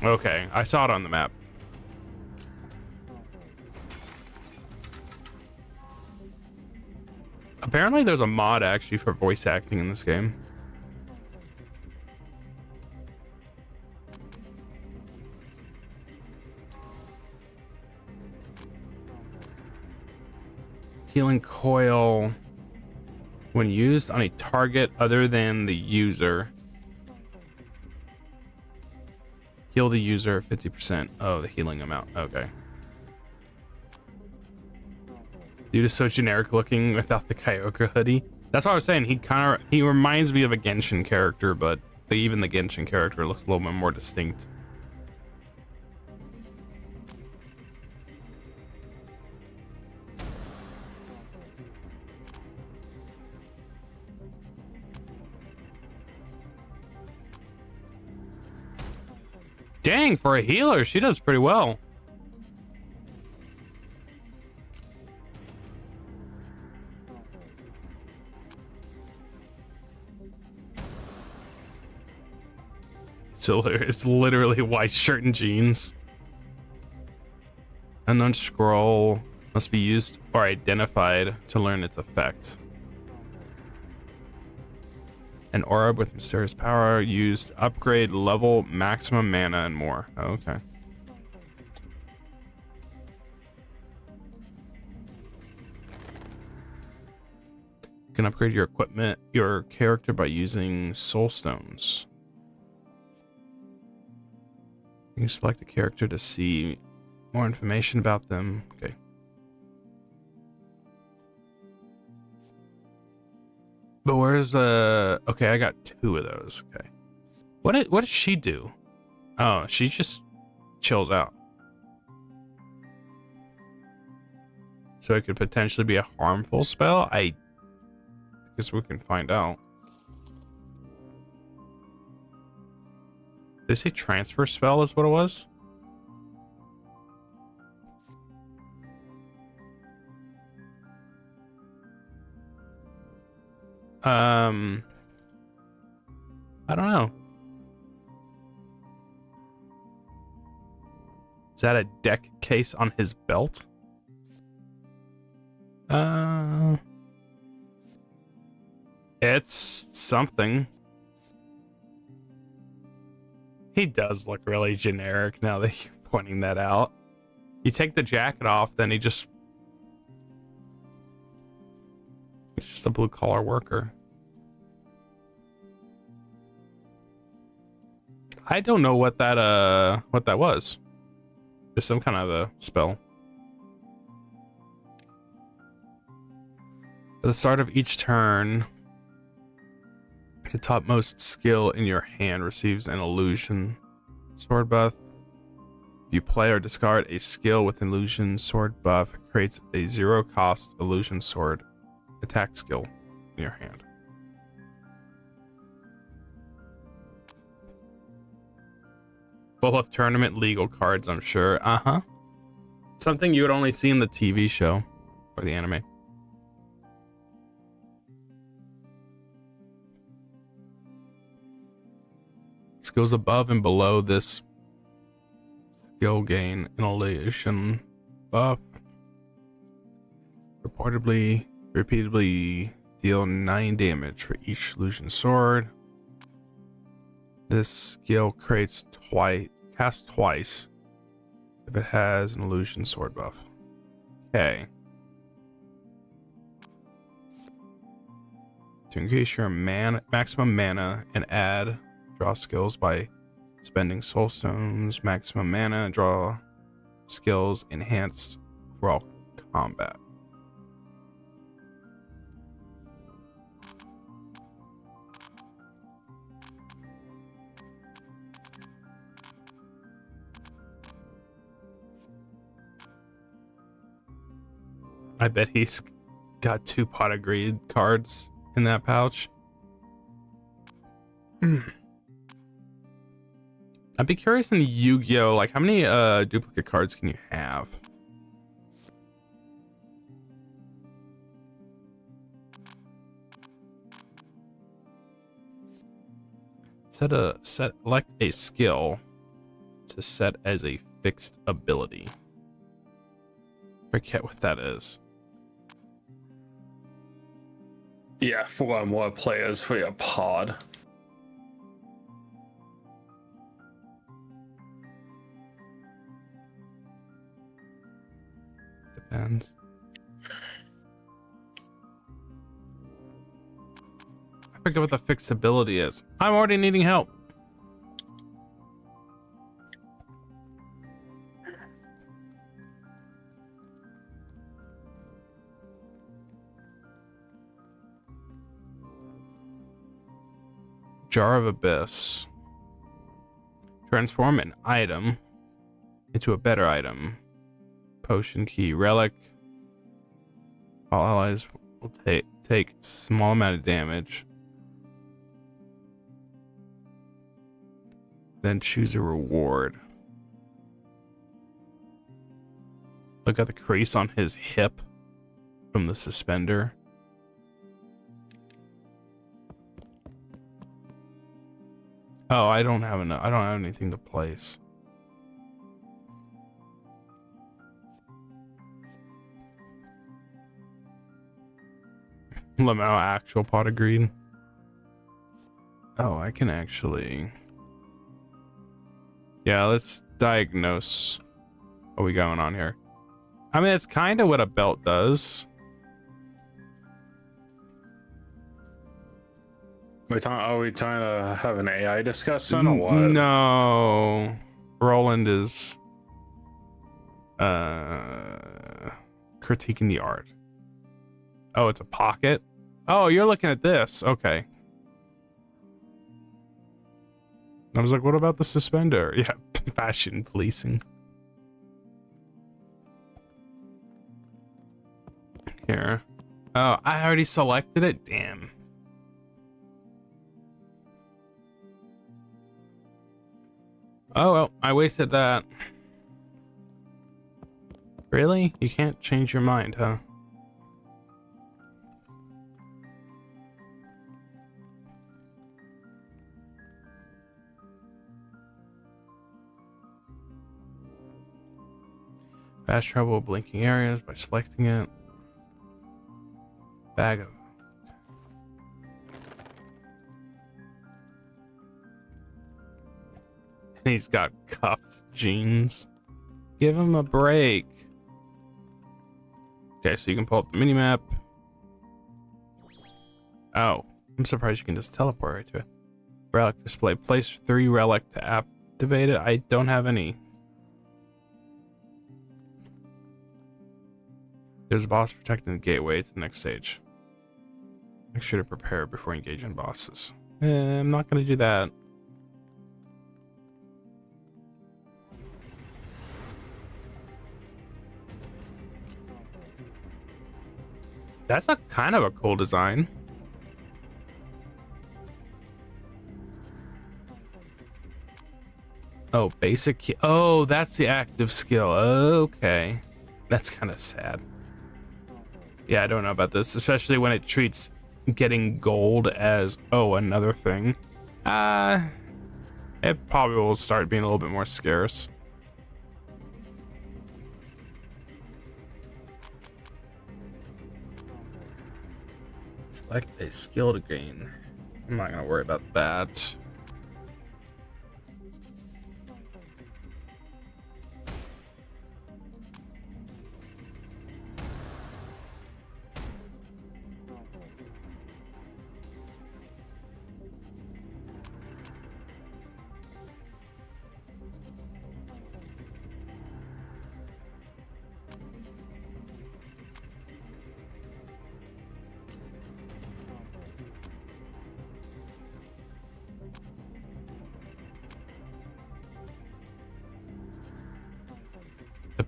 Okay, I saw it on the map. Apparently there's a mod actually for voice acting in this game. Healing coil when used on a target other than the user. Heal the user 50%. Oh, the healing amount. Okay. Dude is so generic looking without the Kyogre hoodie. That's what I was saying. He reminds me of a Genshin character, but even the Genshin character looks a little bit more distinct. Dang, for a healer, she does pretty well. So it's literally white shirt and jeans. Unknown scroll must be used or identified to learn its effect. An orb with mysterious power used upgrade level, maximum mana, and more. Okay. You can upgrade your equipment, your character by using soul stones. You can select a character to see more information about them. Okay. But where's okay, I got 2 of those. Okay. What does she do? Oh, she just chills out. So it could potentially be a harmful spell? I guess we can find out. Did they say transfer spell is what it was? I don't know. Is that a deck case on his belt? It's something. He does look really generic now that you're pointing that out. You take the jacket off, then he's just a blue collar worker. I don't know what that was. There's some kind of a spell. At the start of each turn, the topmost skill in your hand receives an illusion sword buff. If you play or discard a skill with illusion sword buff, it creates a 0-cost illusion sword attack skill in your hand. Full of tournament legal cards, I'm sure. Uh-huh. Something you would only see in the TV show or the anime. Skills above and below this skill gain an illusion buff. Repeatedly deal 9 damage for each illusion sword. This skill creates cast twice if it has an illusion sword buff. Okay. To increase your maximum mana and draw skills by spending soul stones, maximum mana, draw skills, enhanced overall combat. I bet he's got 2 pot of greed cards in that pouch. I'd be curious in Yu-Gi-Oh! Like, how many duplicate cards can you have? Select a skill to set as a fixed ability. Forget what that is.
Yeah, 4 or more players for your pod.
Depends. I forget what the fixed ability is. I'm already needing help. Jar of Abyss. Transform an item into a better item. Potion key. Relic. All allies will take small amount of damage. Then choose a reward. Look at the crease on his hip from the suspender. Oh, I don't have enough. I don't have anything to place. Lamau actual pot of greed. Oh, I can actually. Yeah, let's diagnose what we going on here. I mean, it's kind of what a belt does.
Are we trying to have an AI discussion or what?
No. Roland is critiquing the art. Oh, it's a pocket? Oh, you're looking at this. Okay. I was like, what about the suspender? Yeah, fashion policing. Here. Oh, I already selected it? Damn. Oh, well, I wasted that. Really? You can't change your mind, huh? Fast travel blinking areas by selecting it. Bag of. And he's got cuffed jeans. Give him a break. Okay, so you can pull up the minimap. Oh, I'm surprised you can just teleport right to it. Relic display. Place 3 relic to activate it. I don't have any. There's a boss protecting the gateway to the next stage. Make sure to prepare before engaging bosses. I'm not going to do that. That's a kind of a cool design. Oh, basic key. Oh, that's the active skill. Okay. That's kind of sad. Yeah, I don't know about this, especially when it treats getting gold as, oh, another thing. It probably will start being a little bit more scarce. Select a skill to gain. I'm not gonna worry about that.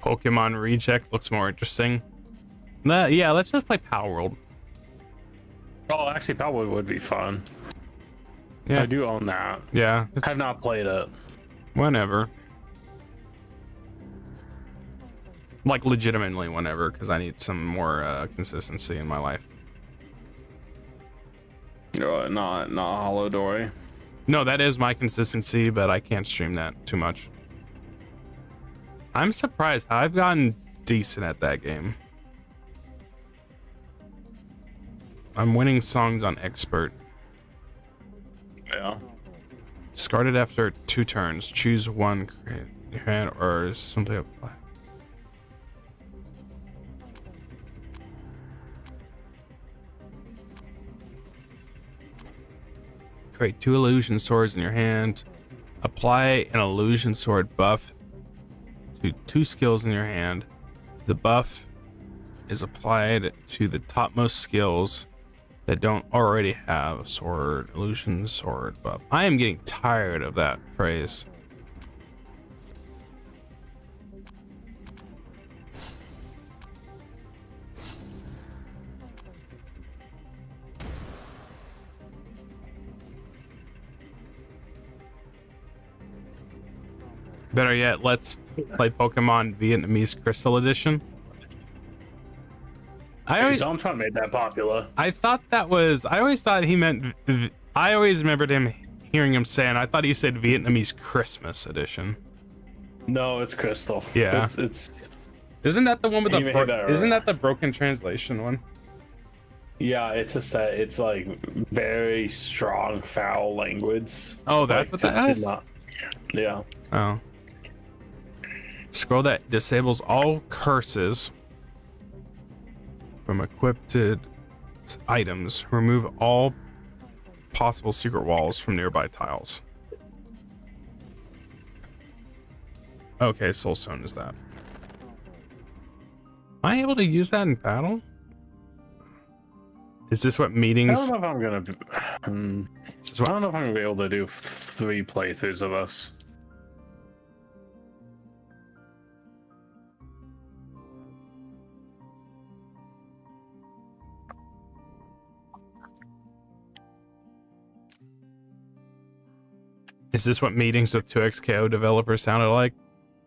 Pokemon Reject looks more interesting. Yeah, let's just play Power World.
Oh, actually, probably would be fun.
Yeah,
I do own that.
yeah.
I have not played it.
Whenever. Like legitimately whenever, because I need some more consistency in my life.
Not Hollow Dory.
No, that is my consistency, but I can't stream that too much. I'm surprised how I've gotten decent at that game. I'm winning songs on expert.
Yeah.
Discarded after 2 turns. Choose one, create your hand, or something apply. Create 2 illusion swords in your hand. Apply an illusion sword buff to 2 skills in your hand. The buff is applied to the topmost skills that don't already have sword, illusion sword buff. I am getting tired of that phrase. Better yet, let's play Pokemon Vietnamese Crystal Edition. I always
made that popular.
I thought that was. I always thought he meant. I always remembered him hearing him say, and I thought he said Vietnamese Christmas edition.
No, it's Crystal.
Yeah.
It's.
Isn't that the one with
He
the?
made that
Isn't
right.
that the broken translation one?
Yeah, it's a set. It's like very strong foul language.
Oh, that's
Like,
what that is.
Yeah.
Oh. Scroll that disables all curses from equipped items. Remove all possible secret walls from nearby tiles. Okay, Soulstone is that. Am I able to use that in battle? Is this what
I
meetings?
don't know if I'm gonna.
Is this
I
what,
don't know if I'm gonna be able to do 3 playthroughs of this.
is this what meetings with 2XKO developers sounded like?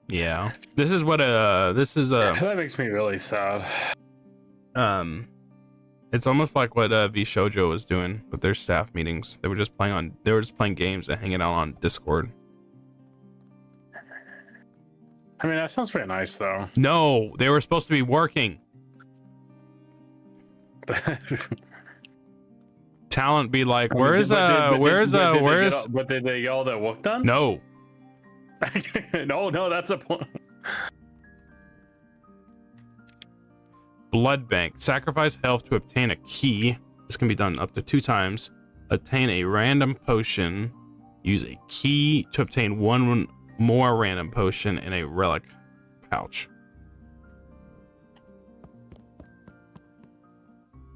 Yeah. This is what
That makes me really sad.
It's almost like what V Shoujo was doing with their staff meetings. They were just playing games and hanging out on Discord.
I mean, that sounds pretty nice, though.
No, they were supposed to be working. Talent be like, where's
But did they get all their work done?
No.
No, that's a point.
Blood bank. Sacrifice health to obtain a key. This can be done up to 2 times. Obtain a random potion. Use a key to obtain 1 more random potion in a relic pouch.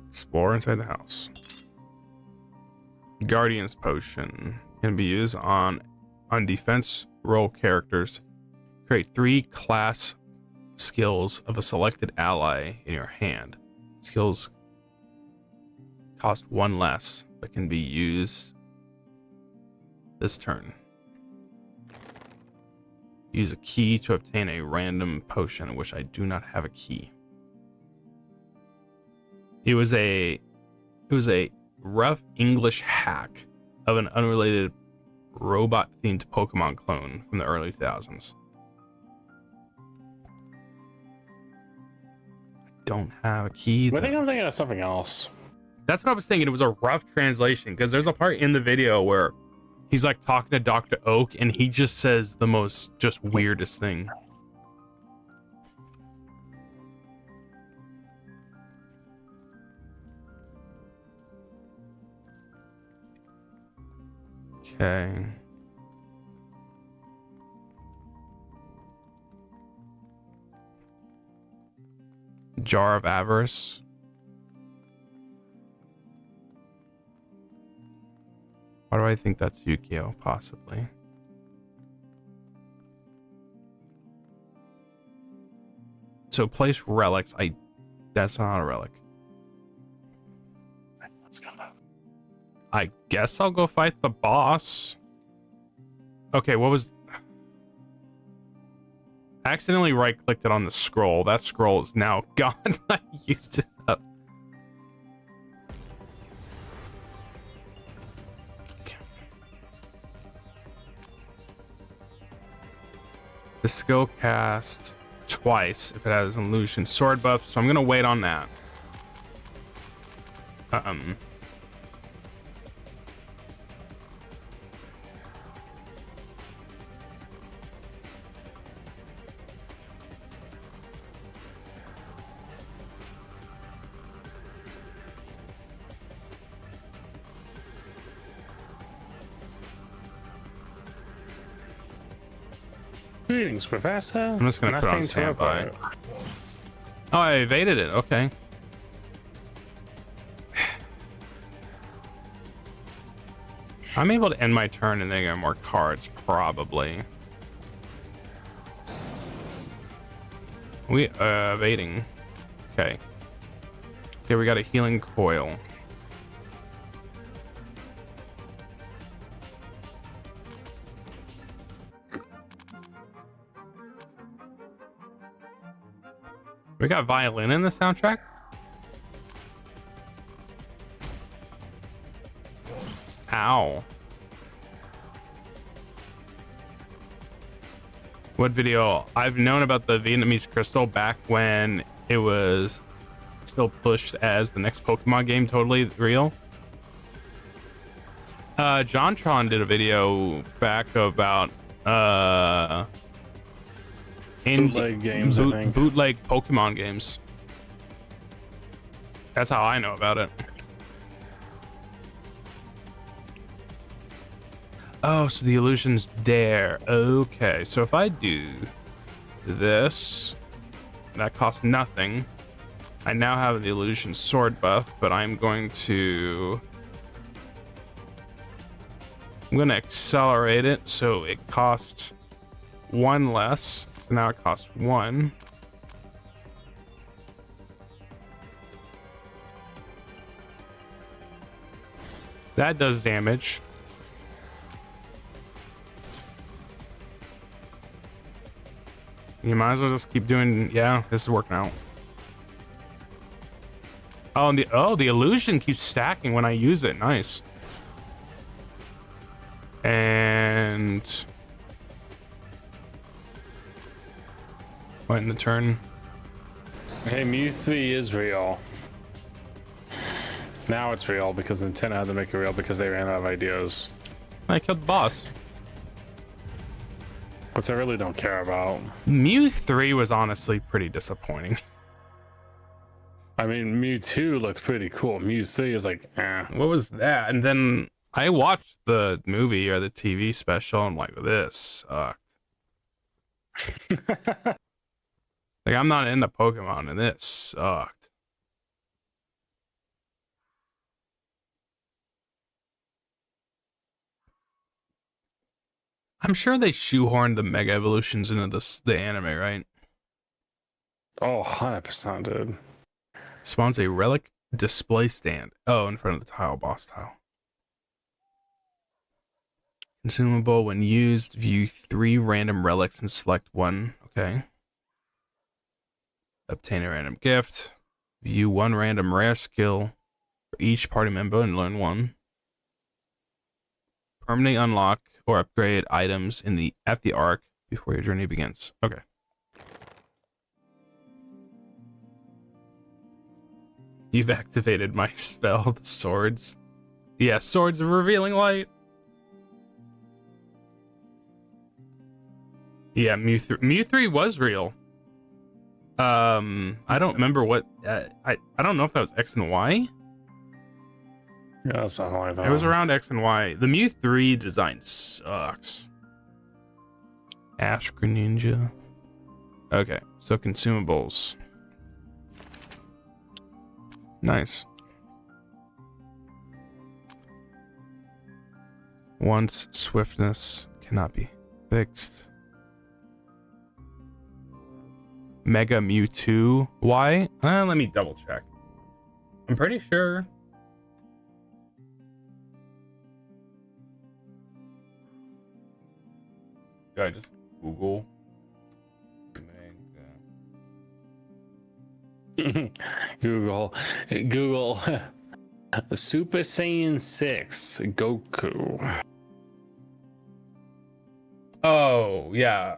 Explore inside the house. Guardian's potion can be used on defense role characters. Create 3 class skills of a selected ally in your hand. Skills cost 1 less, but can be used this turn. Use a key to obtain a random potion, which I do not have a key. It was a rough English hack of an unrelated robot-themed Pokemon clone from the early 2000s. Don't have a key.
I think I'm thinking of something else.
That's what I was thinking. It was a rough translation because there's a part in the video where he's like talking to Dr. Oak and he just says the most just weirdest thing. Okay. Jar of Avarice. Why do I think that's Yukio? Possibly. so place relics. That's not a relic.
Let's go.
I guess I'll go fight the boss. Okay, what was... I accidentally right-clicked it on the scroll. That scroll is now gone. I used it up. Okay. The skill cast twice if it has an illusion sword buff, so I'm gonna wait on that.
Greetings, Professor.
I'm just gonna put on
Nothing to
standby.
report.
Oh, I evaded it. Okay. I'm able to end my turn and then get more cards, probably. We evading. Okay. Okay, we got a healing coil. We got violin in the soundtrack? Ow. What video? I've known about the Vietnamese crystal back when it was still pushed as the next Pokemon game, totally real. JonTron did a video back about
Bootleg games, I think.
bootleg Pokemon games. That's how I know about it. Oh, so the illusion's there. Okay, so if I do this, that costs nothing. I now have the illusion sword buff, but I'm going to accelerate it so it costs one less. So now it costs one. That does damage. You might as well just keep doing. Yeah, this is working out. Oh, and the illusion keeps stacking when I use it. Nice. And what in the turn?
Hey, Mew 3 is real. Now it's real because Nintendo had to make it real because they ran out of ideas.
I killed the boss.
Which I really don't care about.
Mew 3 was honestly pretty disappointing.
I mean, Mew 2 looked pretty cool. Mew 3 is like, eh.
What was that? And then I watched the movie or the TV special. I'm like, this sucked. Like, I'm not into Pokemon, and this sucked. I'm sure they shoehorned the Mega Evolutions into the anime, right?
Oh, 100%, dude.
Spawns a relic display stand. Oh, in front of the tile, boss tile. Consumable when used. View 3 random relics and select one. Okay. Obtain a random gift. View 1 random rare skill for each party member and learn 1. Permanently unlock or upgrade items at the Ark before your journey begins. Okay. You've activated my spell, the swords. Yeah, swords of revealing light. Yeah, Mew 3 was real. I don't remember what I don't know if that was X and Y.
Yeah, something like that.
It was around X and Y. The Mew 3 design sucks. Ash Greninja. Okay, so consumables. Nice. Once swiftness cannot be fixed. Mega Mewtwo Y. Let me double check. I'm pretty sure. Do I just Google?
Google Super Saiyan 6 Goku.
Oh, yeah.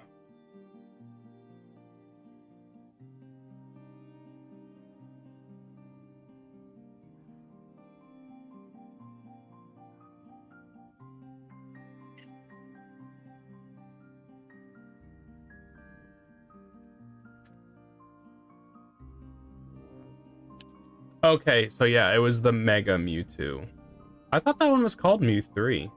Okay, so yeah, it was the Mega Mewtwo. I thought that one was called Mew 3.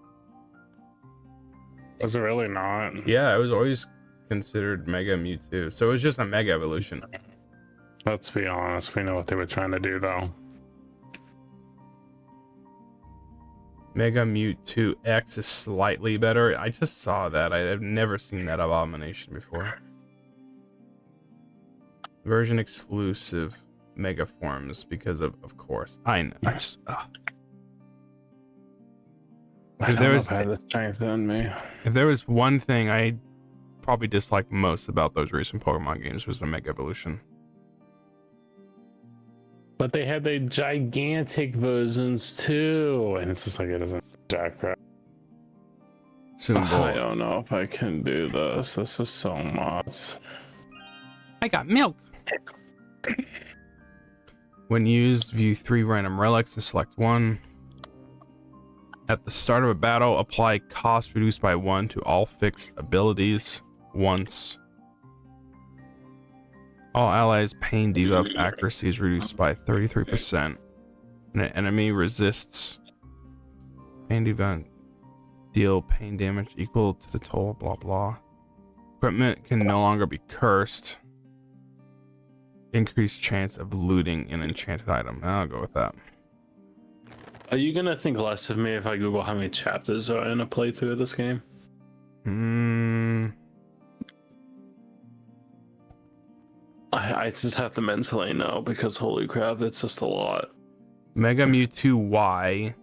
Was it really not?
Yeah, it was always considered Mega Mewtwo. So it was just a Mega Evolution.
Let's be honest, we know what they were trying to do though.
Mega Mewtwo X is slightly better. I just saw that. I've never seen that abomination before. Version exclusive Mega forms because of course. I know. I just
If there was the strength in me.
If there was one thing I probably disliked most about those recent Pokemon games was the Mega Evolution.
But they had the gigantic versions too, and it's just like it doesn't jack crap. I don't know if I can do this. This is so much.
I got milk. When used, view 3 random relics and select one. At the start of a battle, apply cost reduced by 1 to all fixed abilities once. All allies' pain debuff accuracy is reduced by 33%. And an enemy resists pain debuff, deal pain damage equal to the total, blah blah. Equipment can no longer be cursed. Increased chance of looting an enchanted item. I'll go with that.
Are you gonna think less of me if I Google how many chapters are in a playthrough of this game? I just have to mentally know because holy crap, it's just a lot.
Mega Mewtwo Y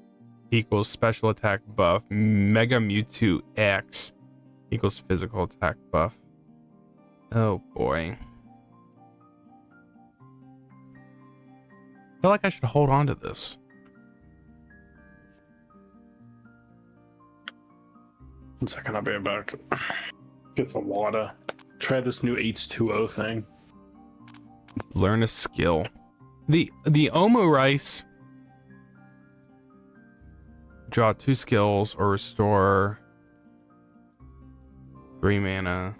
equals special attack buff. Mega Mewtwo X equals physical attack buff. Oh boy. I feel like I should hold on to this.
One second, I'll be back. Get some water. Try this new H2O thing.
Learn a skill. The Omo Rice. Draw 2 skills or restore 3 mana.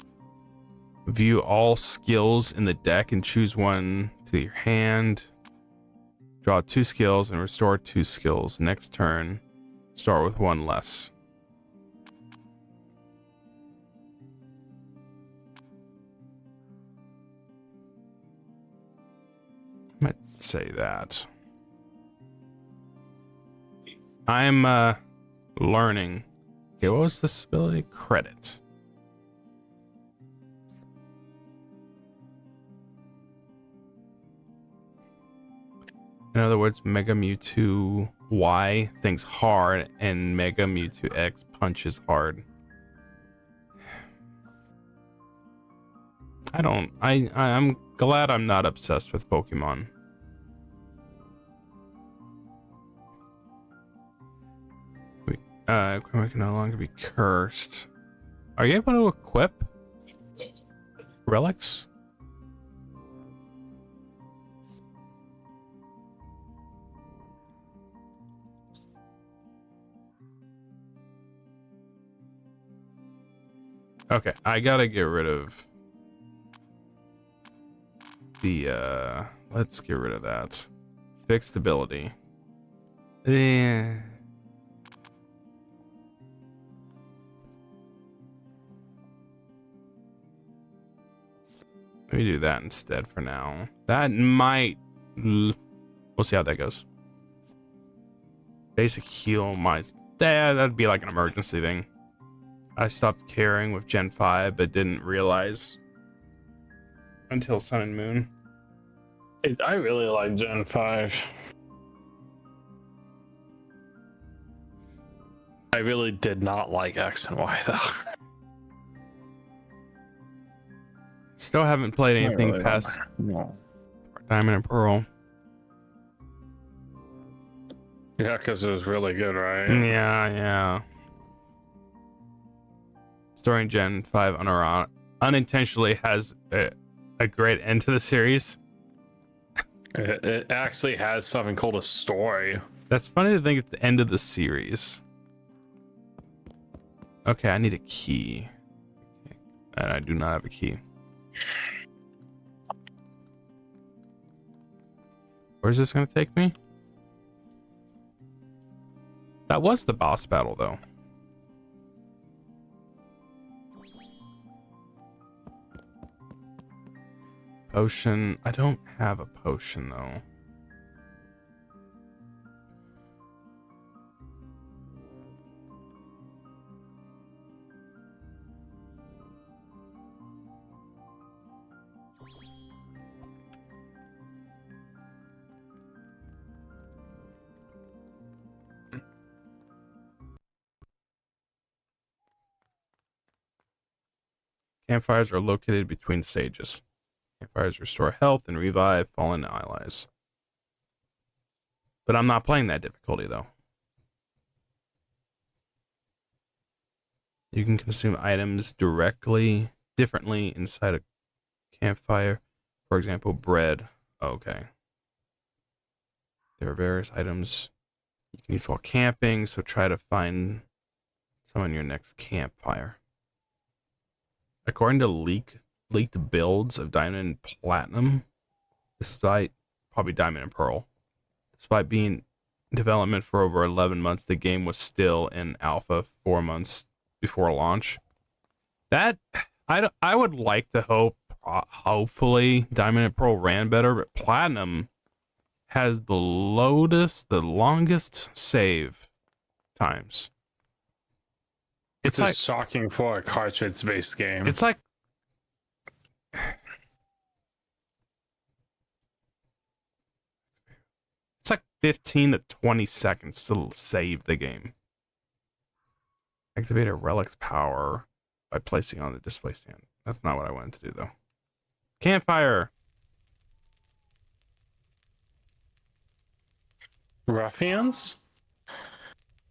View all skills in the deck and choose one to your hand. Draw 2 skills and restore 2 skills. Next turn, start with 1 less. I might say that. I'm learning. Okay, what was this ability? Credit. In other words, Mega Mewtwo Y thinks hard and Mega Mewtwo X punches hard. I'm glad I'm not obsessed with Pokemon. Equipment can no longer be cursed. Are you able to equip relics? Okay, I gotta get rid of the let's get rid of that. Fixed ability. Yeah. Let me do that instead for now. That might... We'll see how that goes. Basic heal might... Yeah, that'd be like an emergency thing. I stopped caring with Gen 5, but didn't realize until Sun and Moon.
I really like Gen 5. I really did not like X and Y though.
Still haven't played anything
really
past
no.
Diamond and Pearl.
Yeah, because it was really good, right?
Yeah. Story in Gen 5 unintentionally has a great end to the series.
It actually has something called a story.
That's funny to think it's the end of the series. Okay, I need a key. And I do not have a key. Where's this going to take me? That was the boss battle, though. Potion. I don't have a potion, though. Campfires are located between stages. Campfires restore health and revive fallen allies. But I'm not playing that difficulty, though. You can consume items differently inside a campfire. For example, bread. Okay. There are various items you can use while camping, so try to find some on your next campfire. According to leaked builds of Diamond and Platinum, despite probably Diamond and Pearl, despite being in development for over 11 months, the game was still in alpha 4 months before launch. That I would like to hope, hopefully, Diamond and Pearl ran better, but Platinum has the longest save times.
It's like shocking for a cartridge-based game.
It's like it's like 15 to 20 seconds to save the game. Activate a relic's power by placing on the display stand. That's not what I wanted to do, though. Campfire.
Ruffians?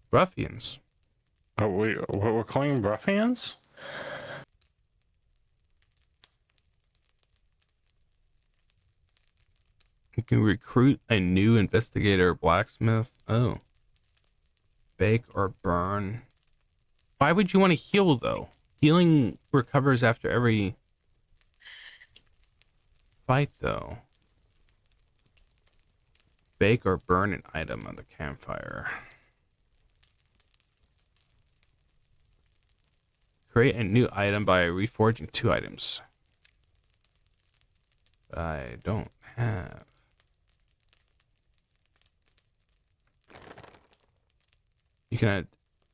Ruffians.
We're calling them ruffians?
You can recruit a new investigator blacksmith. Oh. Bake or burn. Why would you want to heal, though? Healing recovers after every fight, though. Bake or burn an item on the campfire. Create a new item by reforging 2 items. But I don't have. You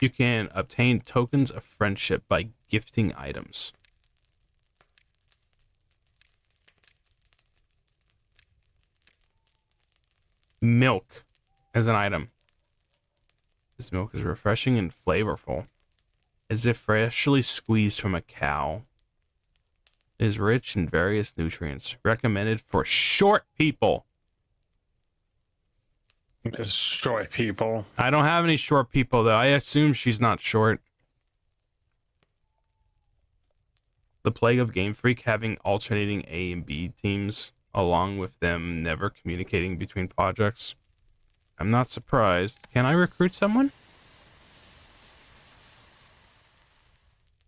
can obtain tokens of friendship by gifting items. Milk as an item. This milk is refreshing and flavorful, as if freshly squeezed from a cow. It is rich in various nutrients, recommended for short people.
Destroy people.
I don't have any short people, though. I assume she's not short. The plague of Game Freak having alternating A and B teams, along with them never communicating between projects. I'm not surprised. Can I recruit someone?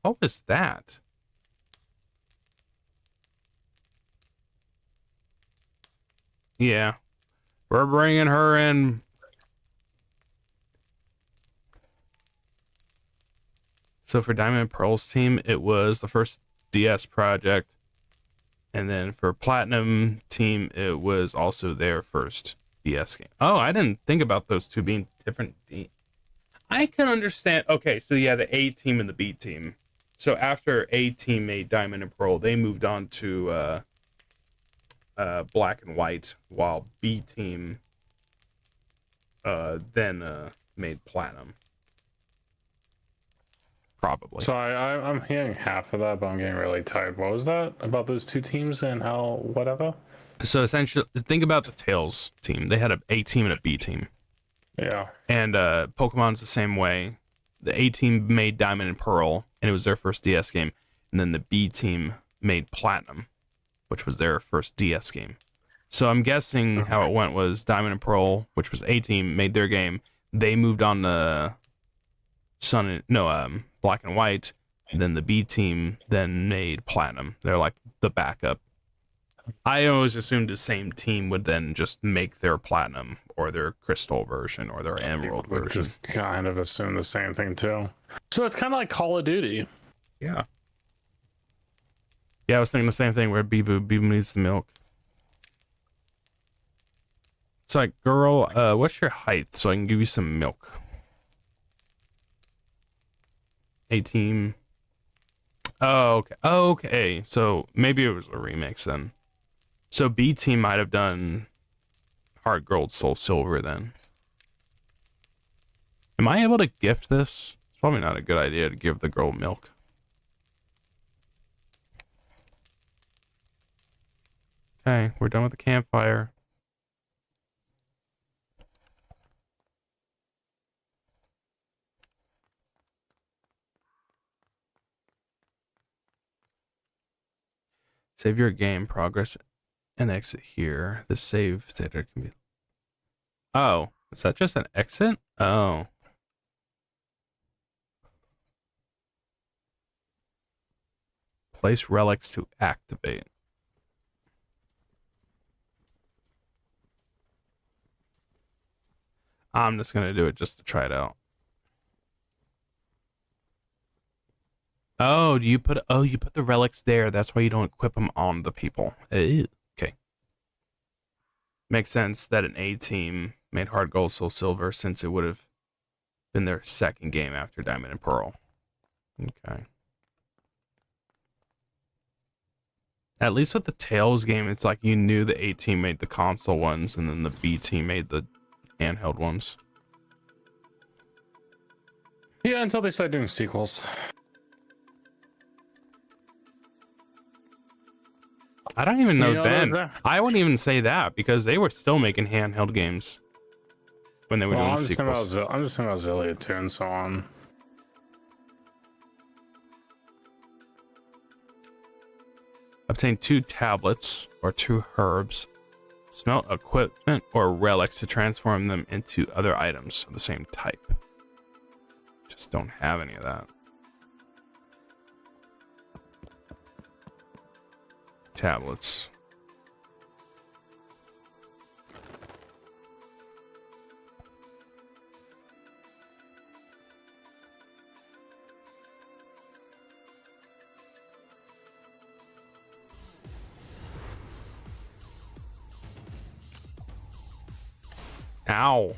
What was that? Yeah. We're bringing her in. So for Diamond and Pearl's team, it was the first DS project. And then for Platinum team, it was also their first DS game. Oh, I didn't think about those two being different. I can understand. Okay, so yeah, the A team and the B team. So after A team made Diamond and Pearl, they moved on to black and white, while B team then made platinum. Probably.
So I'm hearing half of that, but I'm getting really tired. What was that about those two teams and how whatever?
So essentially, think about the Tails team. They had a A team and a B team.
Yeah.
And Pokemon's the same way. The A team made Diamond and Pearl, and it was their first DS game. And then the B team made Platinum, which was their first DS game. So I'm guessing how it went was Diamond and Pearl, which was A team, made their game. They moved on to Black and White. And then the B team then made Platinum. They're like the backup. I always assumed the same team would then just make their Platinum or their Crystal version or their Emerald
Would
version.
just kind of assume the same thing too. So it's kind of like Call of Duty.
Yeah. Yeah, I was thinking the same thing where Bee Boo needs the milk. It's like, girl, what's your height so I can give you some milk? A team. Oh, okay. Oh, okay. So maybe it was a remix then. So B team might have done Heart Gold, Soul Silver then. Am I able to gift this? It's probably not a good idea to give the girl milk. Okay, we're done with the campfire. Save your game progress and exit here. The save data can be... Oh, is that just an exit? Oh. Place relics to activate. I'm just gonna do it just to try it out. Oh, you put the relics there. That's why you don't equip them on the people. Ew. Okay. Makes sense that an A team made Hard Gold, Soul Silver, since it would have been their second game after Diamond and Pearl. Okay. At least with the Tails game, it's like you knew the A team made the console ones, and then the B team made the handheld ones.
Yeah, until they start doing sequels.
I don't even know
You know,
then. I wouldn't even say that because they were still making handheld games when they were doing
I'm just talking
sequels.
I'm just talking about Zillia too and so on.
Obtain 2 tablets or 2 herbs. Smelt equipment or relics to transform them into other items of the same type. Just don't have any of that. Tablets. Ow.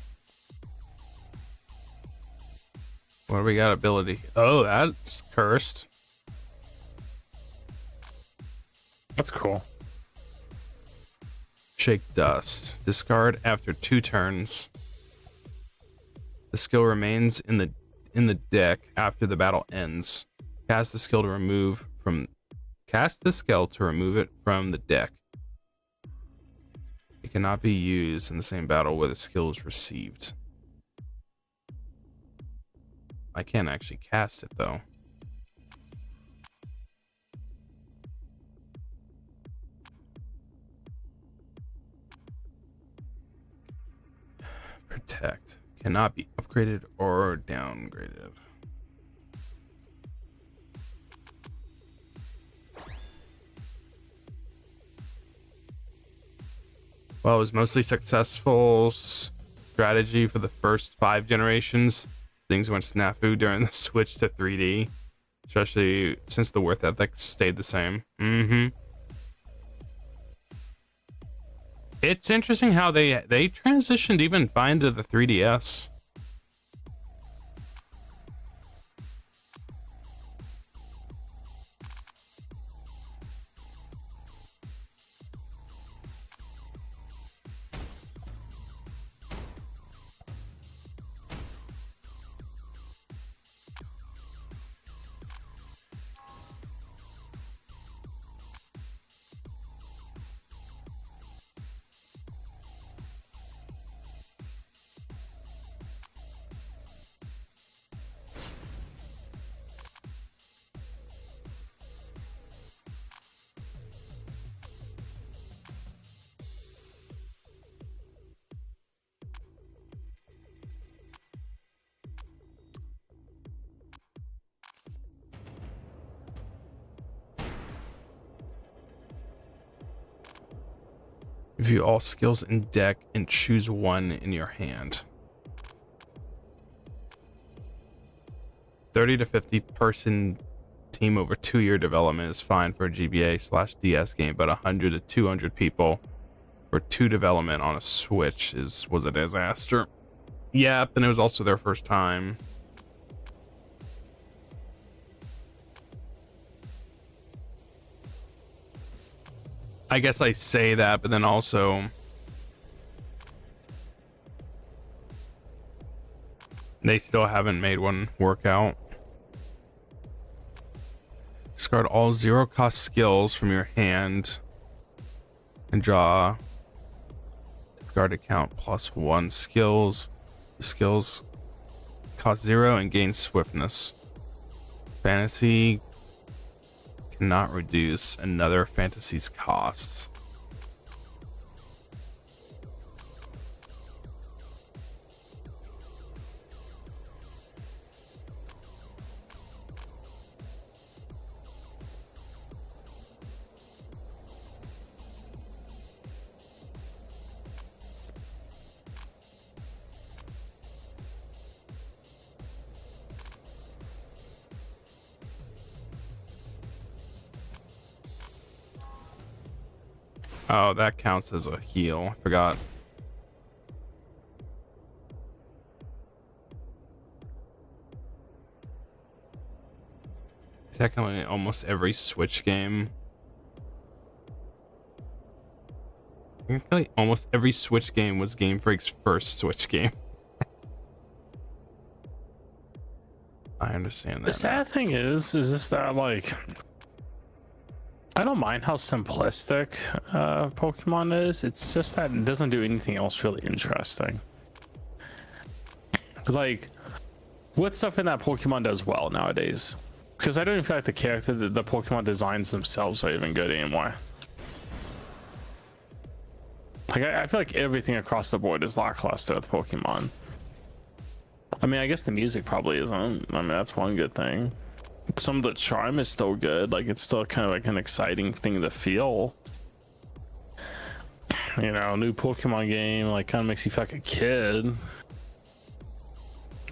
What do we got ability? Oh, that's cursed.
That's cool.
Shake dust. Discard after 2 turns. The skill remains in the deck after the battle ends. Cast the skill to remove it from the deck. It cannot be used in the same battle where the skill is received. I can't actually cast it though. Protect. Cannot be upgraded or downgraded. Well, it was mostly successful strategy for the first 5 generations. Things went snafu during the switch to 3D, especially since the worth ethic stayed the same. It's interesting how they transitioned even fine to the 3DS. View all skills in deck and choose one in your hand. 30 to 50 person team over 2-year development is fine for a GBA/DS game, but 100 to 200 people for 2 development on a Switch was a disaster. Yep, and it was also their first time. I guess I say that, but then also they still haven't made one work out. Discard all 0-cost skills from your hand and draw. Discard account +1 skills. The skills cost 0 and gain swiftness. Fantasy cannot reduce another fantasy's costs. Oh, that counts as a heal. I forgot. Technically, almost every Switch game. Technically, almost every Switch game was Game Freak's first Switch game. I understand that.
The sad thing is just that, like, I don't mind how simplistic Pokemon is. It's just that it doesn't do anything else really interesting. Like, what stuff in that Pokemon does well nowadays? Because I don't even feel like the Pokemon designs themselves are even good anymore. Like, I feel like everything across the board is lackluster with Pokemon. I mean, I guess the music probably isn't. I mean, that's one good thing. Some of the charm is still good. Like, it's still kind of like an exciting thing to feel. You know, new Pokemon game, like, kind of makes you feel like a kid.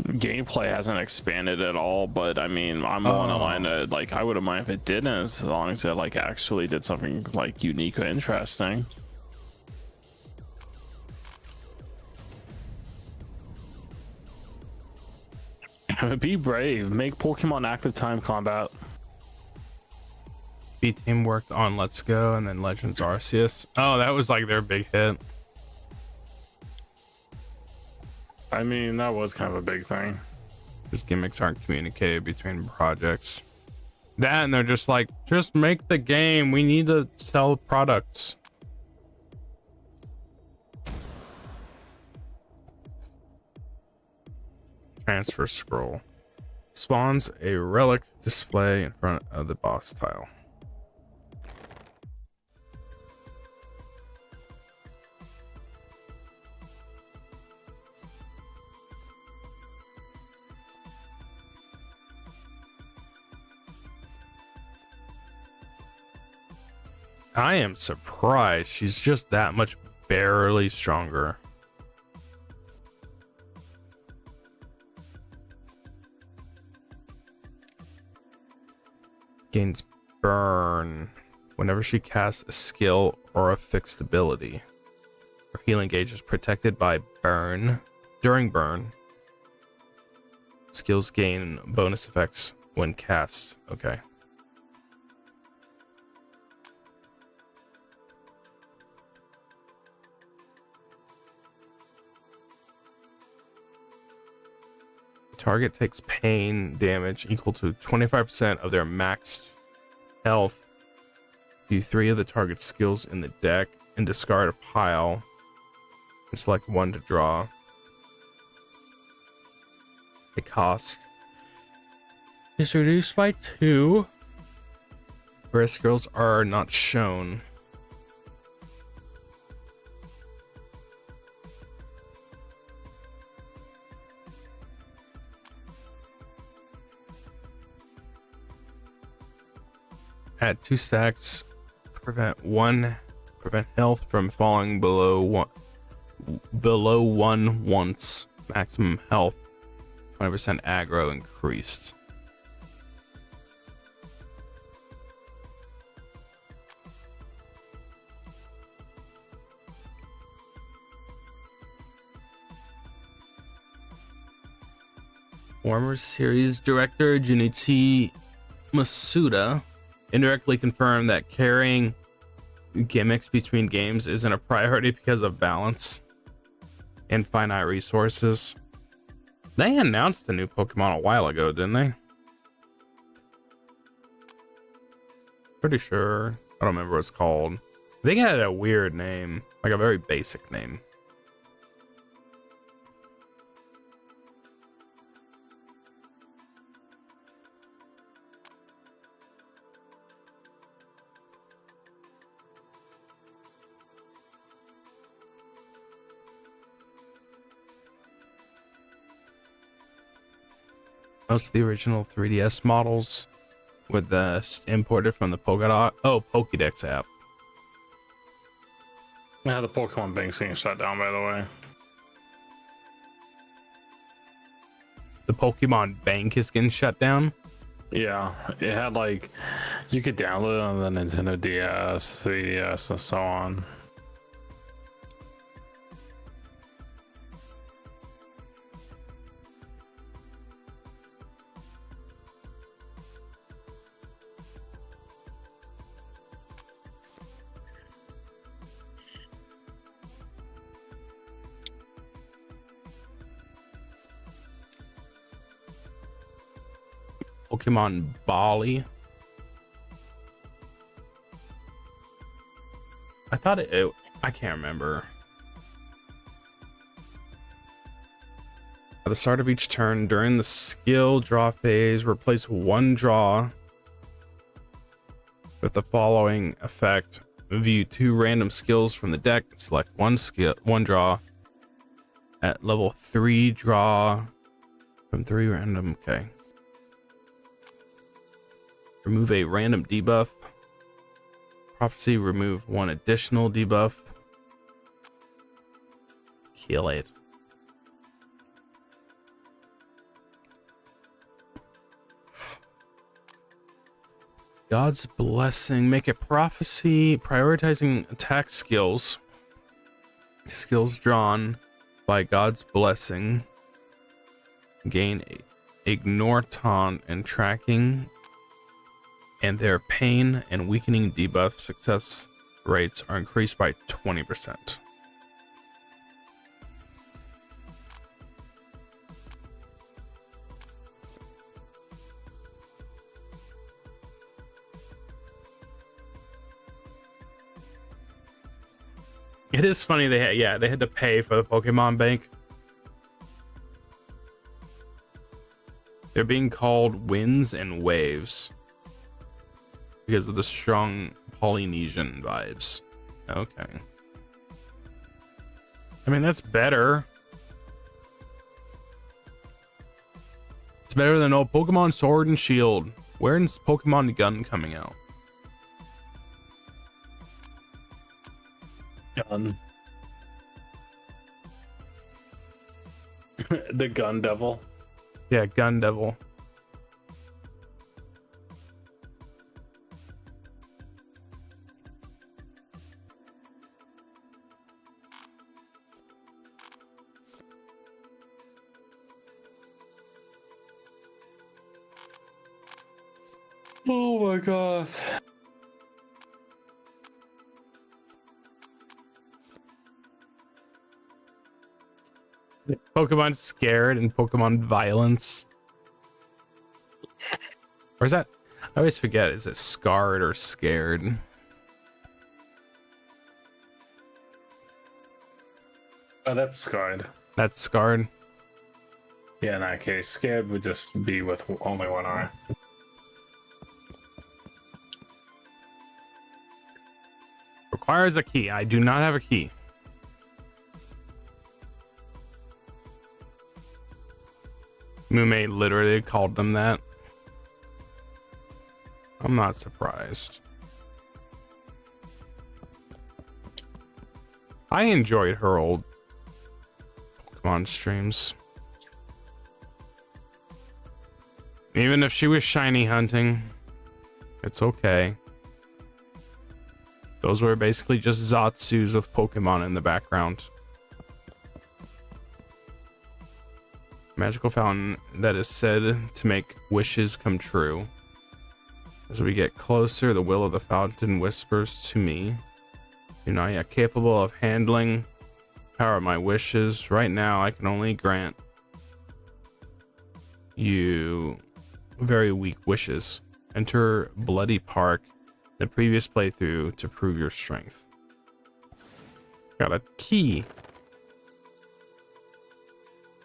Gameplay hasn't expanded at all, but I mean, I'm on a line that, like, I wouldn't mind if it didn't, as long as it, like, actually did something, like, unique or interesting. Be brave. Make Pokemon active time combat.
B-Team worked on Let's Go and then Legends Arceus. Oh, that was like their big hit.
I mean, that was kind of a big thing.
These gimmicks aren't communicated between projects. That, and they're just like, just make the game. We need to sell products. Transfer scroll. Spawns a relic display in front of the boss tile. I am surprised she's just that much barely stronger. Gains burn whenever she casts a skill or a fixed ability. Her healing gauge is protected by burn. During burn, skills gain bonus effects when cast. Okay. Target takes pain damage equal to 25% of their maxed health. View 3 of the target's skills in the deck and discard a pile and select one to draw. The cost is reduced by 2, whereas skills are not shown. Add 2 stacks, prevent 1 Prevent health from falling below one once. Maximum health. 20% aggro increased. Former series director Junichi Masuda indirectly confirmed that carrying gimmicks between games isn't a priority because of balance and finite resources. They announced a new Pokemon a while ago, didn't they? Pretty sure. I don't remember what it's called. I think it had a weird name, like a very basic name. Most of the original 3DS models with the imported from the Pokédex app.
Yeah, the Pokemon Bank's getting shut down, by the way.
The Pokemon Bank is getting shut down.
Yeah, it had like you could download it on the Nintendo DS, 3DS, and so on.
Pokemon Bali. I thought I can't remember. At the start of each turn during the skill draw phase, replace one draw with the following effect. View 2 random skills from the deck. Select one draw. At level 3, draw from 3 random. Okay. Remove a random debuff. Prophecy, remove one additional debuff. Kill it. God's Blessing. Make a prophecy, prioritizing attack skills. Skills drawn by God's Blessing. Gain ignore taunt and tracking. And their pain and weakening debuff success rates are increased by 20%. It is funny they had to pay for the Pokemon Bank. They're being called winds and waves because of the strong Polynesian vibes. Okay. I mean, that's better. It's better than Pokemon Sword and Shield. When's Pokemon Gun coming out?
Gun. The Gun Devil.
Yeah, Gun Devil.
Oh my gosh.
Pokemon Scared and Pokemon Violence. Or is that? I always forget. Is it Scarred or Scared?
Oh, that's Scarred.
That's Scarred.
Yeah, in that case, Scared would just be with only one eye.
Requires a key. I do not have a key. Mume literally called them that. I'm not surprised. I enjoyed her old Pokemon streams. Even if she was shiny hunting, it's okay. Those were basically just Zatsus with Pokemon in the background. Magical fountain that is said to make wishes come true. As we get closer, the will of the fountain whispers to me, "You're not yet capable of handling power of my wishes. Right now, I can only grant you very weak wishes. Enter Bloody Park, the previous playthrough, to prove your strength." Got a key.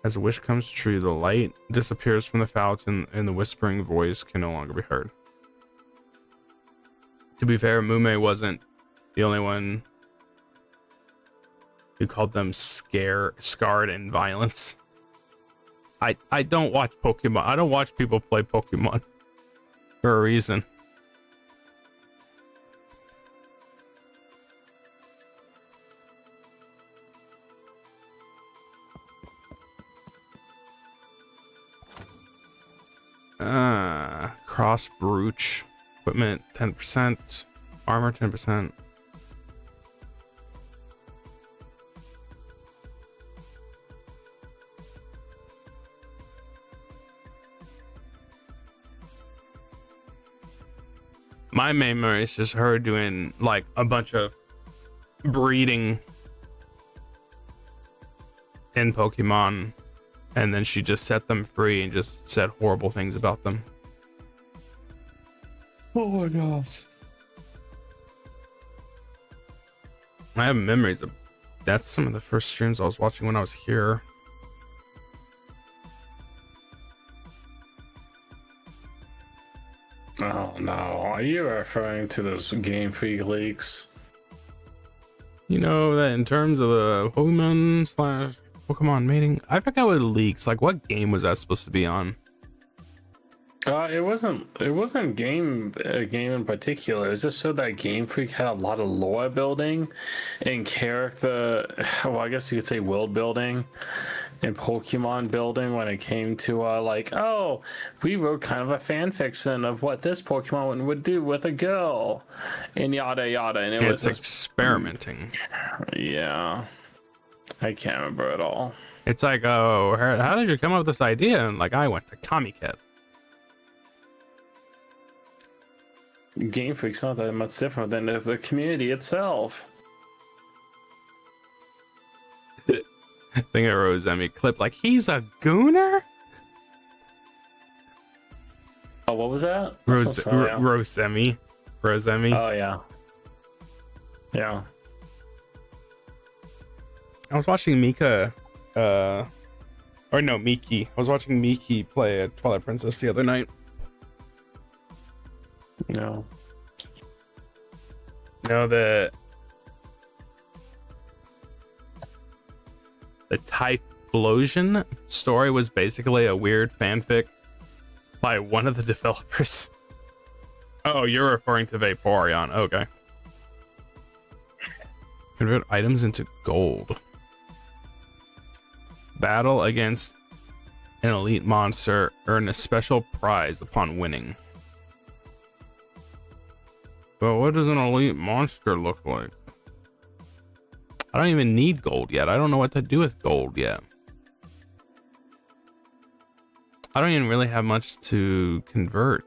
As a wish comes true, the light disappears from the fountain and the whispering voice can no longer be heard. To be fair, Mume wasn't the only one who called them scarred and violence. I don't watch Pokemon. I don't watch people play Pokemon for a reason. Cross brooch. Equipment 10%. Armor 10%. My main memory is just her doing like a bunch of breeding in Pokemon, and then she just set them free and just said horrible things about them. Oh my gosh. I have memories of that's some of the first streams I was watching when I was here.
Oh no, are you referring to those Game Freak leaks?
You know that in terms of the Pokemon mating, I forgot what leaks. Like, what game was that supposed to be on?
It wasn't a game in particular. It just showed that Game Freak had a lot of lore building and character, well, I guess you could say world building and Pokemon building when it came to like, oh, we wrote kind of a fan fiction of what this Pokemon would do with a girl and yada yada, and
It's experimenting.
Yeah, I can't remember at all.
It's like, oh, how did you come up with this idea? And like, I went to Comiket.
Game Freak's not that much different than the community itself.
Thing at Rosemi clip, like, he's a gooner?
Oh, what was that?
Rosemi.
Oh, yeah. Yeah.
I was watching Miki. I was watching Miki play a Twilight Princess the other night.
No.
No, the Typhlosion story was basically a weird fanfic by one of the developers. Oh, you're referring to Vaporeon. Okay. Convert items into gold. Battle against an elite monster. Earn a special prize upon winning. But what does an elite monster look like? I don't even need gold yet. I don't know what to do with gold yet. I don't even really have much to convert.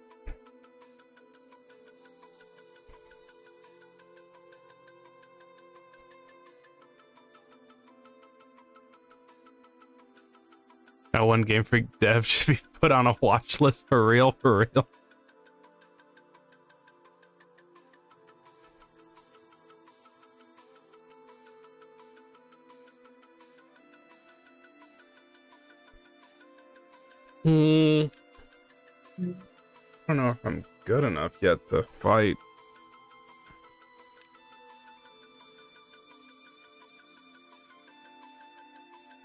That one Game Freak dev should be put on a watch list for real, for real. I don't know if I'm good enough yet to fight.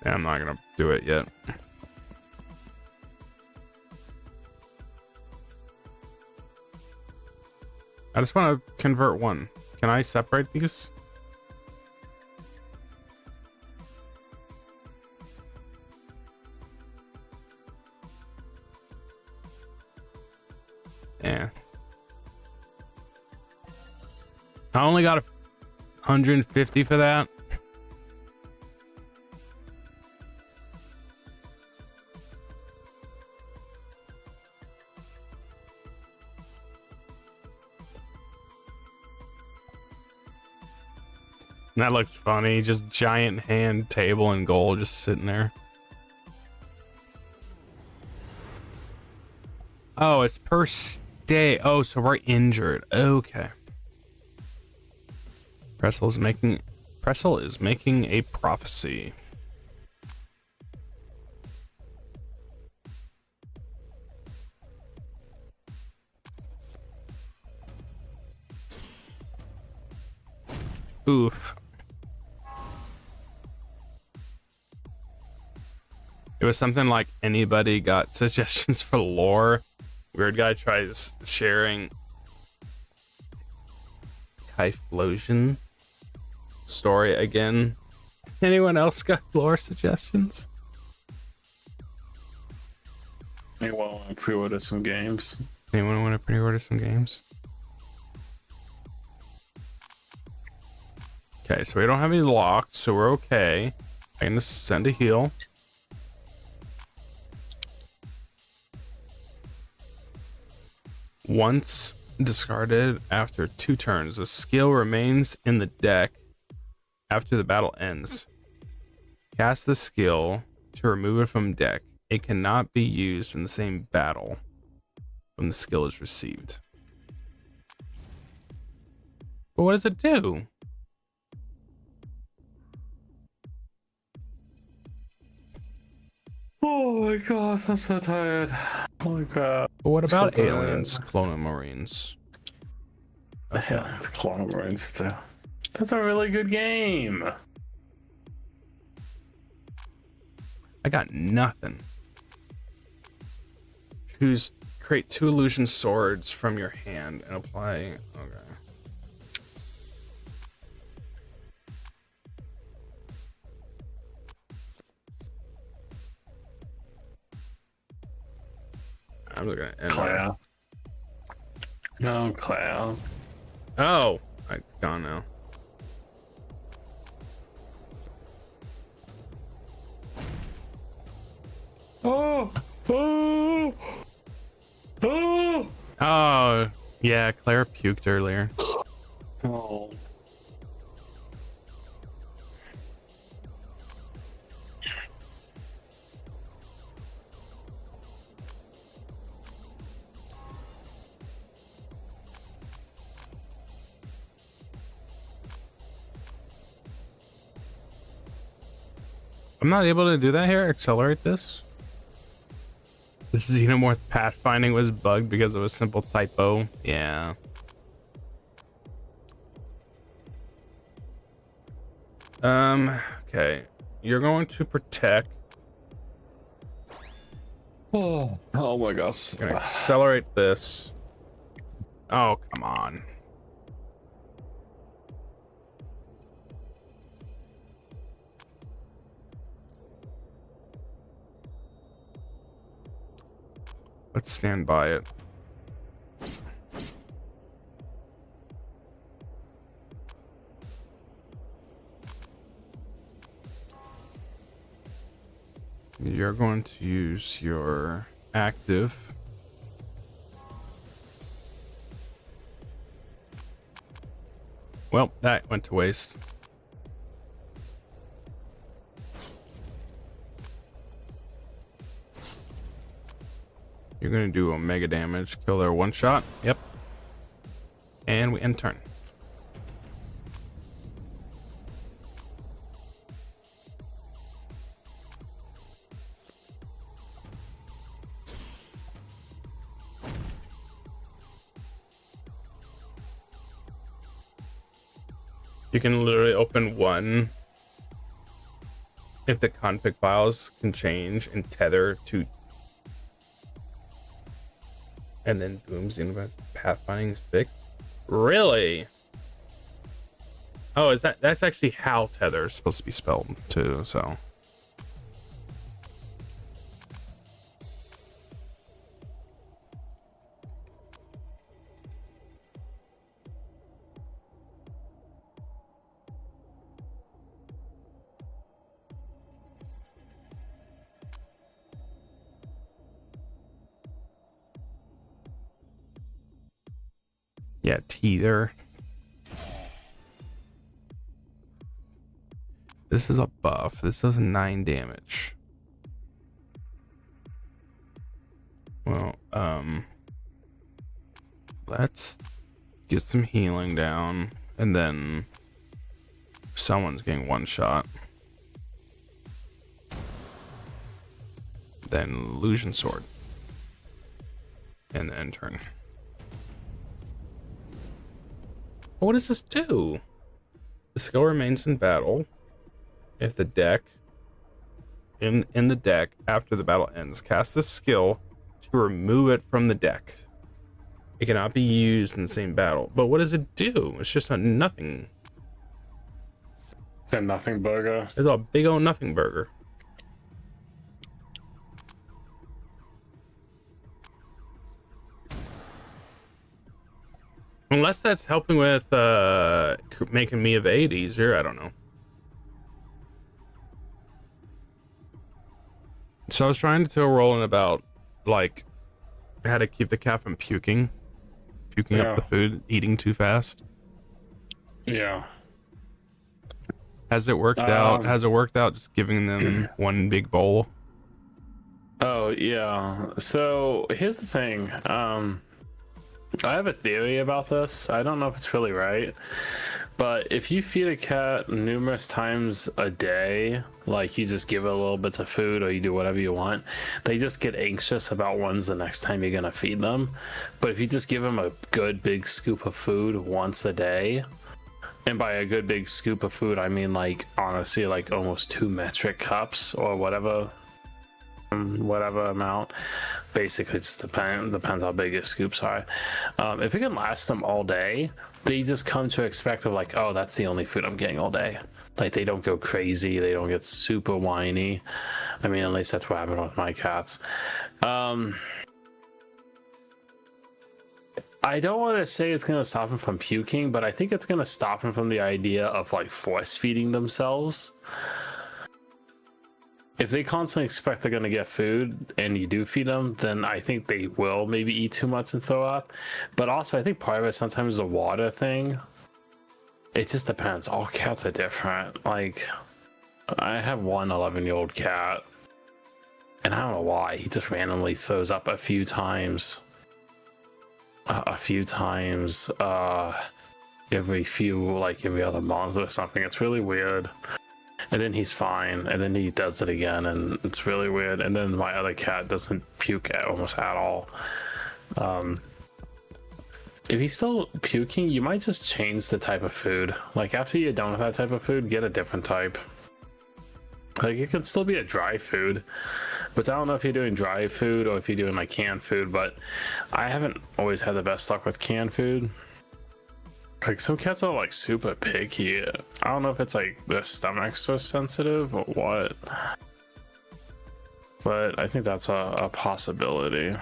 Yeah, I'm not gonna do it yet. I just want to convert one. Can I separate these? Yeah. I only got 150 for that. That looks funny. Just giant hand table and gold just sitting there. Oh, it's per stay. Oh, so we're injured. Okay. Pretzel is making a prophecy. Oof. It was something like anybody got suggestions for lore. Weird guy tries sharing Typhlosion story again. Anyone else got lore suggestions?
Anyone want to pre-order some games?
Anyone want to pre-order some games? Okay, so we don't have any locks, so we're okay. I'm gonna send a heal. Once discarded after 2 turns, the skill remains in the deck after the battle ends. Cast the skill to remove it from deck. It cannot be used in the same battle when the skill is received. But what does it do?
Oh my gosh, I'm so tired. Holy crap.
But what about
So
aliens, clone and marines?
Yeah, it's Chrono Ark too. That's a really good game.
I got nothing. Create 2 illusion swords from your hand and apply. Okay. I'm just gonna end
Claire. No, Claire.
Oh, it's gone now.
Oh! Oh! Oh!
Oh, yeah, Claire puked earlier.
Oh.
I'm not able to do that here. Accelerate this. This Xenomorph pathfinding was bugged because of a simple typo. Yeah. Okay. You're going to protect.
Oh my gosh.
You're gonna accelerate this. Oh, come on. Let's stand by it. You're going to use your active. Well, that went to waste. You're going to do Omega damage, kill their 1 shot. Yep. And we end turn. You can literally open 1 if the config files can change and tether to. And then boom, Xenoverse pathfinding is fixed. Really? Oh, is that's actually how tether is supposed to be spelled too, so. Yeah, teether. This is a buff. This does 9 damage. Well, let's get some healing down, and then someone's getting one shot. Then illusion sword. And then turn. What does this do? The skill remains in battle if the deck in the deck after the battle ends. Cast this skill to remove it from the deck. It cannot be used in the same battle. But what does it do? It's just a nothing.
It's a nothing burger.
It's a big old nothing burger. Unless that's helping with making me evade easier, I don't know. So I was trying to tell Roland about like how to keep the cat from puking up the food, eating too fast.
Yeah.
Has it worked out? Has it worked out just giving them one big bowl?
Oh yeah. So here's the thing. I have a theory about this. I don't know if it's really right, but if you feed a cat numerous times a day, like you just give it a little bits of food or you do whatever you want, they just get anxious about when's the next time you're gonna feed them. But if you just give them a good big scoop of food once a day, and by a good big scoop of food, I mean like honestly like almost 2 metric cups or whatever amount. Basically, it just depends how big your scoops are. If it can last them all day, they just come to expect of like, oh, that's the only food I'm getting all day. Like they don't go crazy, they don't get super whiny. I mean, at least that's what happened with my cats. I don't want to say it's going to stop them from puking, but I think it's going to stop them from the idea of like force feeding themselves. If they constantly expect they're going to get food and you do feed them, then I think they will maybe eat too much and throw up. But also, I think part of it sometimes is a water thing. It just depends. All cats are different. Like, I have one 11-year-old cat, and I don't know why. He just randomly throws up a few times. Every other month or something. It's really weird. And then he's fine, and then he does it again, and it's really weird. And then my other cat doesn't puke almost at all. If he's still puking, you might just change the type of food. Like after you're done with that type of food, get a different type. Like it could still be a dry food, but I don't know if you're doing dry food or if you're doing like canned food. But I haven't always had the best luck with canned food. Like some cats are like super picky. I don't know if it's like their stomachs are sensitive or what, but I think that's a possibility.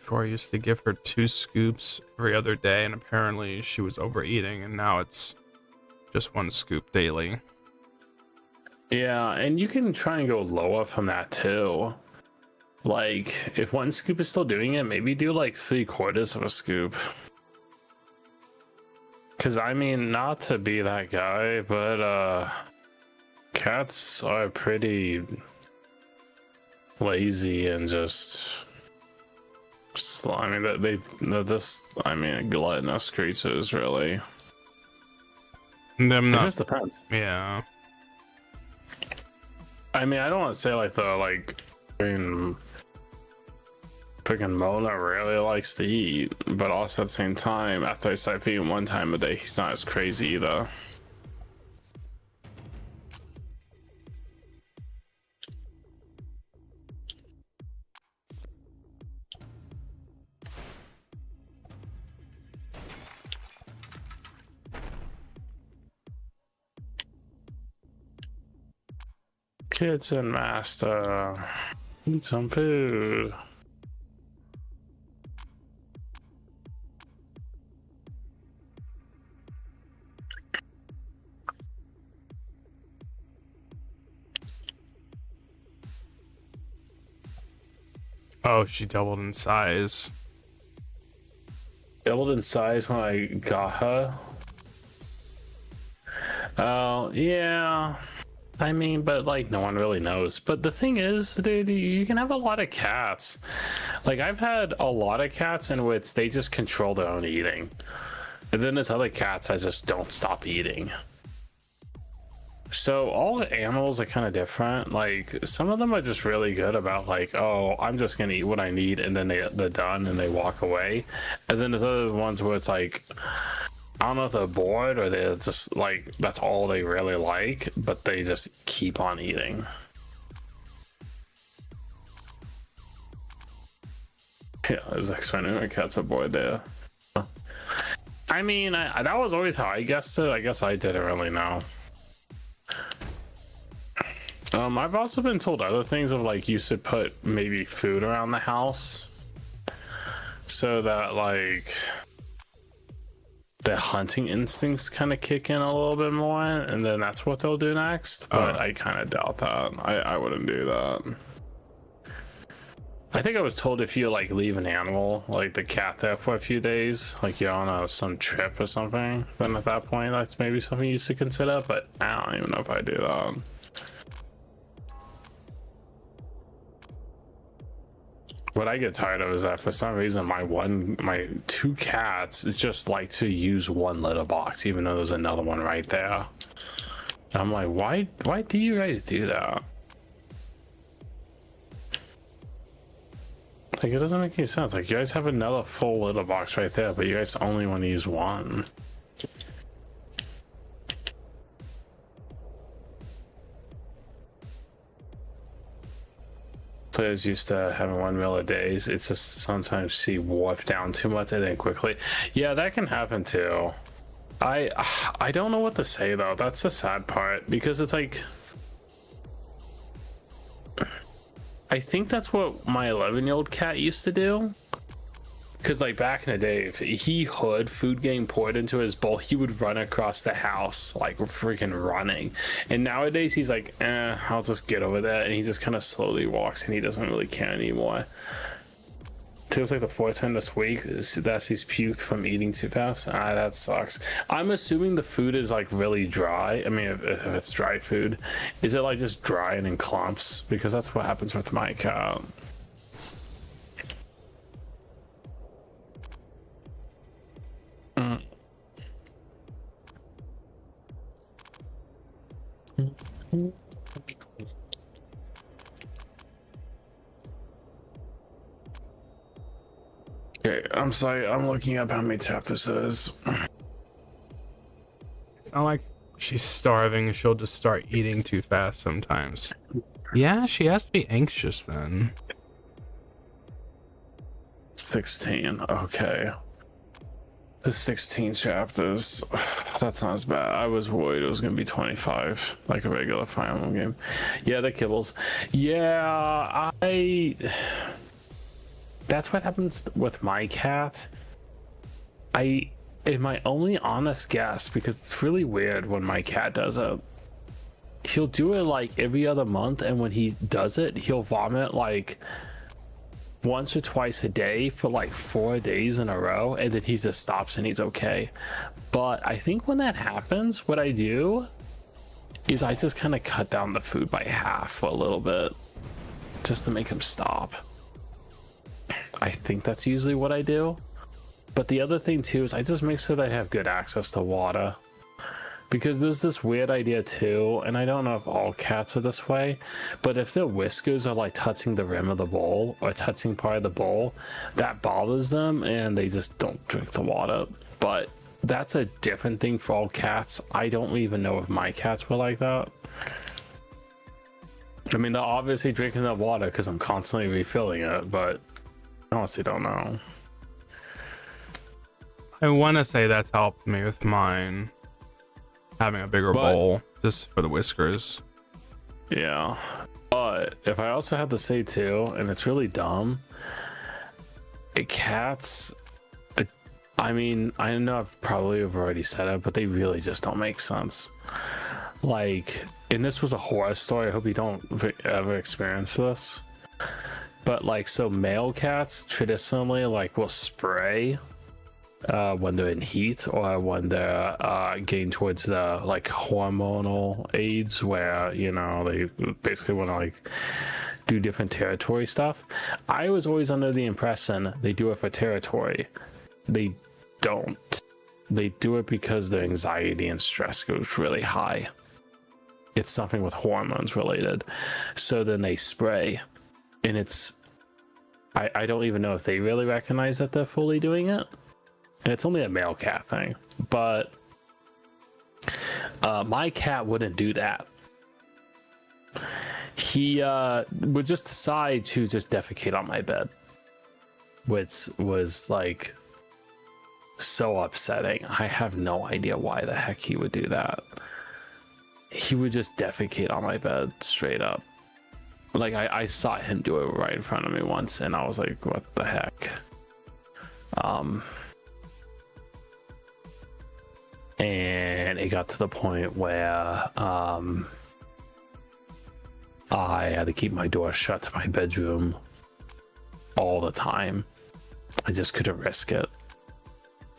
Before I used to give her 2 scoops every other day, and apparently she was overeating, and now it's just 1 scoop daily.
Yeah, and you can try and go lower from that too. Like if 1 scoop is still doing it, maybe do like 3/4 of a scoop. Cause I mean, not to be that guy, but cats are pretty lazy and just I mean they're this gluttonous creatures really.
Them not,
it just depends.
Yeah.
I mean, I don't want to say like freaking Mona really likes to eat, but also at the same time, after I start feeding 1 time a day, he's not as crazy either. Kitchen master, eat some food.
Oh, she doubled in size.
Doubled in size when I got her. Oh, yeah. I mean, but like no one really knows. But the thing is, dude, you can have a lot of cats. Like I've had a lot of cats in which they just control their own eating. And then there's other cats that just don't stop eating. So all animals are kind of different. Like some of them are just really good about like, oh, I'm just gonna eat what I need, and then they're done and they walk away. And then there's other ones where it's like, I don't know if they're bored or they're just like that's all they really like, but they just keep on eating. Yeah, there's explaining my cats are bored there. I mean, that was always how I guessed it. I guess I didn't really know. I've also been told other things of like you should put maybe food around the house so that like the hunting instincts kind of kick in a little bit more, and then that's what they'll do next. But I kind of doubt that. I wouldn't do that. I think I was told if you like leave an animal like the cat there for a few days, like you're on some trip or something, then at that point that's maybe something you should consider. But I don't even know if I do that. What I get tired of is that for some reason my two cats just like to use one litter box even though there's another one right there. And I'm like, why do you guys do that? Like it doesn't make any sense. Like you guys have another full litter box right there, but you guys only want to use one. Players used to having one meal a day. It's just sometimes see wolf down too much and then quickly. Yeah, that can happen too. I don't know what to say though. That's the sad part because it's like I think that's what my 11-year-old cat used to do. Because like back in the day, if he heard food getting poured into his bowl, he would run across the house like freaking running. And nowadays he's like, I'll just get over that, and he just kind of slowly walks and he doesn't really care anymore. It was like the fourth time this week that he's puked from eating too fast. That sucks. I'm assuming the food is like really dry. I mean, if it's dry food, is it like just dry and in clumps? Because that's what happens with my cat. Okay, I'm sorry, I'm looking up how many chapters this is.
It's not like she's starving. She'll just start eating too fast sometimes. Yeah, she has to be anxious then.
16, okay. The 16 chapters. That's not as bad. I was worried it was gonna be 25, like a regular Fire Emblem game. Yeah, the kibbles. Yeah, that's what happens with my cat. In my only honest guess, because it's really weird when my cat does it, he'll do it like every other month, and when he does it, he'll vomit like once or twice a day for like 4 days in a row, and then he just stops and he's okay. But I think when that happens, what I do is I just kind of cut down the food by half for a little bit just to make him stop. I think that's usually what I do. But the other thing too is I just make sure that I have good access to water, because there's this weird idea too, and I don't know if all cats are this way, but if their whiskers are like touching the rim of the bowl or touching part of the bowl, that bothers them and they just don't drink the water. But that's a different thing for all cats. I don't even know if my cats were like that. I mean, they're obviously drinking the water because I'm constantly refilling it, but I honestly don't know.
I want to say that's helped me with mine. Having a bigger bowl just for the whiskers.
Yeah. But if I also had to say too, and it's really dumb, cats, I mean, I know I've probably have already said it, but they really just don't make sense. Like, and this was a horror story. I hope you don't ever experience this. But like, so male cats traditionally like will spray when they're in heat or when they're getting towards the like hormonal age where, you know, they basically want to like do different territory stuff. I was always under the impression they do it for territory. They don't. They do it because their anxiety and stress goes really high. It's something with hormones related. So then they spray, and it's I don't even know if they really recognize that they're fully doing it. And it's only a male cat thing. But my cat wouldn't do that. He would just decide to just defecate on my bed, which was like so upsetting. I have no idea why the heck he would do that. He would just defecate on my bed straight up. Like I saw him do it right in front of me once, and I was like, what the heck? And it got to the point where I had to keep my door shut to my bedroom all the time. I just couldn't risk it.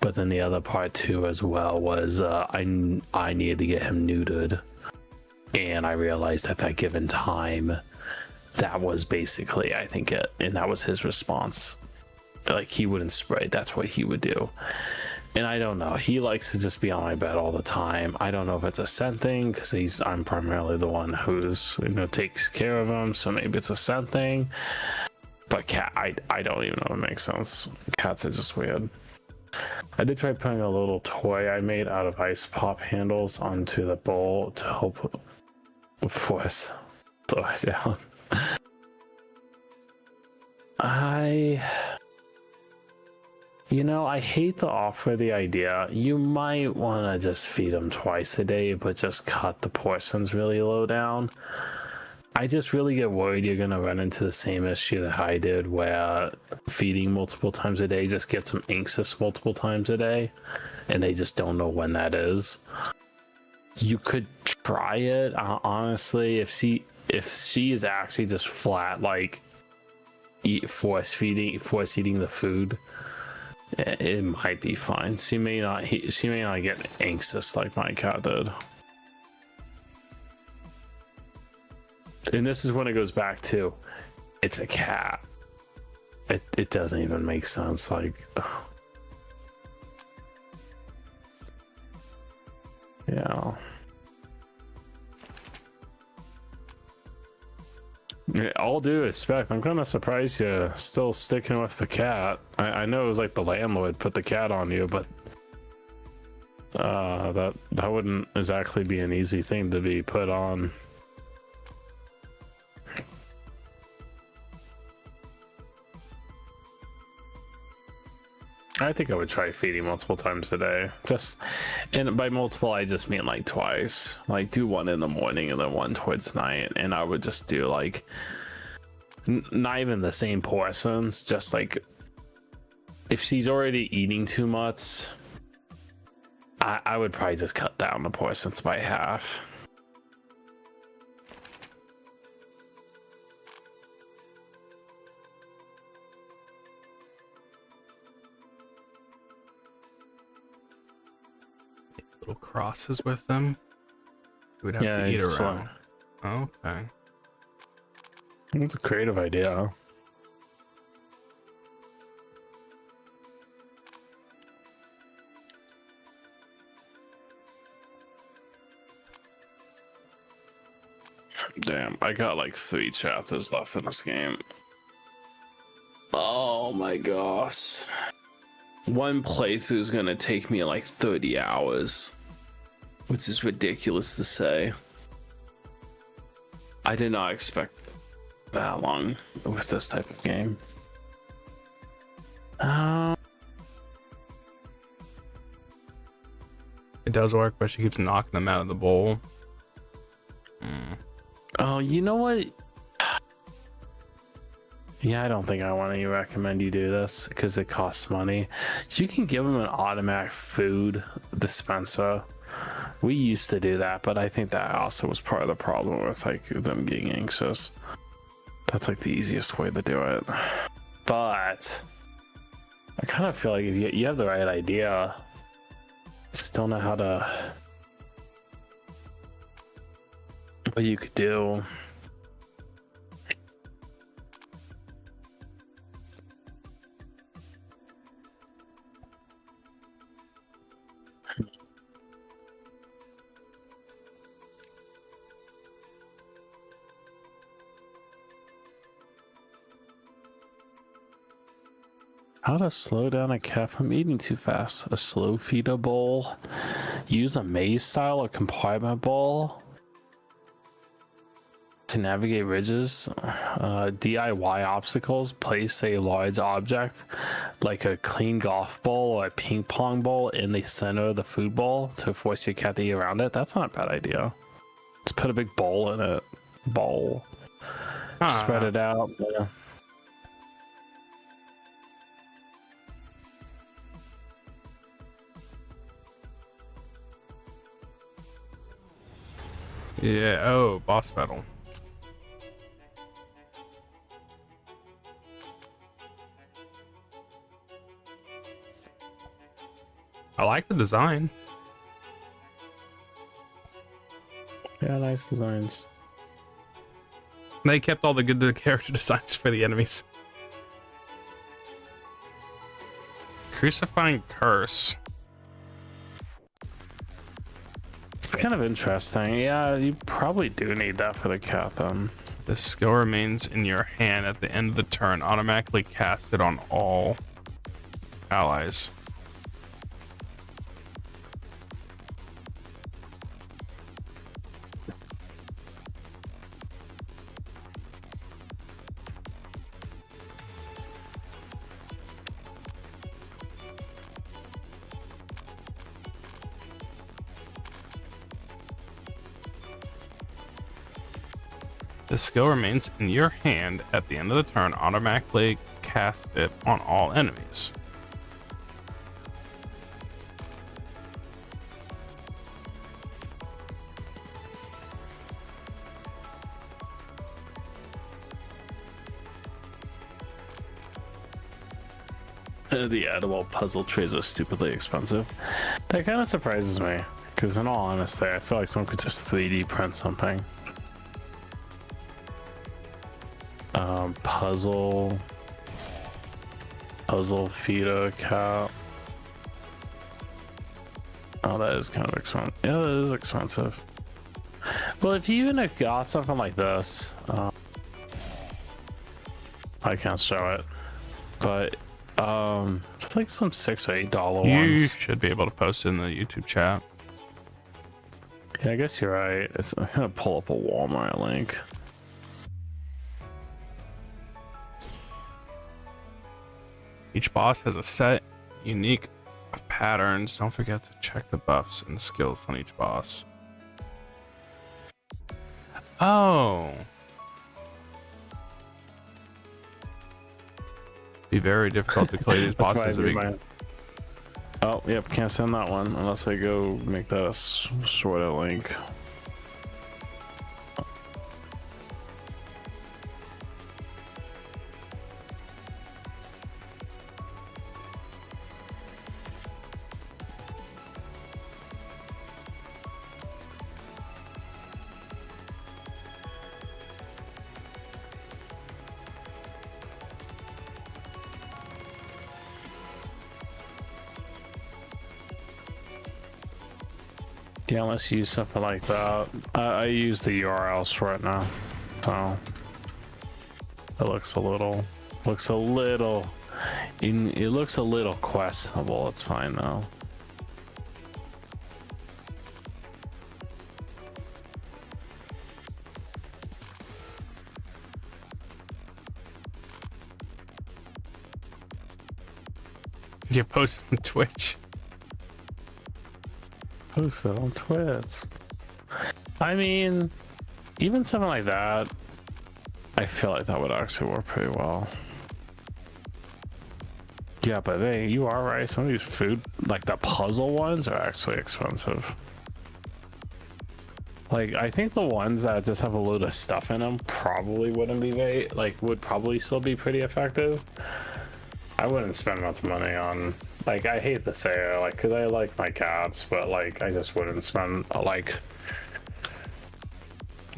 But then the other part too as well was I needed to get him neutered, and I realized at that given time that was basically, I think, it, and that was his response. Like, he wouldn't spray, that's what he would do. And I don't know, he likes to just be on my bed all the time. I don't know if it's a scent thing, because I'm primarily the one who's, you know, takes care of him, so maybe it's a scent thing. But cat, I don't even know if it makes sense. Cats are just weird. I did try putting a little toy I made out of ice pop handles onto the bowl to help force slow it down. I hate to offer the idea. You might want to just feed them twice a day, but just cut the portions really low down. I just really get worried you're going to run into the same issue that I did, where feeding multiple times a day just gets them anxious multiple times a day, and they just don't know when that is. You could try it, honestly, if she is actually just flat, like, force eating the food, it might be fine. She may not get anxious like my cat did. And this is when it goes back to, it's a cat. It doesn't even make sense. Like, yeah. All due respect, I'm kind of surprised you're still sticking with the cat. I know it was like the landlord put the cat on you, but that wouldn't exactly be an easy thing to be put on. I think I would try feeding multiple times a day. And by multiple, I just mean like twice. Like, do one in the morning and then one towards night. And I would just do like, not even the same portions, just like, if she's already eating too much, I would probably just cut down the portions by half.
Little crosses with them. You would have to eat around. Oh, okay.
It's a creative idea. Damn, I got like 3 chapters left in this game. Oh my gosh. One playthrough is gonna take me like 30 hours, which is ridiculous to say. I did not expect that long with this type of game.
It does work, but she keeps knocking them out of the bowl.
Oh you know what? Yeah, I don't think I want to recommend you do this because it costs money. You can give them an automatic food dispenser. We used to do that, but I think that also was part of the problem with like them getting anxious. That's like the easiest way to do it. But I kind of feel like if you have the right idea, I just don't know how to. What you could do. How to slow down a cat from eating too fast. A slow feeder bowl. Use a maze style or compartment bowl to navigate ridges. DIY obstacles. Place a large object like a clean golf ball or a ping pong ball in the center of the food bowl to force your cat to eat around it. That's not a bad idea. Just put a big bowl in it. Bowl. Spread it out. Yeah.
Yeah. Oh, boss battle. I like the design.
Yeah, nice designs.
They kept all the good character designs for the enemies. Crucifying curse.
It's kind of interesting. Yeah, you probably do need that for the cat then.
The skill remains in your hand at the end of the turn. Automatically cast it on all allies. The skill remains in your hand at the end of the turn. Automatically cast it on all enemies.
The edible puzzle trays are stupidly expensive. That kind of surprises me, because in all honesty, I feel like someone could just 3D print something. Puzzle feeder cat. Oh, that is kind of expensive. Yeah, that is expensive. Well, if you even have got something like this, I can't show it, but it's like some $6 or $8
You
ones.
should be able to post it in the YouTube chat.
Yeah, I guess you're right. I'm gonna pull up a Walmart link.
Each boss has a set unique of patterns. Don't forget to check the buffs and the skills on each boss. Oh. Be very difficult to clear these
That's why I
bosses.
did mine. Oh, yep, can't send that one unless I go make that a shorter link. Yeah, let's use something like that. I use the URLs for it now, so it looks a little, it looks a little questionable. It's fine though.
You post on Twitch.
Post it on Twitch. I mean, even something like that, I feel like that would actually work pretty well. Yeah, but you are right. Some of these food, like the puzzle ones, are actually expensive. Like, I think the ones that just have a load of stuff in them probably wouldn't be would probably still be pretty effective. I wouldn't spend much money on, like, I hate to say it, like, because I like my cats, but, like, I just wouldn't spend, like,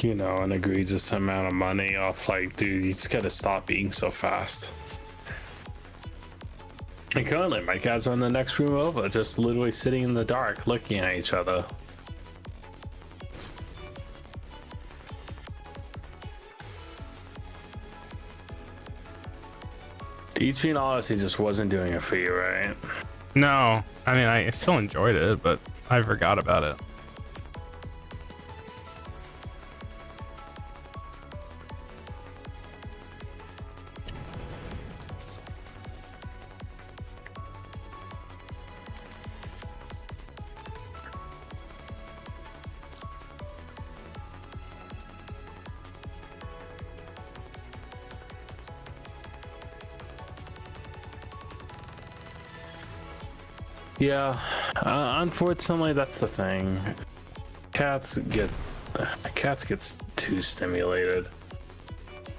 you know, an egregious amount of money off, like, dude, you just gotta stop eating so fast. And currently, my cats are in the next room over, just literally sitting in the dark, looking at each other. Etrian Odyssey just wasn't doing it for you, right?
No, I mean, I still enjoyed it, but I forgot about it.
Yeah, unfortunately, that's the thing. Cats get too stimulated,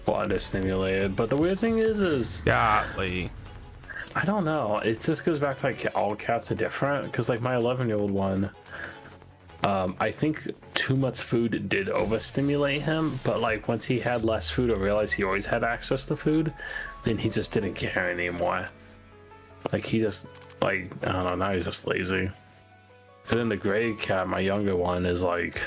water stimulated. But the weird thing is
Golly.
I don't know. It just goes back to like all cats are different. Because like my 11-year-old one, I think too much food did overstimulate him. But like once he had less food or realized he always had access to food, then he just didn't care anymore. Like he just. Like, I don't know, now he's just lazy. And then the gray cat, my younger one, is like...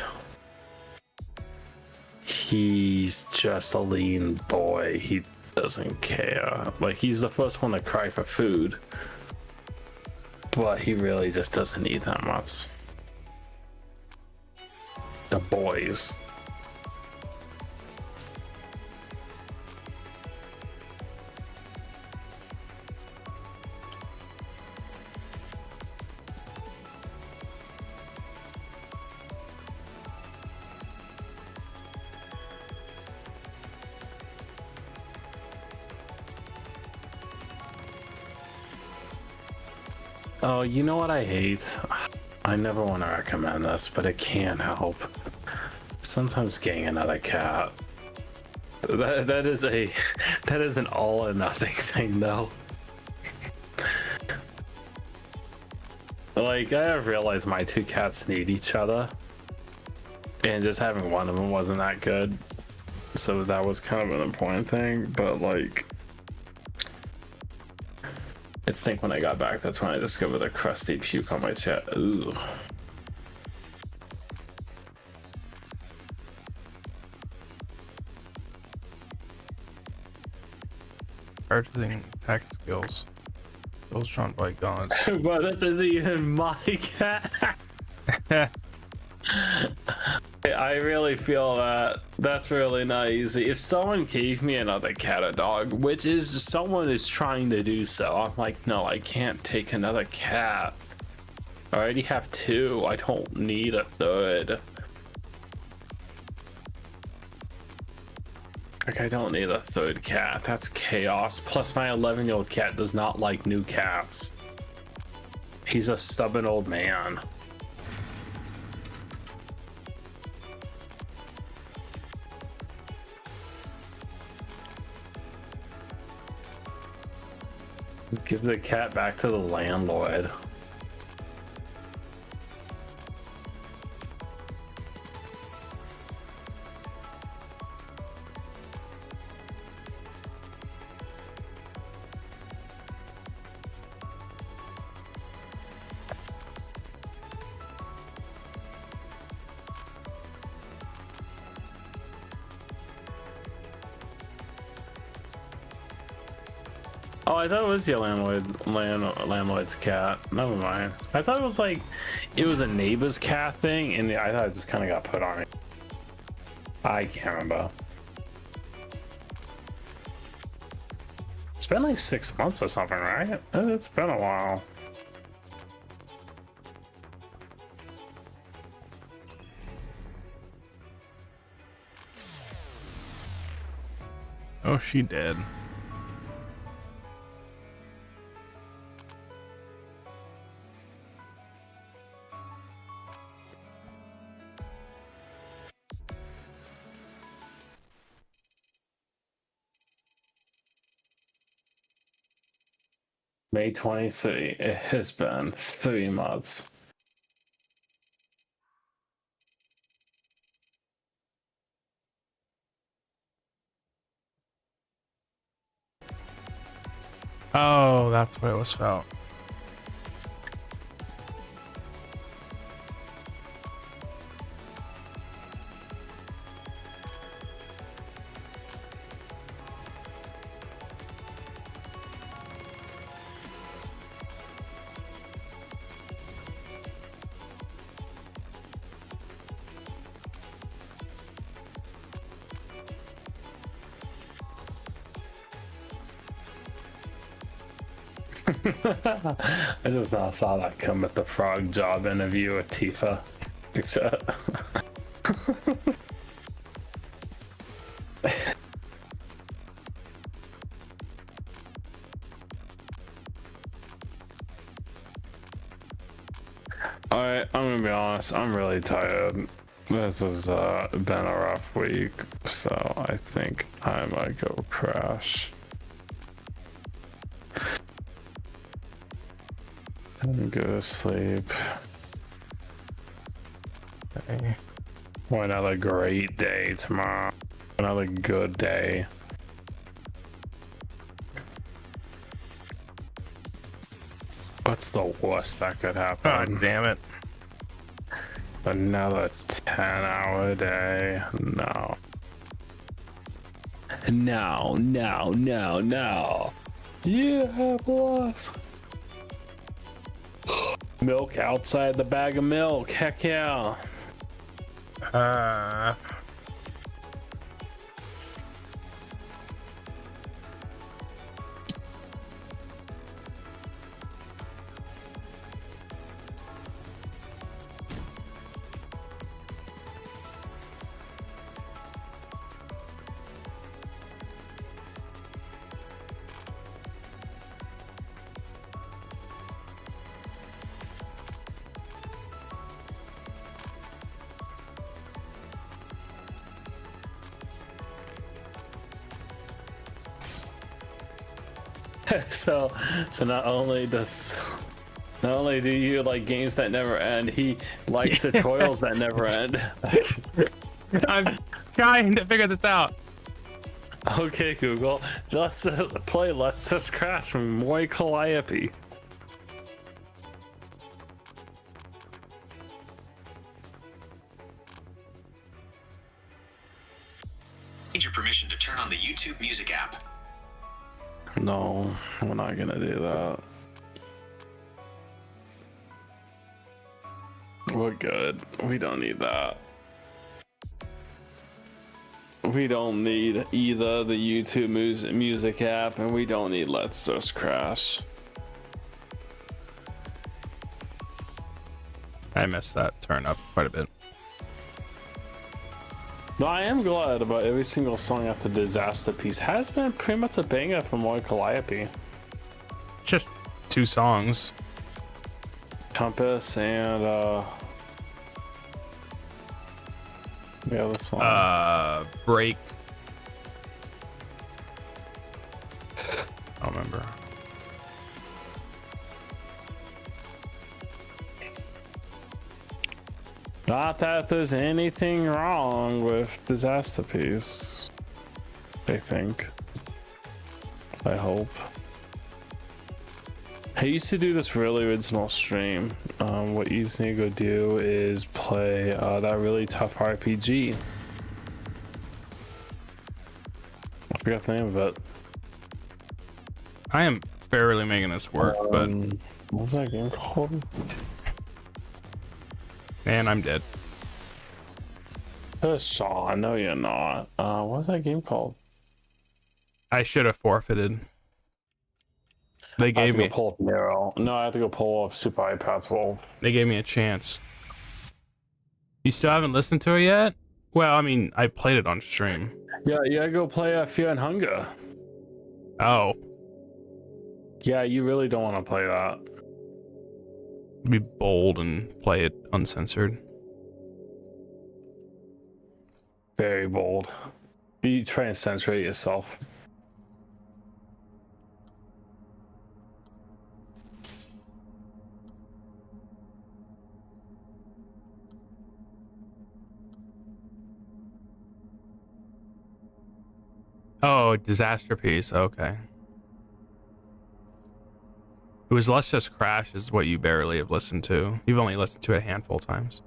He's just a lean boy. He doesn't care. Like, he's the first one to cry for food. But he really just doesn't eat that much. The boys. Oh, you know what I hate? I never want to recommend this, but it can't help. Sometimes getting another cat. That is an all or nothing thing, though. Like, I have realized my two cats need each other, and just having one of them wasn't that good. So that was kind of an important thing, but like... I think when I got back, that's when I discovered a crusty puke on my chat. Ooh.
Purchasing tech skills. Skills drawn by gods.
Bro, this isn't even my cat. I really feel that. That's really nice. If someone gave me another cat or dog, which is someone is trying to do so, I'm like, no, I can't take another cat. I already have two. I don't need a third. Like, I don't need a third cat. That's chaos. Plus, my 11-year-old cat does not like new cats. He's a stubborn old man. Just give the cat back to the landlord. Oh, I thought it was your landlord's cat. Never mind. I thought it was like, it was a neighbor's cat thing, and I thought it just kind of got put on it. I can't remember. It's been like 6 months or something, right? It's been a while.
Oh, she did.
May 23. It has been 3 months.
Oh, that's what it was felt.
I just now saw that come at the frog job interview with Tifa. Except Alright, I'm gonna be honest, I'm really tired. This has been a rough week, so I think I might go crash. And go to sleep. Okay. Another great day tomorrow. Another good day. What's the worst that could happen?
God damn it.
Another 10-hour day. No. No. Yeah, boss. Milk outside the bag of milk. Heck yeah. So not only do you like games that never end, he likes tutorials that never end.
I'm trying to figure this out.
Okay, Google, let's play Let's Just Crash from Moi Calliope.
Need your permission to turn on the YouTube Music app.
No, we're not gonna do that. We're good. We don't need that. We don't need either the YouTube music app, and we don't need Let's Just Crash.
I missed that turn up quite a bit.
No, I am glad about every single song after Disaster Piece has been pretty much a banger from Moi Calliope.
Just 2 songs.
Compass and yeah, this one.
Break. I don't remember.
Not that there's anything wrong with Disaster Piece. I think. I hope. I used to do this really original stream. What you need to go do is play that really tough RPG. I forgot the name of it.
I am barely making this work, but
what's that game called?
man, I'm dead.
Sean, no, you're not. What's that game called?
I should have forfeited. They
I have
gave
to
me
go pull up Nero. No, I have to go pull up Super iPad's Wolf.
they gave me a chance. You still haven't listened to it yet? Well, I mean, I played it on stream.
Yeah, you gotta go play Fear and Hunger.
Oh,
Yeah, you really don't want to play that.
be bold and play it uncensored.
Very bold. You try and censor it yourself.
Oh, disaster piece. Okay. It was Let's Just Crash is what you barely have listened to. You've only listened to it a handful of times.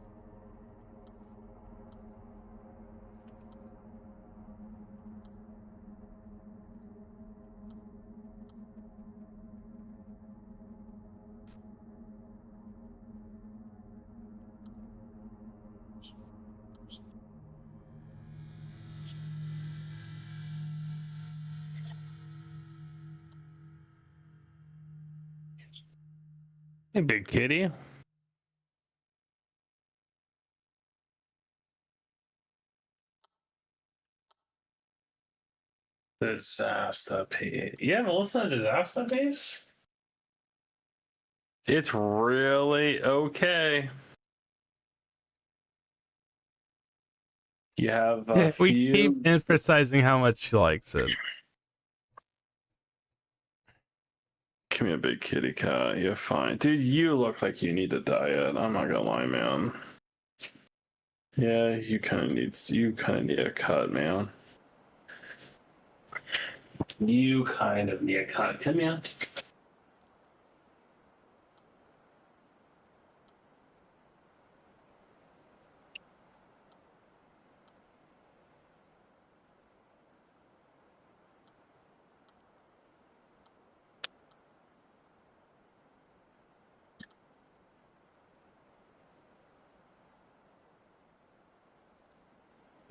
Hey, big kitty. Disaster piece. Yeah, Melissa, disaster piece? It's really okay. You have a
We
few.
keep emphasizing how much she likes it.
Come here, big kitty cat. You're fine. Dude, you look like you need a diet. I'm not gonna lie, man. Yeah, you kind of need a cut, man. You kind of need a cut. Come here.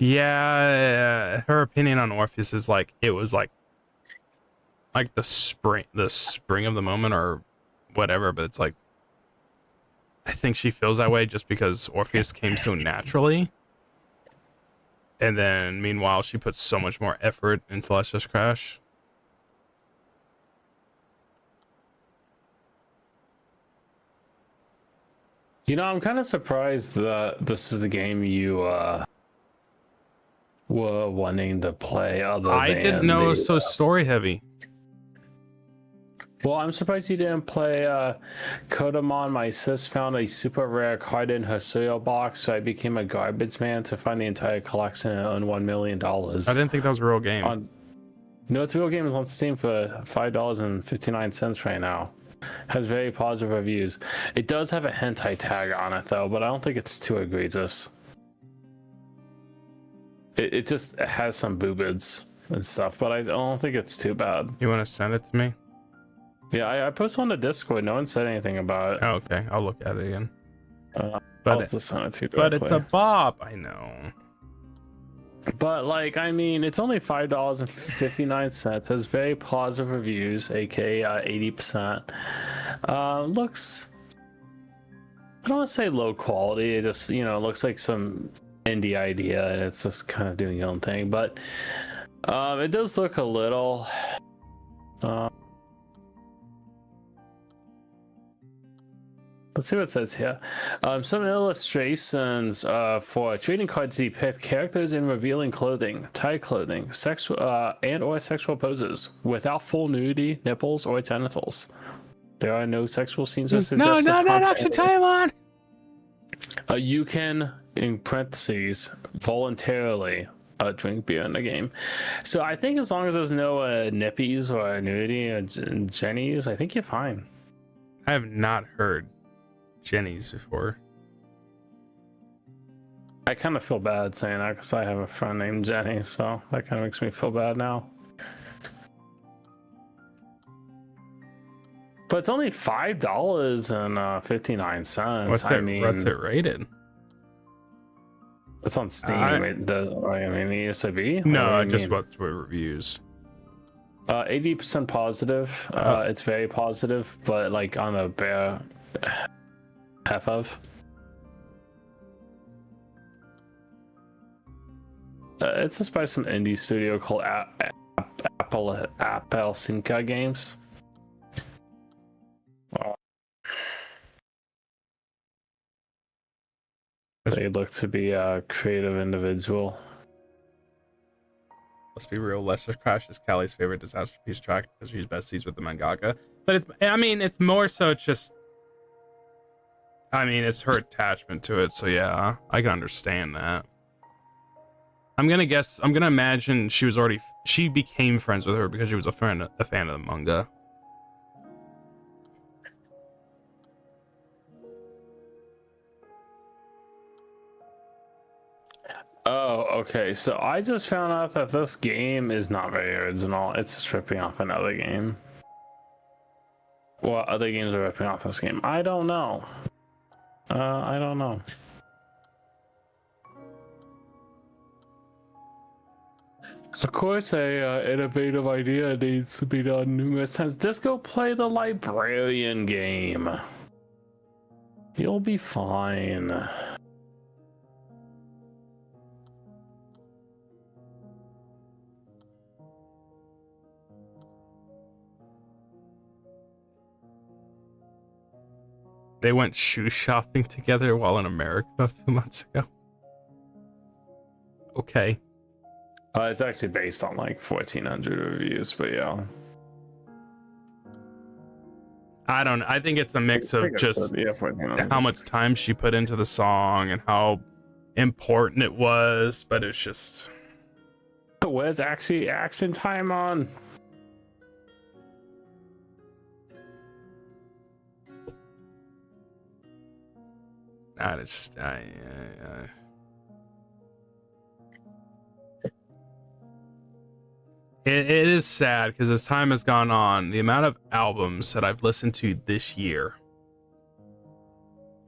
Yeah, her opinion on Orpheus is like it was like the spring of the moment or whatever, but it's like I think she feels that way just because Orpheus came so naturally. And then meanwhile she puts so much more effort into Let's Just Crash.
You know, I'm kind of surprised that this is the game you were wanting to play.
I didn't know it was so story heavy.
Well, I'm surprised you didn't play Kodamon. My sis found a super rare card in her cereal box, so I became a garbage man to find the entire collection and earn $1 million.
I didn't think that was a real game.
No, it's a real game. Is on Steam for $5.59 right now. Has very positive reviews. It does have a hentai tag on it though, but I don't think it's too egregious. It just has some boobids and stuff, but I don't think it's too bad.
You want to send it to me?
Yeah, I posted on the Discord. No one said anything about it.
Oh, okay, I'll look at it again.
I'll
But
just send it to you
but it's a
directly.
Bob, I know.
But like, I mean, it's only $5.59. Has very positive reviews, aka 80%. Looks, I don't want to say low quality. It just, you know, looks like some indie idea, and it's just kind of doing its own thing. But it does look a little. Let's see what it says here. Some illustrations for trading cards depict characters in revealing clothing, tight clothing, sexual and or sexual poses without full nudity, nipples, or genitals. There are no sexual scenes or suggested
Not Taiwan.
You can, in parentheses, voluntarily drink beer in the game. So I think as long as there's no nippies or nudity and jennies, I think you're fine.
I have not heard Jenny's before.
I kind of feel bad saying that because I have a friend named Jenny, so that kind of makes me feel bad now. But it's only $5.59.
What's it rated?
It's on Steam. I mean, ESRB?
No, just what reviews.
80% positive. It's very positive, but like on a bare half of. It's just by some indie studio called Apple Sinca Games. Well, they look to be a creative individual.
Let's be real. Lester's Crash is Callie's favorite Disaster Piece track because she's besties with the mangaka. But it's more so just. It's her attachment to it. So yeah, I can understand that. I'm gonna imagine she became friends with her because she was a fan of the manga.
Oh, okay. So I just found out that this game is not very original. It's just ripping off another game. Well, other games are ripping off this game. I don't know. I don't know. Of course, a innovative idea needs to be done numerous times. Just go play the librarian game. You'll be fine.
They went shoe shopping together while in America a few months ago. Okay.
It's actually based on like 1,400 reviews, but yeah.
I think it's a mix of just how much time she put into the song and how important it was, but it's just.
Where's actually action time on?
It is sad because as time has gone on, the amount of albums that I've listened to this year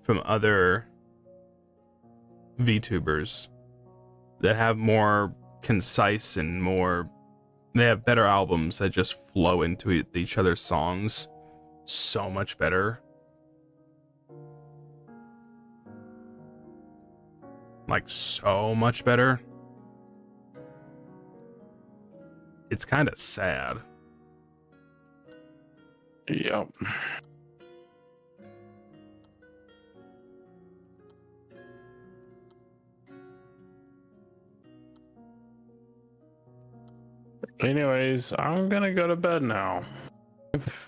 from other VTubers that have more concise and they have better albums that just flow into each other's songs so much better. Like so much better. It's kind of sad.
Yep. Anyways, I'm gonna go to bed now.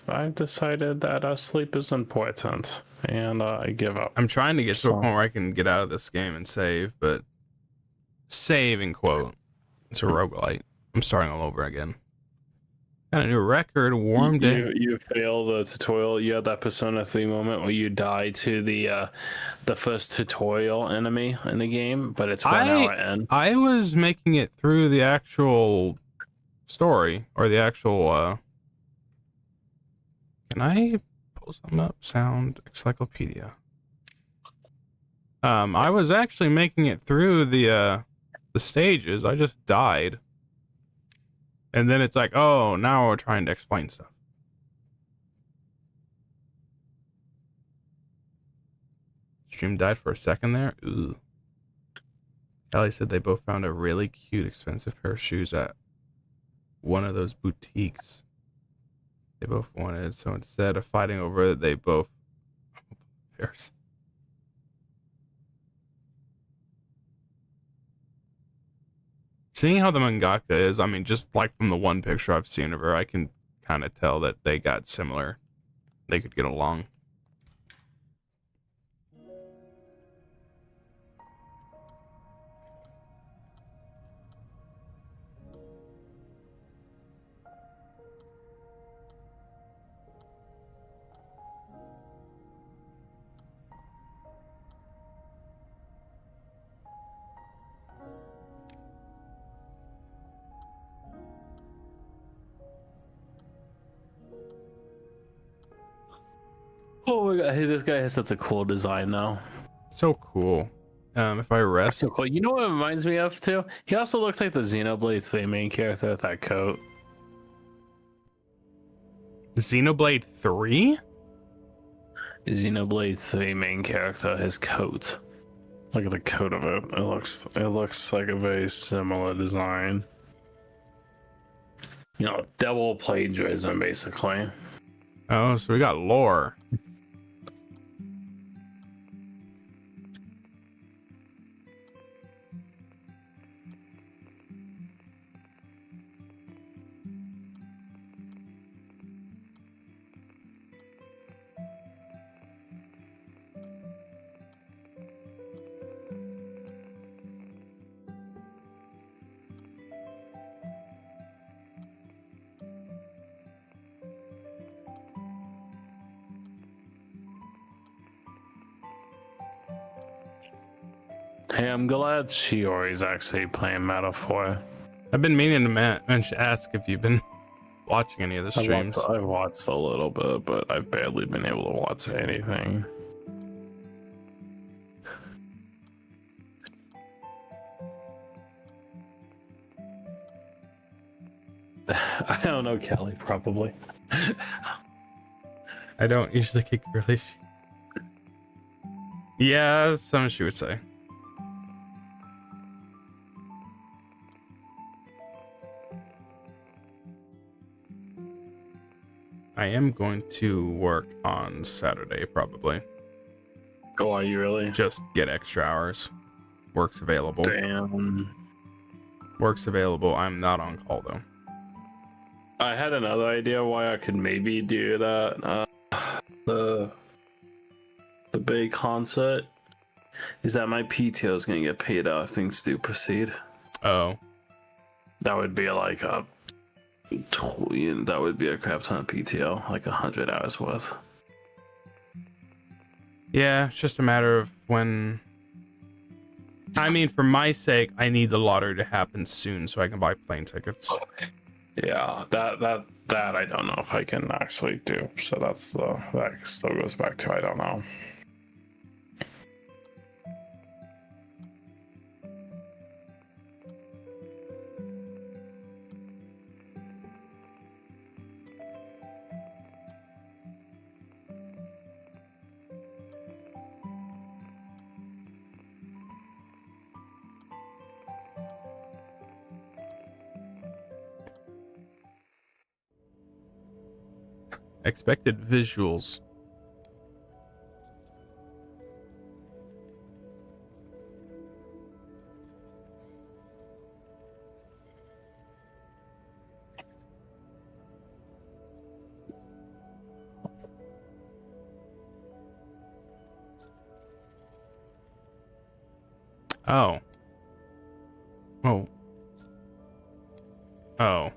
I've decided that sleep is important, and I give up.
I'm trying to get to a point where I can get out of this game and save, but save in quote. It's a roguelite. I'm starting all over again. Got a new record, warm day.
You failed the tutorial. You had that Persona 3 moment where you die to the first tutorial enemy in the game, but it's 1 hour in.
I was making it through the actual story, or the actual can I pull something up? Sound encyclopedia. I was actually making it through the stages. I just died. And then it's like, oh, now we're trying to explain stuff. Stream died for a second there. Ooh. Ellie said they both found a really cute, expensive pair of shoes at one of those boutiques they both wanted. So instead of fighting over it, they both pairs. Seeing how the mangaka is, just like from the one picture I've seen of her, I can kind of tell that they got similar. They could get along.
Oh my god, hey, this guy has such a cool design though.
So cool. If I rest.
So cool. You know what it reminds me of too? He also looks like the Xenoblade 3 main character with that coat.
Xenoblade 3?
Xenoblade 3 main character, his coat. Look at the code of it. It looks like a very similar design. You know, double plagiarism basically.
Oh, so we got lore.
Hey, I'm glad Shiori's actually playing Metaphor.
I've been meaning to ask if you've been watching any of the streams.
I've watched a little bit, but I've barely been able to watch anything. I don't know, Kelly, probably.
I don't usually kick girly shit. Yeah, some she would say. I am going to work on Saturday, probably.
Oh, are you really?
Just get extra hours. Work's available.
Damn.
Work's available. I'm not on call, though.
I had another idea why I could maybe do that. The big concert is that my PTO is going to get paid out if things do proceed.
Oh.
That would be like that would be a crap ton of PTO, like 100 hours worth.
Yeah, it's just a matter of when. I mean, for my sake, I need the lottery to happen soon so I can buy plane tickets.
Yeah, that I don't know if I can actually do. So that still goes back to I don't know.
Expected visuals. Oh. Oh. Oh.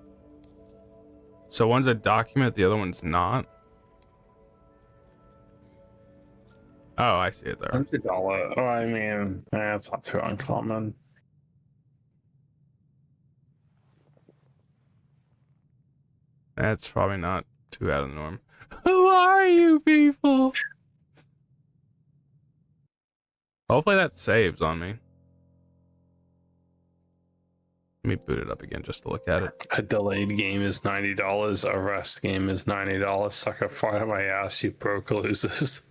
So one's a document, the other one's not? Oh, I see it there.
$100. Oh, I mean, it's not too uncommon.
That's probably not too out of the norm. Who are you people? Hopefully that saves on me. Let me boot it up again just to look at it.
A delayed game is $90. A rest game is $90. Sucker fire my ass, you broke losers.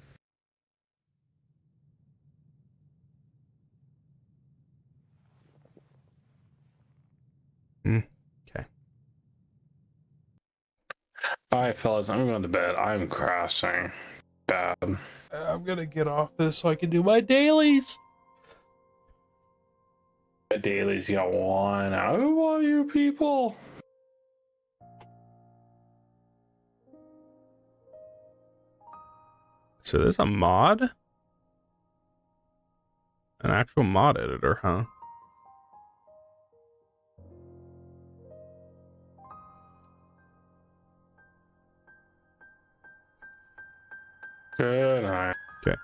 Okay.
All right, fellas, I'm going to bed. I'm crashing. Bad.
I'm gonna get off this so I can do my dailies.
The dailies got one. Who are you people?
So there's a mod? An actual mod editor, huh?
Good night.
Okay.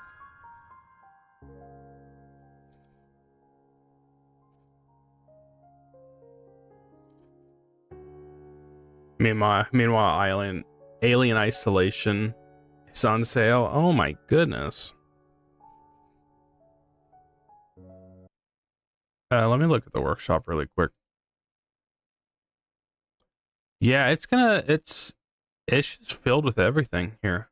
Meanwhile, Alien Isolation is on sale. Oh my goodness. Let me look at the workshop really quick. Yeah, it's just filled with everything here.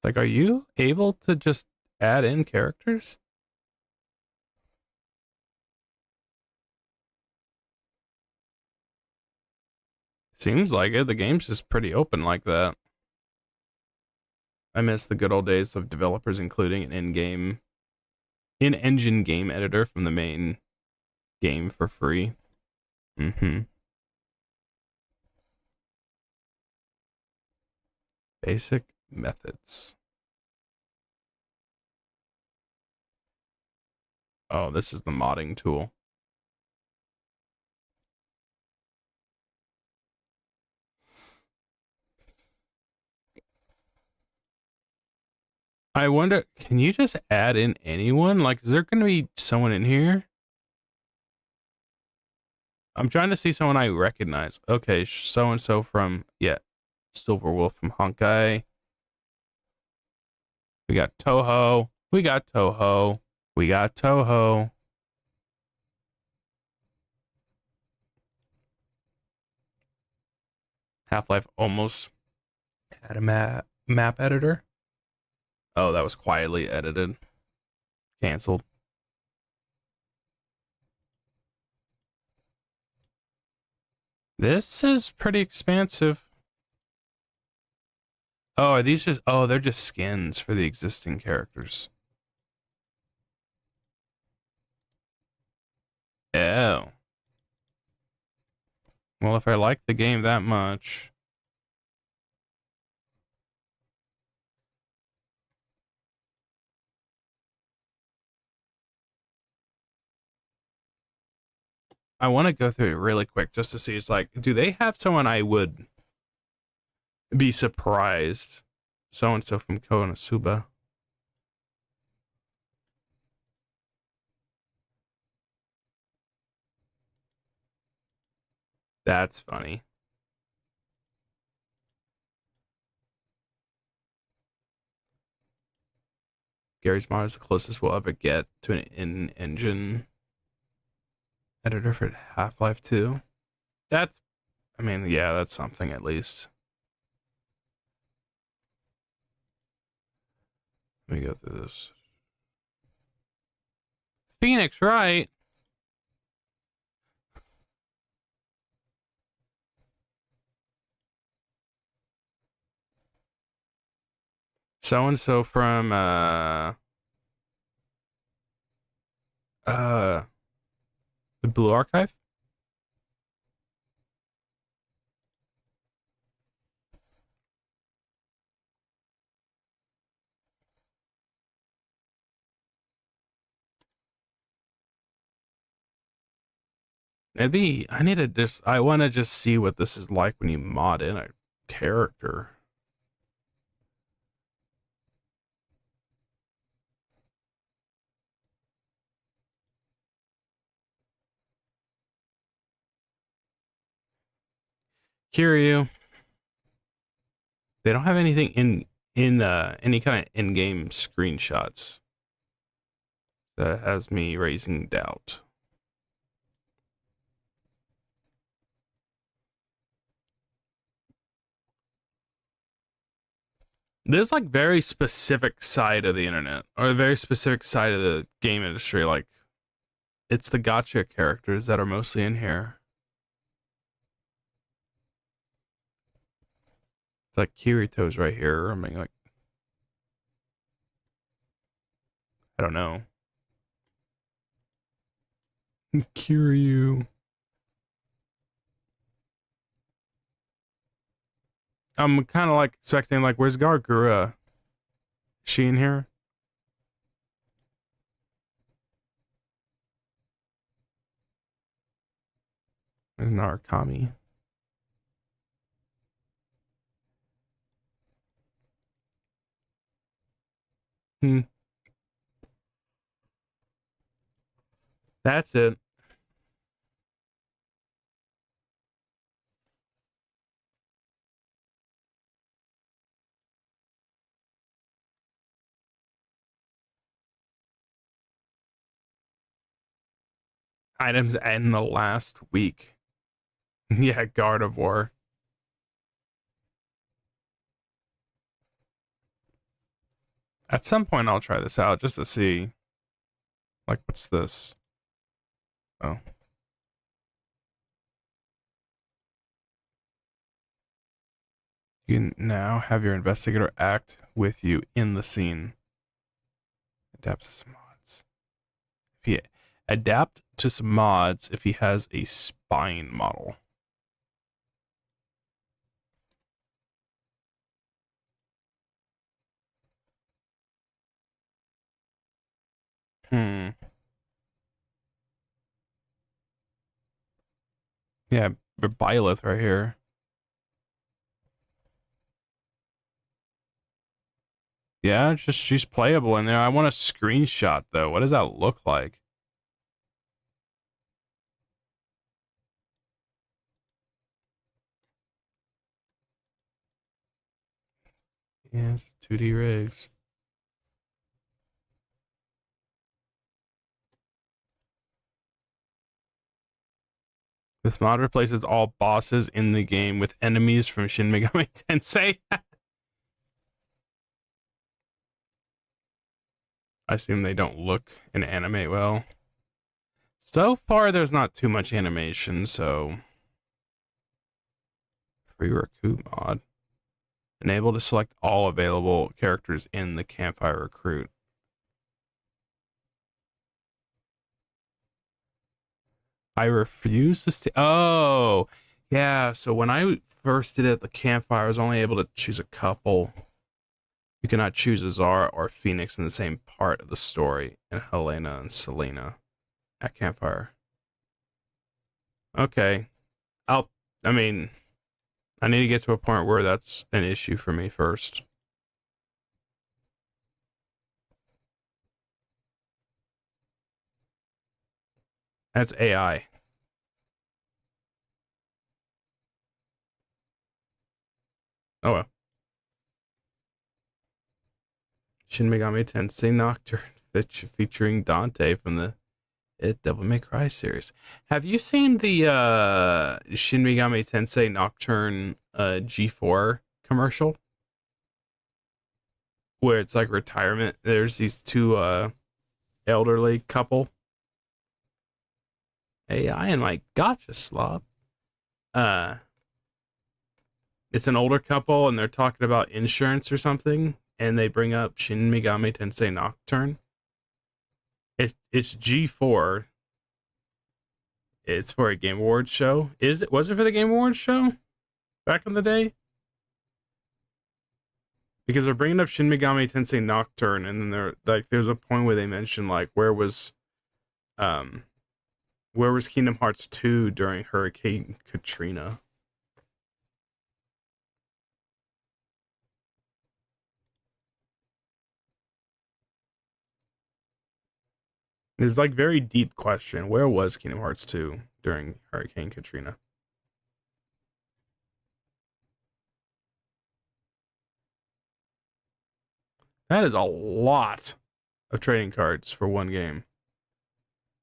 Like, are you able to just add in characters? Seems like it. The game's just pretty open like that. I miss the good old days of developers including an in-engine game editor from the main game for free. Mm-hmm. Basic methods. Oh, this is the modding tool. I wonder, can you just add in anyone? Like, is there going to be someone in here? I'm trying to see someone I recognize. Okay, so-and-so from, yeah, Silver Wolf from Honkai. We got Toho. We got Toho. We got Toho. Half-Life almost had a map editor. Oh, that was quietly edited. Canceled. This is pretty expansive. Oh, are these just... Oh, they're just skins for the existing characters. Oh. Well, if I like the game that much... I want to go through it really quick just to see. It's like, do they have someone I would be surprised? So-and-so from Konosuba. That's funny. Gary's mod is the closest we'll ever get to an in-engine editor for Half-Life 2. That's, I mean, yeah, that's something at least. Let me go through this. Phoenix, right? So-and-so from, the Blue Archive? Maybe I need to just, I want to just see what this is like when you mod in a character. Kiryu. They don't have anything in any kind of in-game screenshots. That has me raising doubt. There's like very specific side of the internet or a very specific side of the game industry. Like it's the gotcha characters that are mostly in here. It's like Kirito's right here. I mean, like, I don't know. Kiryu. I'm kind of like expecting, like, where's Gargura? Is she in here? There's Narukami. That's it. Items in the last week. Yeah, Guard of War. At some point, I'll try this out just to see. Like, what's this? Oh. You can now have your investigator act with you in the scene. Adapt to some mods. If he adapt to some mods if he has a spine model. Yeah, but Byleth right here. Yeah, it's just she's playable in there. I want a screenshot though. What does that look like? Yeah, it's 2D rigs. This mod replaces all bosses in the game with enemies from Shin Megami Tensei. I assume they don't look and animate well. So far, there's not too much animation, so... Free recruit mod. Enable to select all available characters in the Campfire Recruit. I refuse to oh, yeah. So when I first did it at the Campfire, I was only able to choose a couple. You cannot choose Azara or Phoenix in the same part of the story, and Helena and Selena at Campfire. Okay. I mean, I need to get to a point where that's an issue for me first. That's AI. Oh well. Shin Megami Tensei Nocturne featuring Dante from the Devil May Cry series. Have you seen the Shin Megami Tensei Nocturne G4 commercial? Where it's like retirement. There's these two elderly couple. AI and my gotcha slob. It's an older couple and they're talking about insurance or something, and they bring up Shin Megami Tensei Nocturne. It's G4. It's for a Game Awards show. Was it for the Game Awards show back in the day? Because they're bringing up Shin Megami Tensei Nocturne, and then they're like, there's a point where they mention like where was Kingdom Hearts 2 during Hurricane Katrina? It's like very deep question. Where was Kingdom Hearts 2 during Hurricane Katrina? That is a lot of trading cards for one game.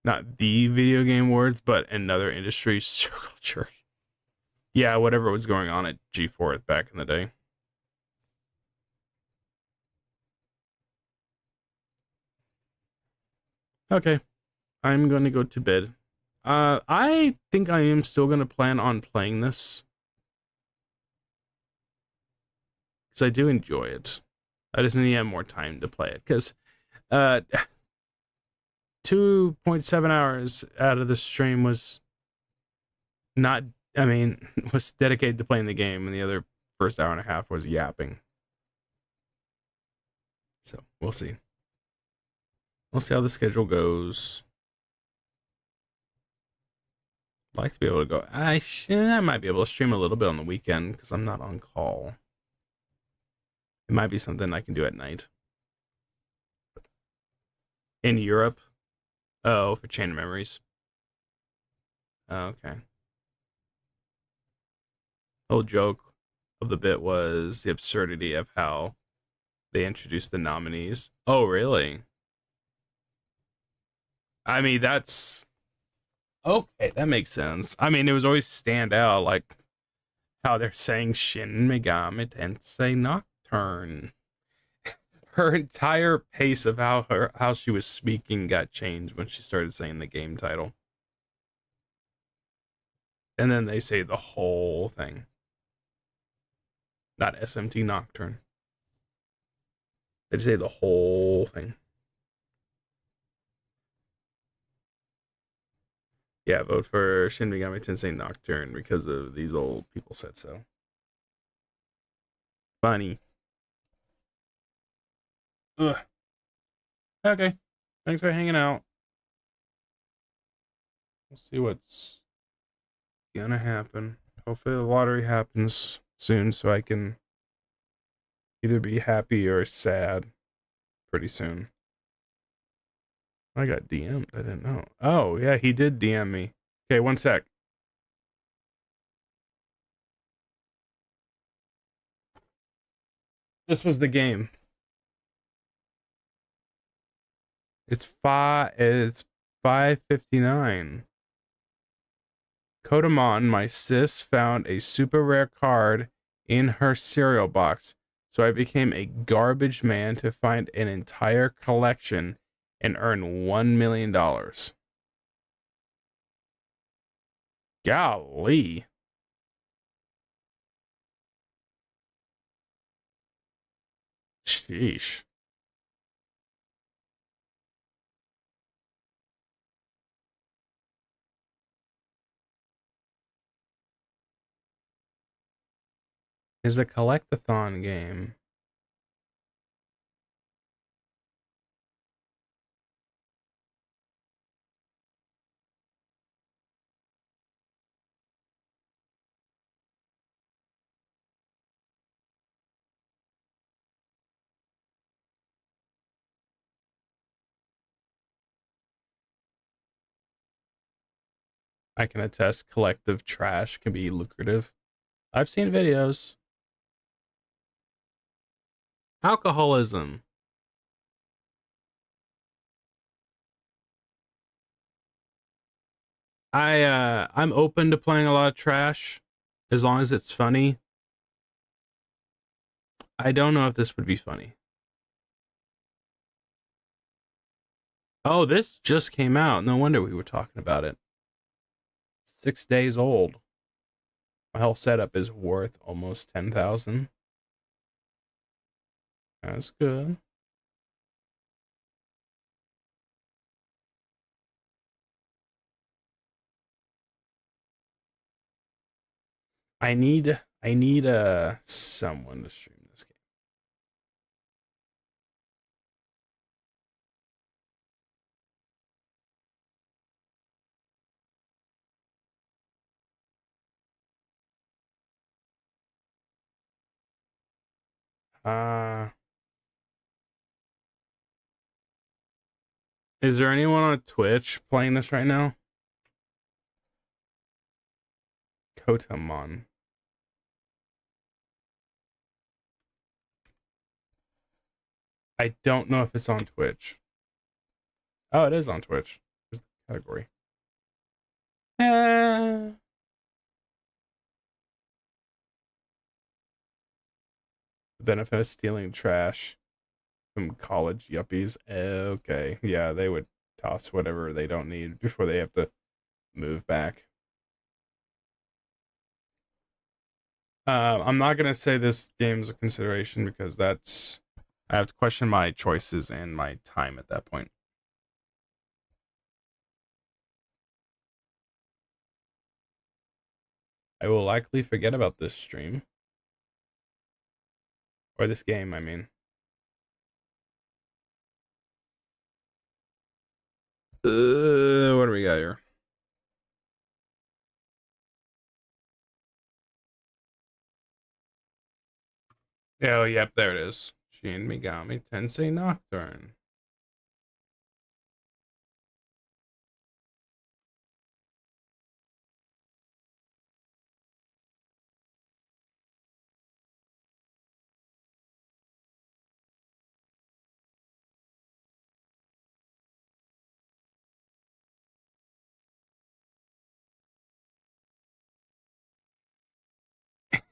Not the video game awards, but another industry circle jerk. Yeah, whatever was going on at G4 back in the day. Okay, I'm going to go to bed. I think I am still going to plan on playing this, because I do enjoy it. I just need to have more time to play it, because 2.7 hours out of the stream was was dedicated to playing the game, and the other first hour and a half was yapping. So we'll see. We'll see how the schedule goes. I'd like to be able to go. I might be able to stream a little bit on the weekend because I'm not on call. It might be something I can do at night. In Europe. Oh, for Chain of Memories. Oh, okay. The whole joke of the bit was the absurdity of how they introduced the nominees. Oh, really? I mean, that's... Okay, that makes sense. I mean, it was always stand out, like how they're saying Shin Megami Tensei Nocturne. her entire pace of how she was speaking got changed when she started saying the game title. And then they say the whole thing. Not SMT Nocturne. They say the whole thing. Yeah, vote for Shin Megami Tensei Nocturne because of these old people said so. Funny. Ugh. Okay. Thanks for hanging out. We'll see what's gonna happen. Hopefully the lottery happens soon so I can either be happy or sad pretty soon. I got DM'd. I didn't know. Oh, yeah, he did DM me. Okay, one sec. This was the game. It's 5:59. Kodamon, my sis found a super rare card in her cereal box, so I became a garbage man to find an entire collection and earn $1 million. Golly. Sheesh. Is a collectathon game. I can attest collective trash can be lucrative. I've seen videos. Alcoholism. I'm open to playing a lot of trash as long as it's funny. I don't know if this would be funny. Oh, this just came out. No wonder we were talking about it. 6 days old. My whole setup is worth almost 10,000. That's good. I need someone to stream this game. Is there anyone on Twitch playing this right now? Kotamon. I don't know if it's on Twitch. Oh, it is on Twitch. Where's the category? The benefit of stealing trash from college yuppies. Okay, yeah, they would toss whatever they don't need before they have to move back. I'm not gonna say this game's a consideration because I have to question my choices and my time at that point. I will likely forget about this stream. Or this game, I mean. What do we got here? Oh, yep, there it is. Shin Megami Tensei Nocturne.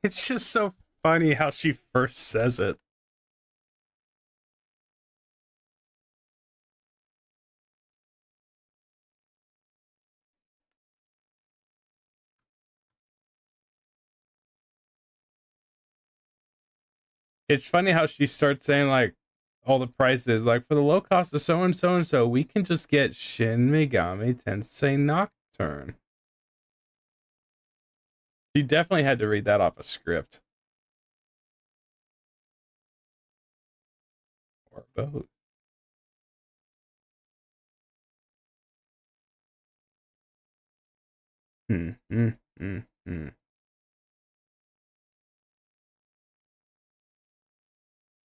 It's just so funny how she first says it. It's funny how she starts saying like all the prices, like for the low cost of so and so and so, we can just get Shin Megami Tensei Nocturne. She definitely had to read that off a script. Or both.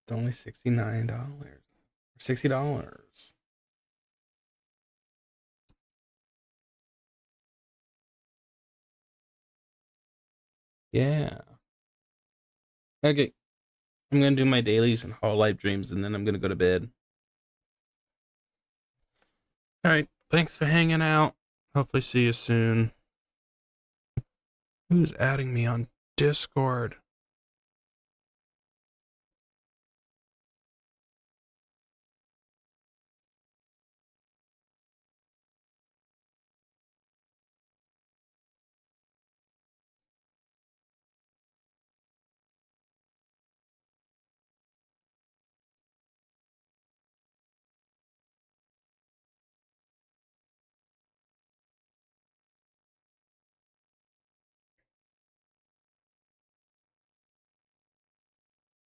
It's only $69 or $60. Yeah. Okay. I'm gonna do my dailies and Hall Life Dreams, and then I'm gonna go to bed. All right. Thanks for hanging out. Hopefully see you soon. Who's adding me on Discord?